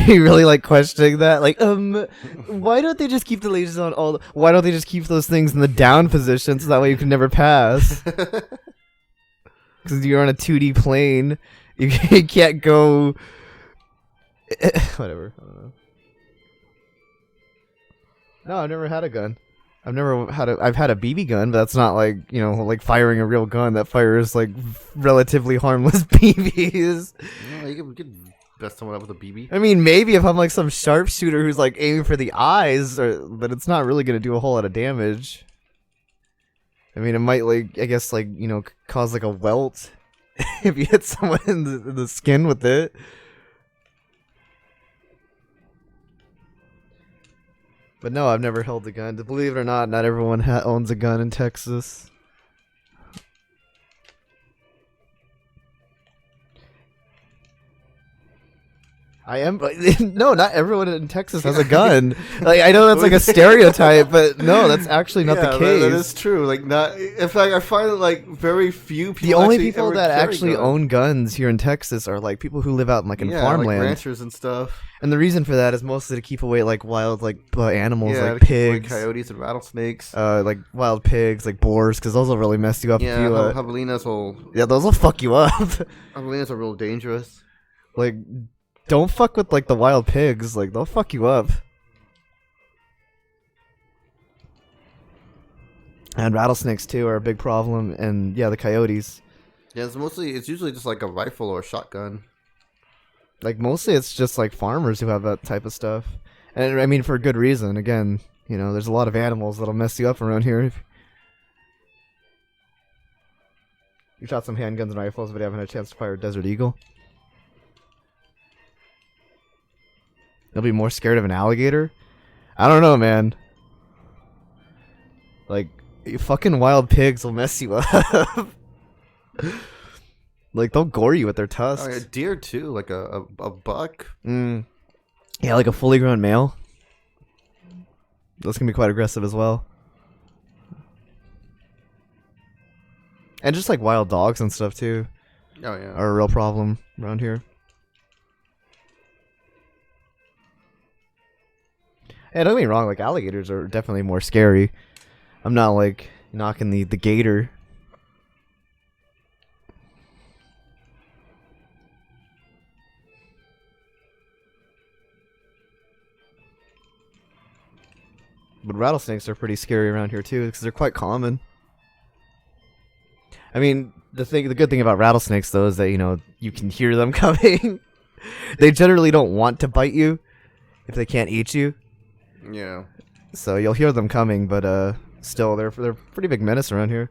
You really like questioning that? Like, why don't they just keep the lasers on all? Why don't they just keep those things in the down position so that way you can never pass? Because you're on a 2D plane, you can't go. Whatever. I don't know. No, I've never had a gun. I've had a BB gun, but that's not like, like firing a real gun that fires like relatively harmless BBs. Yeah, you could best someone up with a BB. I mean, maybe if I'm like some sharpshooter who's like aiming for the eyes, but it's not really gonna do a whole lot of damage. I mean, it might like, I guess like, you know, cause like a welt if you hit someone in the skin with it. But no, I've never held a gun. Believe it or not, not everyone owns a gun in Texas. I am, but no, not everyone in Texas has a gun. Like, I know that's like a stereotype, but no, that's actually not the case. That is true. Like, not. In fact, I find that like very few people. The only actually people ever that carry actually guns. own guns here in Texas are like people who live out in like in farmland, like ranchers and stuff. and the reason for that is mostly to keep away like wild like animals Yeah, like to keep away pigs, coyotes, and rattlesnakes. like wild pigs, like boars, because those will really mess you up. Yeah, if you, javelinas will. yeah, those will fuck you up. Javelinas are real dangerous. Like, don't fuck with like the wild pigs. Like, they'll fuck you up. And rattlesnakes too are a big problem, and yeah, the coyotes. Yeah, it's usually just like a rifle or a shotgun. Like, mostly it's just like farmers who have that type of stuff, and I mean for good reason. Again, you know, there's a lot of animals that'll mess you up around here. You shot some handguns and rifles, but you haven't had a chance to fire a Desert Eagle. You'll be more scared of an alligator? I don't know, man. Like, fucking wild pigs will mess you up. Like, they'll gore you with their tusks. Oh, yeah, deer too, like a buck. Yeah, like a fully grown male. Those can be quite aggressive as well. And just like wild dogs and stuff too. Oh yeah, Are a real problem around here. Yeah, don't get me wrong, like alligators are definitely more scary. I'm not like knocking the gator. But rattlesnakes are pretty scary around here too, because they're quite common. I mean, the good thing about rattlesnakes though is that, you know, you can hear them coming. They generally don't want to bite you if they can't eat you. yeah. So you'll hear them coming, but still, they're pretty big menace around here.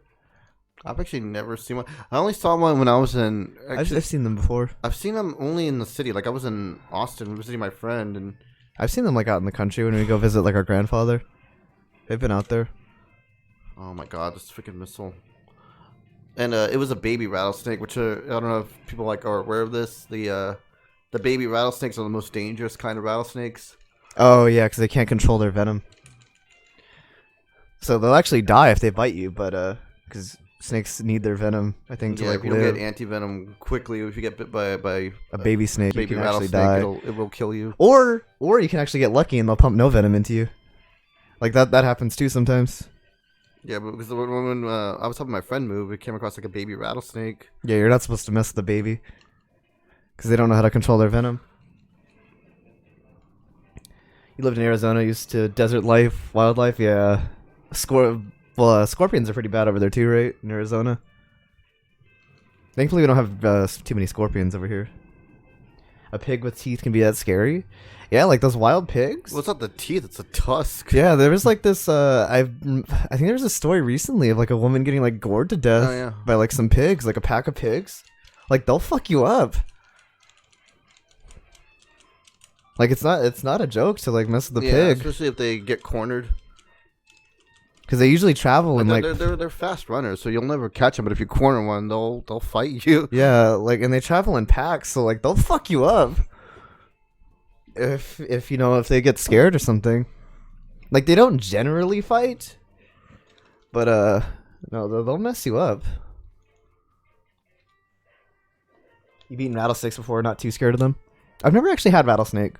I've actually never seen one. I only saw one when I was in. Actually, I've seen them before. I've seen them only in the city. Like I was in Austin visiting my friend, and I've seen them like out in the country when we go visit like our grandfather. They've been out there. oh my god, this freaking missile! And it was a baby rattlesnake, which I don't know if people like are aware of this. The baby rattlesnakes are the most dangerous kind of rattlesnakes. Oh yeah, because they can't control their venom. So they'll actually die if they bite you, but because snakes need their venom, I think, to Yeah, like if you don't live. get anti-venom quickly, if you get bit by A baby snake, you baby can actually rattlesnake, die. it will kill you. Or you can actually get lucky and they'll pump no venom into you. Like that happens too sometimes. Yeah, but because when I was helping my friend move, we came across like a baby rattlesnake. Yeah, you're not supposed to mess with the baby because they don't know how to control their venom. You lived in Arizona, used to desert life, wildlife. Yeah, scorpions are pretty bad over there too, right? In Arizona. Thankfully, we don't have too many scorpions over here. A pig with teeth can be that scary. Yeah, like those wild pigs. Well, it's not the teeth; it's a tusk. Yeah, there was like this. I think there was a story recently of like a woman getting like gored to death Oh, yeah. by like some pigs, like a pack of pigs. Like they'll fuck you up. Like it's not a joke to like mess with the pig, especially if they get cornered. because they usually travel in like They're fast runners, so you'll never catch them. But if you corner one, they'll fight you. yeah, like, and they travel in packs, so like they'll fuck you up. If you know, if they get scared or something. Like they don't generally fight, but no, they'll mess you up. You've eaten rattlesnakes before, not too scared of them? I've never actually had rattlesnake.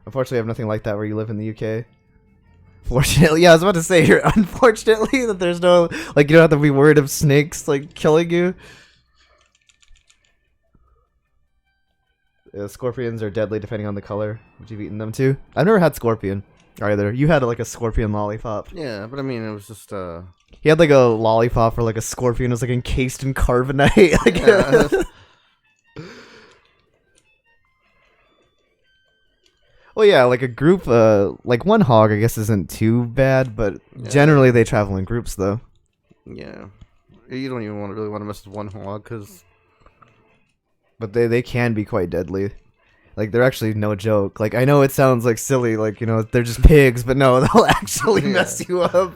Unfortunately, I have nothing like that where you live in the UK. Fortunately, yeah, I was about to say here, unfortunately, that there's no, like, you don't have to be worried of snakes, like, killing you. Scorpions are deadly depending on the color. Would you have eaten them too? I've never had scorpion either. You had like a scorpion lollipop. Yeah, but I mean, it was just He had like a lollipop or like a scorpion. It was like encased in carbonite. Like, Yeah. Well, yeah, like a group, like one hog, I guess, isn't too bad, but Yeah. generally they travel in groups, though. Yeah. You don't even really want to mess with one hog, because... But they can be quite deadly. Like, they're actually no joke. Like, I know it sounds like silly, like, you know, they're just pigs, but no, they'll actually mess you up.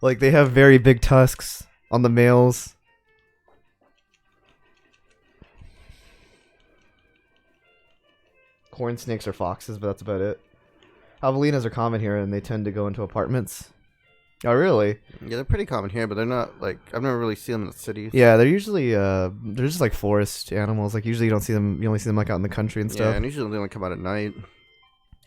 Like, they have very big tusks on the males. Corn snakes are foxes, but that's about it. Javelinas are common here, and they tend to go into apartments. Oh, really? Yeah, they're pretty common here, but they're not, like... I've never really seen them in the cities. Yeah, they're usually, they're just like forest animals. Like, usually you don't see them, you only see them, like, out in the country and Yeah, stuff. and usually they only come out at night.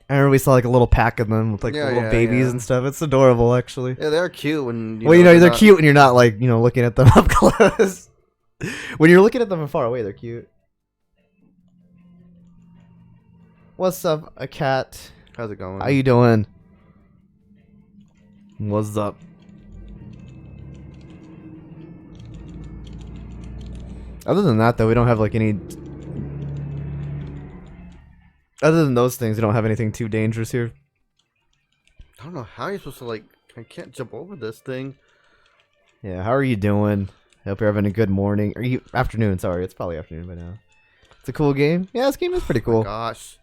I remember we saw, like, a little pack of them with, like, little babies and stuff. It's adorable, actually. Yeah, they're cute when... they're cute when you're not, like, you know, looking at them up close. When you're looking at them from far away, they're cute. What's up, a cat? How's it going? How you doing? What's up? Other than that, though, we don't have, like, any... Other than those things, we don't have anything too dangerous here. I don't know how you're supposed to, like... I can't jump over this thing. Yeah, how are you doing? I hope you're having a good morning. Or afternoon, sorry. It's probably afternoon by now. It's a cool game. Yeah, this game is pretty cool. Oh my gosh.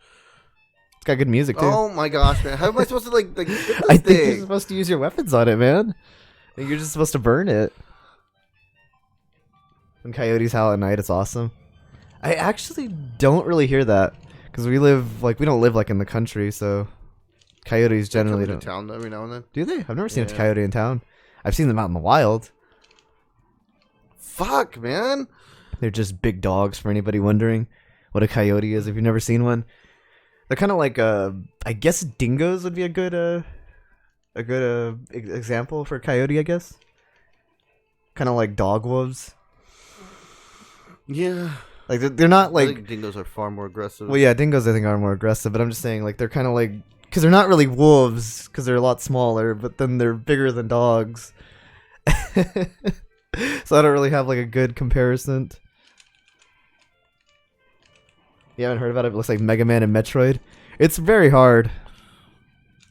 It's got good music, too. Oh my gosh, man. How am I supposed to, like get this I think thing? you're supposed to use your weapons on it, man. I think you're just supposed to burn it. When coyotes howl at night, it's awesome. I actually don't really hear that. Because we don't live, like, in the country, so... Coyotes generally They come don't... to town every now and then. Do they? I've never seen a Yeah. coyote in town. I've seen them out in the wild. Fuck, man. They're just big dogs, for anybody wondering what a coyote is if you've never seen one. They're kind of like, I guess dingoes would be a good example for a coyote, I guess. Kind of like dog wolves. Yeah. Like, they're not I like... think dingoes are far more aggressive. Well, yeah, dingoes, I think, are more aggressive, but I'm just saying, like, they're kind of like... Because they're not really wolves, because they're a lot smaller, but then they're bigger than dogs. So I don't really have, like, a good comparison. You haven't heard about it? It looks like Mega Man and Metroid. It's very hard.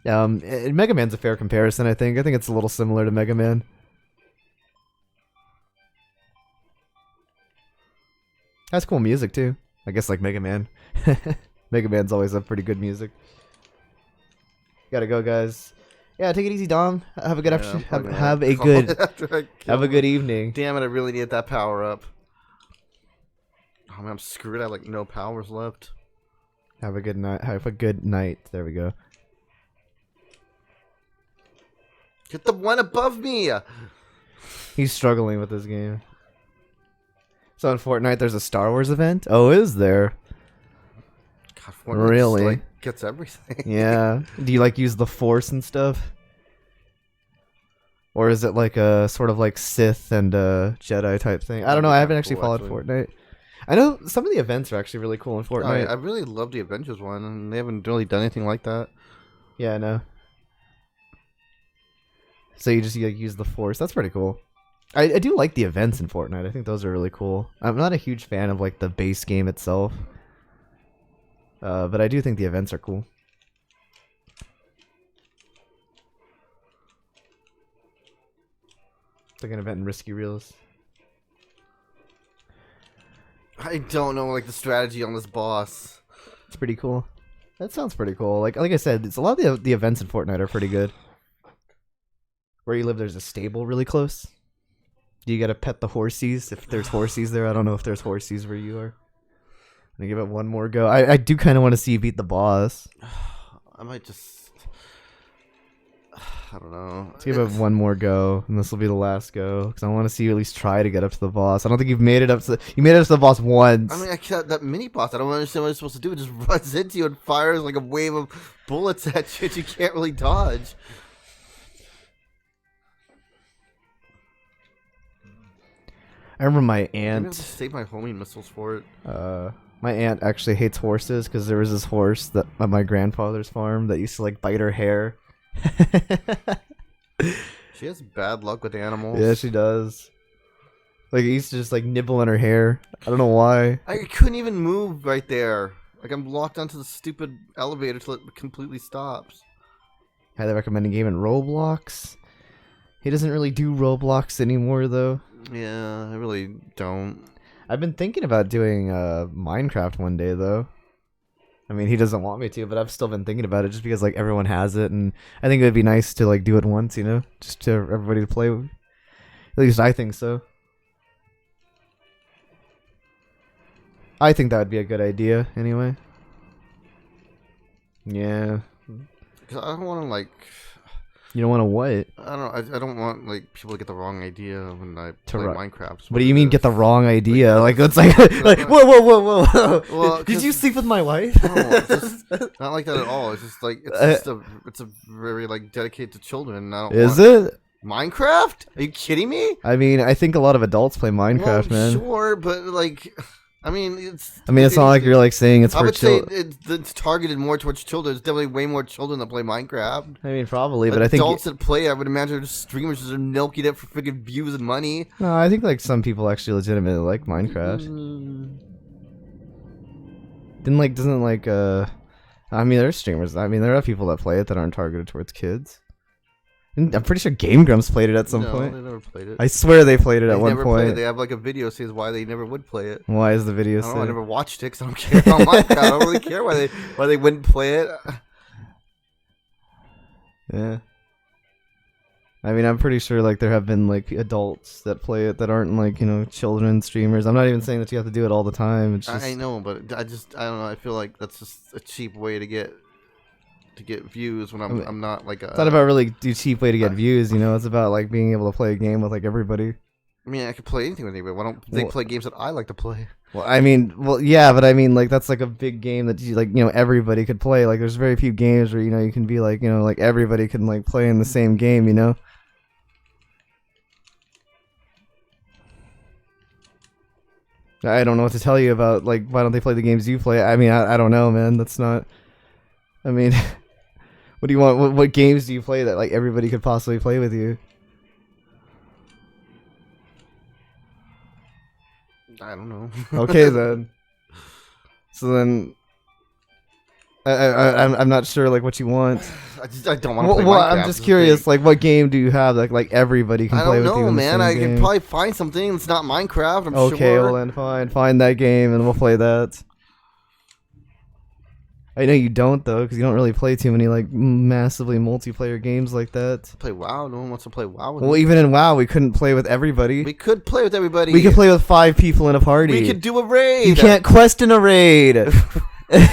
Mega Man's a fair comparison, I think. I think it's a little similar to Mega Man. That's cool music, too. I guess like Mega Man. Mega Man's always have pretty good music. Gotta go, guys. Yeah, take it easy, Dom. Have a good have a good evening. Damn it! I really need that power up. Oh man, I'm screwed. I have like no powers left. Have a good night. Have a good night. There we go. Get the one above me. He's struggling with this game. So in Fortnite, there's a Star Wars event. Oh, is there? God, Fortnite Really? just, like, gets everything. Yeah. Do you like use the Force and stuff? Or is it like a sort of like Sith and Jedi type thing? I don't know. I haven't actually followed Fortnite. I know some of the events are actually really cool in Fortnite. I really love the Avengers one, and they haven't really done anything like that. Yeah, I know. So you just like, use the Force. That's pretty cool. I do like the events in Fortnite. I think those are really cool. I'm not a huge fan of like the base game itself. But I do think the events are cool. It's like an event in Risky Reels. I don't know, like, the strategy on this boss. It's pretty cool. That sounds pretty cool. Like I said, it's a lot of the events in Fortnite are pretty good. Where you live, there's a stable really close. You gotta pet the horsies if there's horsies there. I don't know if there's horsies where you are. I'm gonna give it one more go. I do kind of want to see you beat the boss. I might just... I don't know. Let's give it one more go, and this will be the last go. Because I want to see you at least try to get up to the boss. I don't think you've made it up to... You made it up to the boss once. I mean, that mini boss, I don't understand what it's supposed to do. It just runs into you and fires like a wave of bullets at you that you can't really dodge. I remember my Maybe I'll aunt... just save my homing missiles for it. My aunt actually hates horses because there was this horse that at my grandfather's farm that used to like bite her hair. She has bad luck with animals. Yeah, she does. Like, it used to just like nibble in her hair. I don't know why. I couldn't even move right there. Like I'm locked onto the stupid elevator till it completely stops. Highly recommend a game in Roblox. He doesn't really do Roblox anymore, though. Yeah, I really don't. I've been thinking about doing Minecraft one day, though. I mean, he doesn't want me to, but I've still been thinking about it just because like everyone has it, and I think it would be nice to like do it once, you know, just to everybody to play. At least I think so. I think that would be a good idea, anyway. Yeah. Because I don't want to like. You don't want to what? I don't. I don't want like people to get the wrong idea when I play Minecraft. What do you mean get the wrong idea? Like it's like like whoa. Well, did you sleep with my wife? No, it's just not like that at all. It's just like it's a very like dedicated to children. And I don't Is want... it? Minecraft? Are you kidding me? I mean, I think a lot of adults play Minecraft, man. Sure, but like. I mean, it's not like you're like saying it's for children. I would say it's targeted more towards children. There's definitely way more children that play Minecraft. I mean, probably, but I think adults that play, I would imagine, are just streamers just are milking it for freaking views and money. No, I think like some people actually legitimately like Minecraft. I mean, there's streamers. I mean, there are people that play it that aren't targeted towards kids. I'm pretty sure Game Grumps played it at some point. No, they never played it. I swear they played it at one point. They have like a video says why they never would play it. Why is the video say? I never watched it because I don't care about Minecraft. I don't really care why they wouldn't play it. Yeah. I mean, I'm pretty sure like there have been like adults that play it that aren't like, you know, children streamers. I'm not even saying that you have to do it all the time. It's just... I know, but I don't know. I feel like that's just a cheap way to get views when I'm not like a... It's not about really a cheap way to get views, you know. It's about like being able to play a game with like everybody. I mean, I could play anything with anybody. Why don't they play games that I like to play? Yeah, but I mean, like that's like a big game that you like, you know, everybody could play. Like, there's very few games where you know you can be like, you know, like everybody can like play in the same game, you know. I don't know what to tell you about like why don't they play the games you play? I mean, I don't know, man. That's not. I mean. What do you want? What games do you play that like everybody could possibly play with you? I don't know. Okay then. So then, I'm not sure like what you want. I don't want to play Minecraft. I'm just curious. Like, what game do you have that like everybody can play with you? I don't know, man. I can probably find something that's not Minecraft. I'm sure. Okay, well then fine. Find that game and we'll play that. I know you don't though, because you don't really play too many like massively multiplayer games like that. Play WoW. No one wants to play WoW with me. Even in WoW, we couldn't play with everybody. We could play with everybody. We could play with 5 people in a party. We could do a raid. You can't quest in a raid.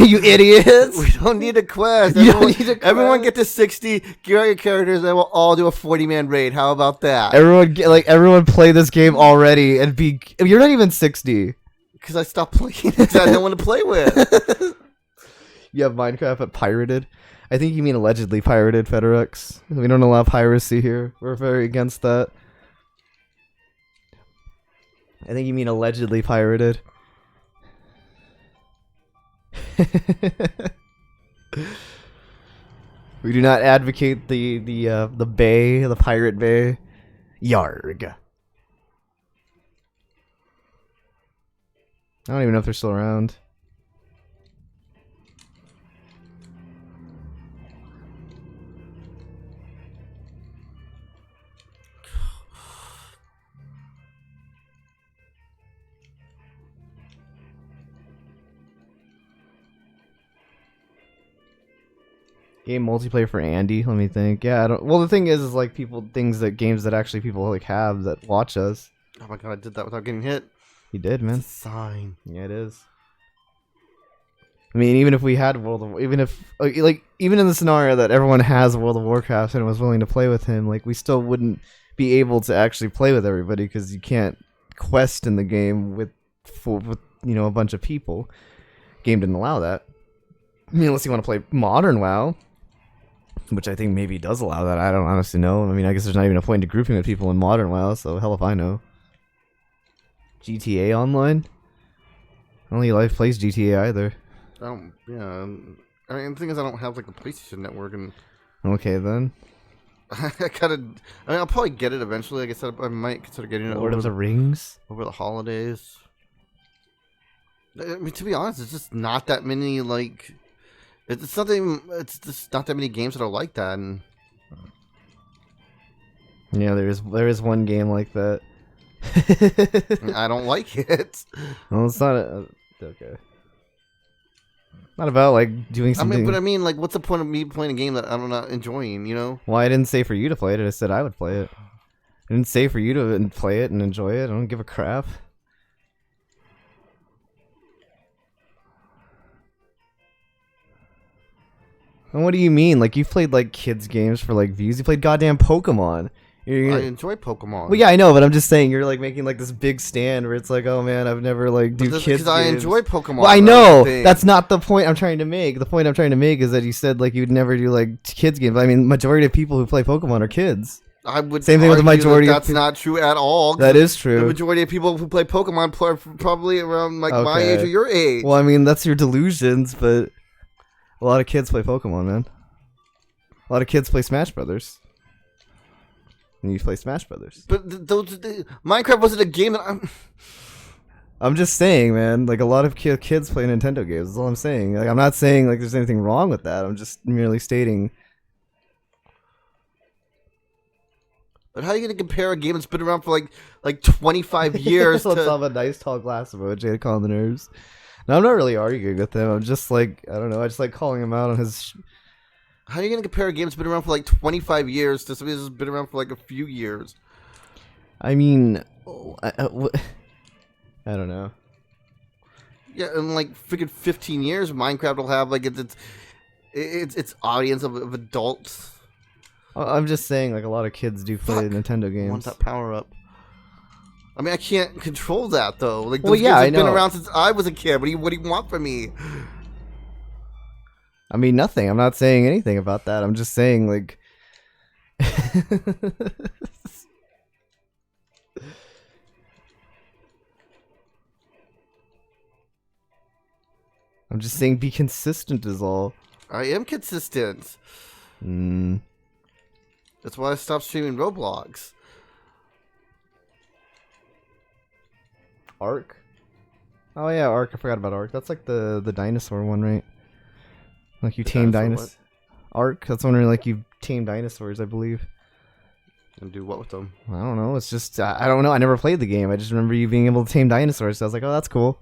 You idiots. We don't need a quest. Everyone get to 60. Get out your characters, and we'll all do a 40-man raid. How about that? Everyone play this game already and be. You're not even 60. Because I stopped playing. Because I had no one to play with. You have Minecraft but pirated? I think you mean allegedly pirated, Federux. We don't allow piracy here. We're very against that. I think you mean allegedly pirated. We do not advocate the bay, the pirate bay. Yarg. I don't even know if they're still around. Game multiplayer for Andy. Let me think. Yeah, I don't. Well, the thing is like games that actually people like have that watch us. Oh my god, I did that without getting hit. You did, man. It's a sign. Yeah, it is. I mean, even if we had even in the scenario that everyone has World of Warcraft and was willing to play with him, like we still wouldn't be able to actually play with everybody because you can't quest in the game with you know a bunch of people. Game didn't allow that. I mean, unless you want to play modern WoW. Which I think maybe does allow that. I don't honestly know. I mean, I guess there's not even a point to grouping with people in modern WoW, so hell if I know. GTA Online? I don't think Life plays GTA either. Yeah. I mean, the thing is, I don't have like the PlayStation Network, and okay then. I'll probably get it eventually. Like I said, I might consider getting it. Lord of the Rings over the holidays. I mean, to be honest, it's just not that many like. It's something. It's just not that many games that are like that, and Yeah, there is one game like that. I don't like it. Well, it's not okay. Not about like doing I mean, something. but I mean, like, what's the point of me playing a game that I'm not enjoying? You know? Well, I didn't say for you to play it. I said I would play it. I didn't say for you to play it and enjoy it. I don't give a crap. And what do you mean? Like, you've played like kids games for like views. You played goddamn Pokemon. I enjoy Pokemon. Well, yeah, I know, but I'm just saying you're like making like this big stand where it's like, oh man, I've never like do kids games. Because I enjoy Pokemon. Well, I know that's not the point I'm trying to make. The point I'm trying to make is that you said like you'd never do like kids games. I mean, majority of people who play Pokemon are kids. I would same thing with the majority. That's not true at all. That is true. The majority of people who play Pokemon are probably around like my age or your age. Well, I mean, that's your delusions, but a lot of kids play Pokemon, man. A lot of kids play Smash Brothers. And you play Smash Brothers. But Minecraft wasn't a game that I'm just saying, man. Like a lot of kids play Nintendo games. That's all I'm saying. Like I'm not saying like there's anything wrong with that. I'm just merely stating. But how are you going to compare a game that's been around for like 25 years? Let's have a nice tall glass of OJ to calm the nerves. No, I'm not really arguing with him. I'm just like I don't know. I just like calling him out on his. How are you going to compare a game that's been around for like 25 years to something that's been around for like a few years? I mean, I don't know. Yeah, in like freaking 15 years, Minecraft will have like its audience of adults. I'm just saying, like a lot of kids do play Nintendo games. I want that power up. I mean, I can't control that though. Like, well, yeah, games have been around since I was a kid. What do you want from me? I mean, nothing. I'm not saying anything about that. I'm just saying, like... I'm just saying be consistent is all. I am consistent. That's why I stopped streaming Roblox. Ark? Oh yeah, Ark. I forgot about Ark. That's like the dinosaur one, right? Like you tame dinosaurs. Ark, that's when like you tame dinosaurs, I believe. And do what with them? I don't know. It's just I don't know. I never played the game. I just remember you being able to tame dinosaurs. So I was like, oh, that's cool.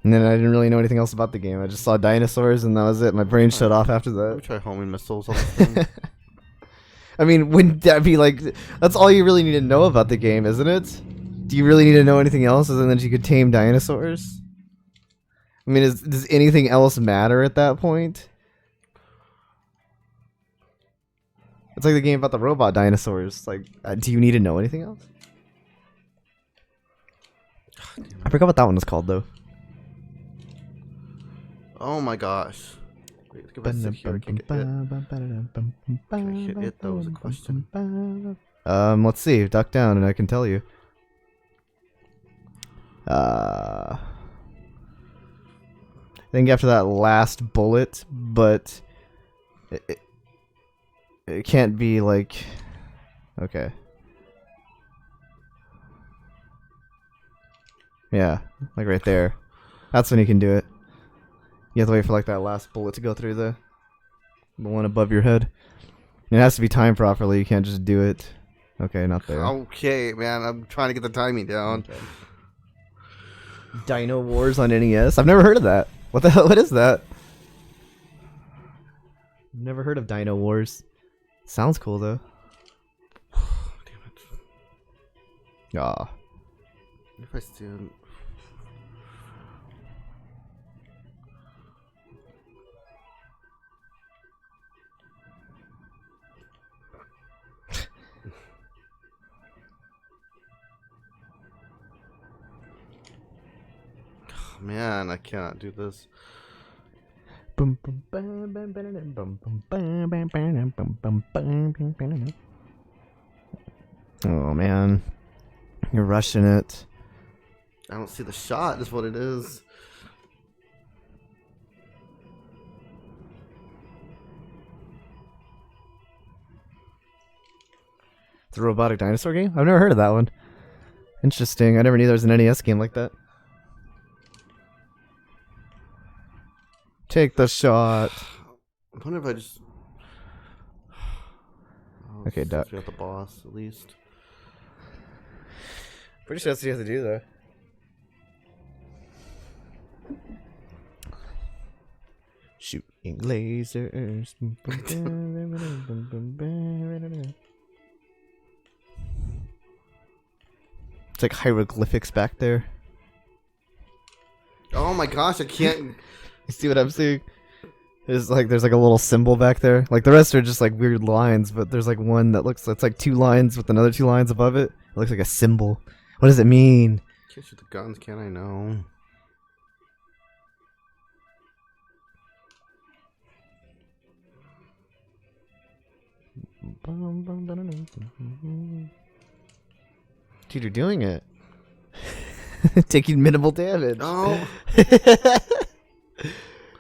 And then I didn't really know anything else about the game. I just saw dinosaurs, and that was it. My brain shut off after that. Let me try homing missiles on this thing. I mean, wouldn't that be like... That's all you really need to know about the game, isn't it? Do you really need to know anything else other than that you could tame dinosaurs? I mean, does anything else matter at that point? It's like the game about the robot dinosaurs. Like, do you need to know anything else? I forgot what that one was called, though. Oh my gosh. Wait, let's go back to here. Can I hit it? That was a question. Let's see. Duck down and I can tell you. I think after that last bullet, but it can't be like... Okay. Yeah, like right there. That's when you can do it. You have to wait for like that last bullet to go through the one above your head. And it has to be timed properly. You can't just do it. Okay, not there. Okay, man. I'm trying to get the timing down. Okay. Dino Wars on NES? I've never heard of that. What the hell? What is that? Never heard of Dino Wars. Sounds cool though. Damn it. Ah. If I stand... Man, I cannot do this. Oh man, you're rushing it. I don't see the shot, is what it is. It's a robotic dinosaur game? I've never heard of that one. Interesting. I never knew there was an NES game like that. Take the shot. I wonder if I just. Oh, Okay, duck. got the boss at least. Pretty sure that's what you have to do, though. Shooting lasers. It's like hieroglyphics back there. Oh my gosh, I can't. You see what I'm seeing? There's like a little symbol back there. Like the rest are just like weird lines, but there's like one that looks, it's like 2 lines with another 2 lines above it. It looks like a symbol. What does it mean? Can't shoot the guns, can I? No. Dude, you're doing it. Taking minimal damage. Oh.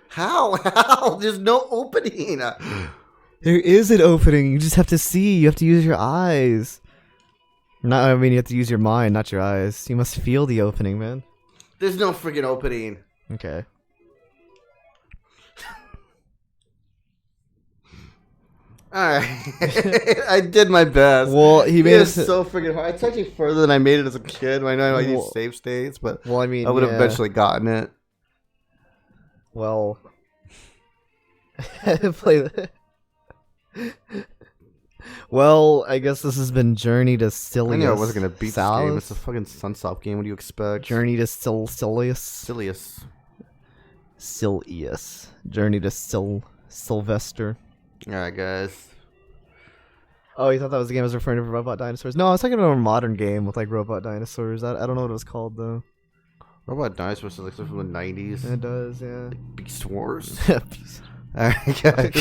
How? There's no opening. There is an opening. You just have to see. You have to use your eyes. Not, I mean, you have to use your mind, not your eyes. You must feel the opening, man. There's no freaking opening. Okay. Alright. I did my best. Well, he made it it so freaking hard. It's actually further than I made it as a kid. I know I need save states, but well, I mean, I would have eventually gotten it. Well, play that. Well, I guess this has been Journey to Silius. I knew I wasn't gonna beat this game. Salus? It's a fucking Sunsoft game. What do you expect? Journey to Silius. Silius. Silius. Journey to Sylvester. Alright, guys. Oh, you thought that was the game I was referring to for robot dinosaurs? No, I was talking about a modern game with like robot dinosaurs. I don't know what it was called though. Robot Dinosaurs is like from the 90s. It does, yeah. Beast Wars. It's Alright, guys.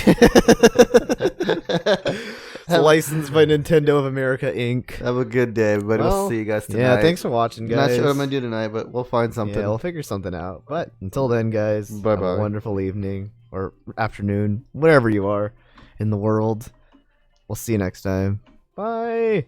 licensed by Nintendo of America, Inc. Have a good day, everybody. We'll see you guys tonight. Yeah, thanks for watching, guys. Not sure what I'm going to do tonight, but we'll find something. Yeah, we'll figure something out. But until then, guys, Bye-bye. have a wonderful evening or afternoon, wherever you are in the world. We'll see you next time. Bye.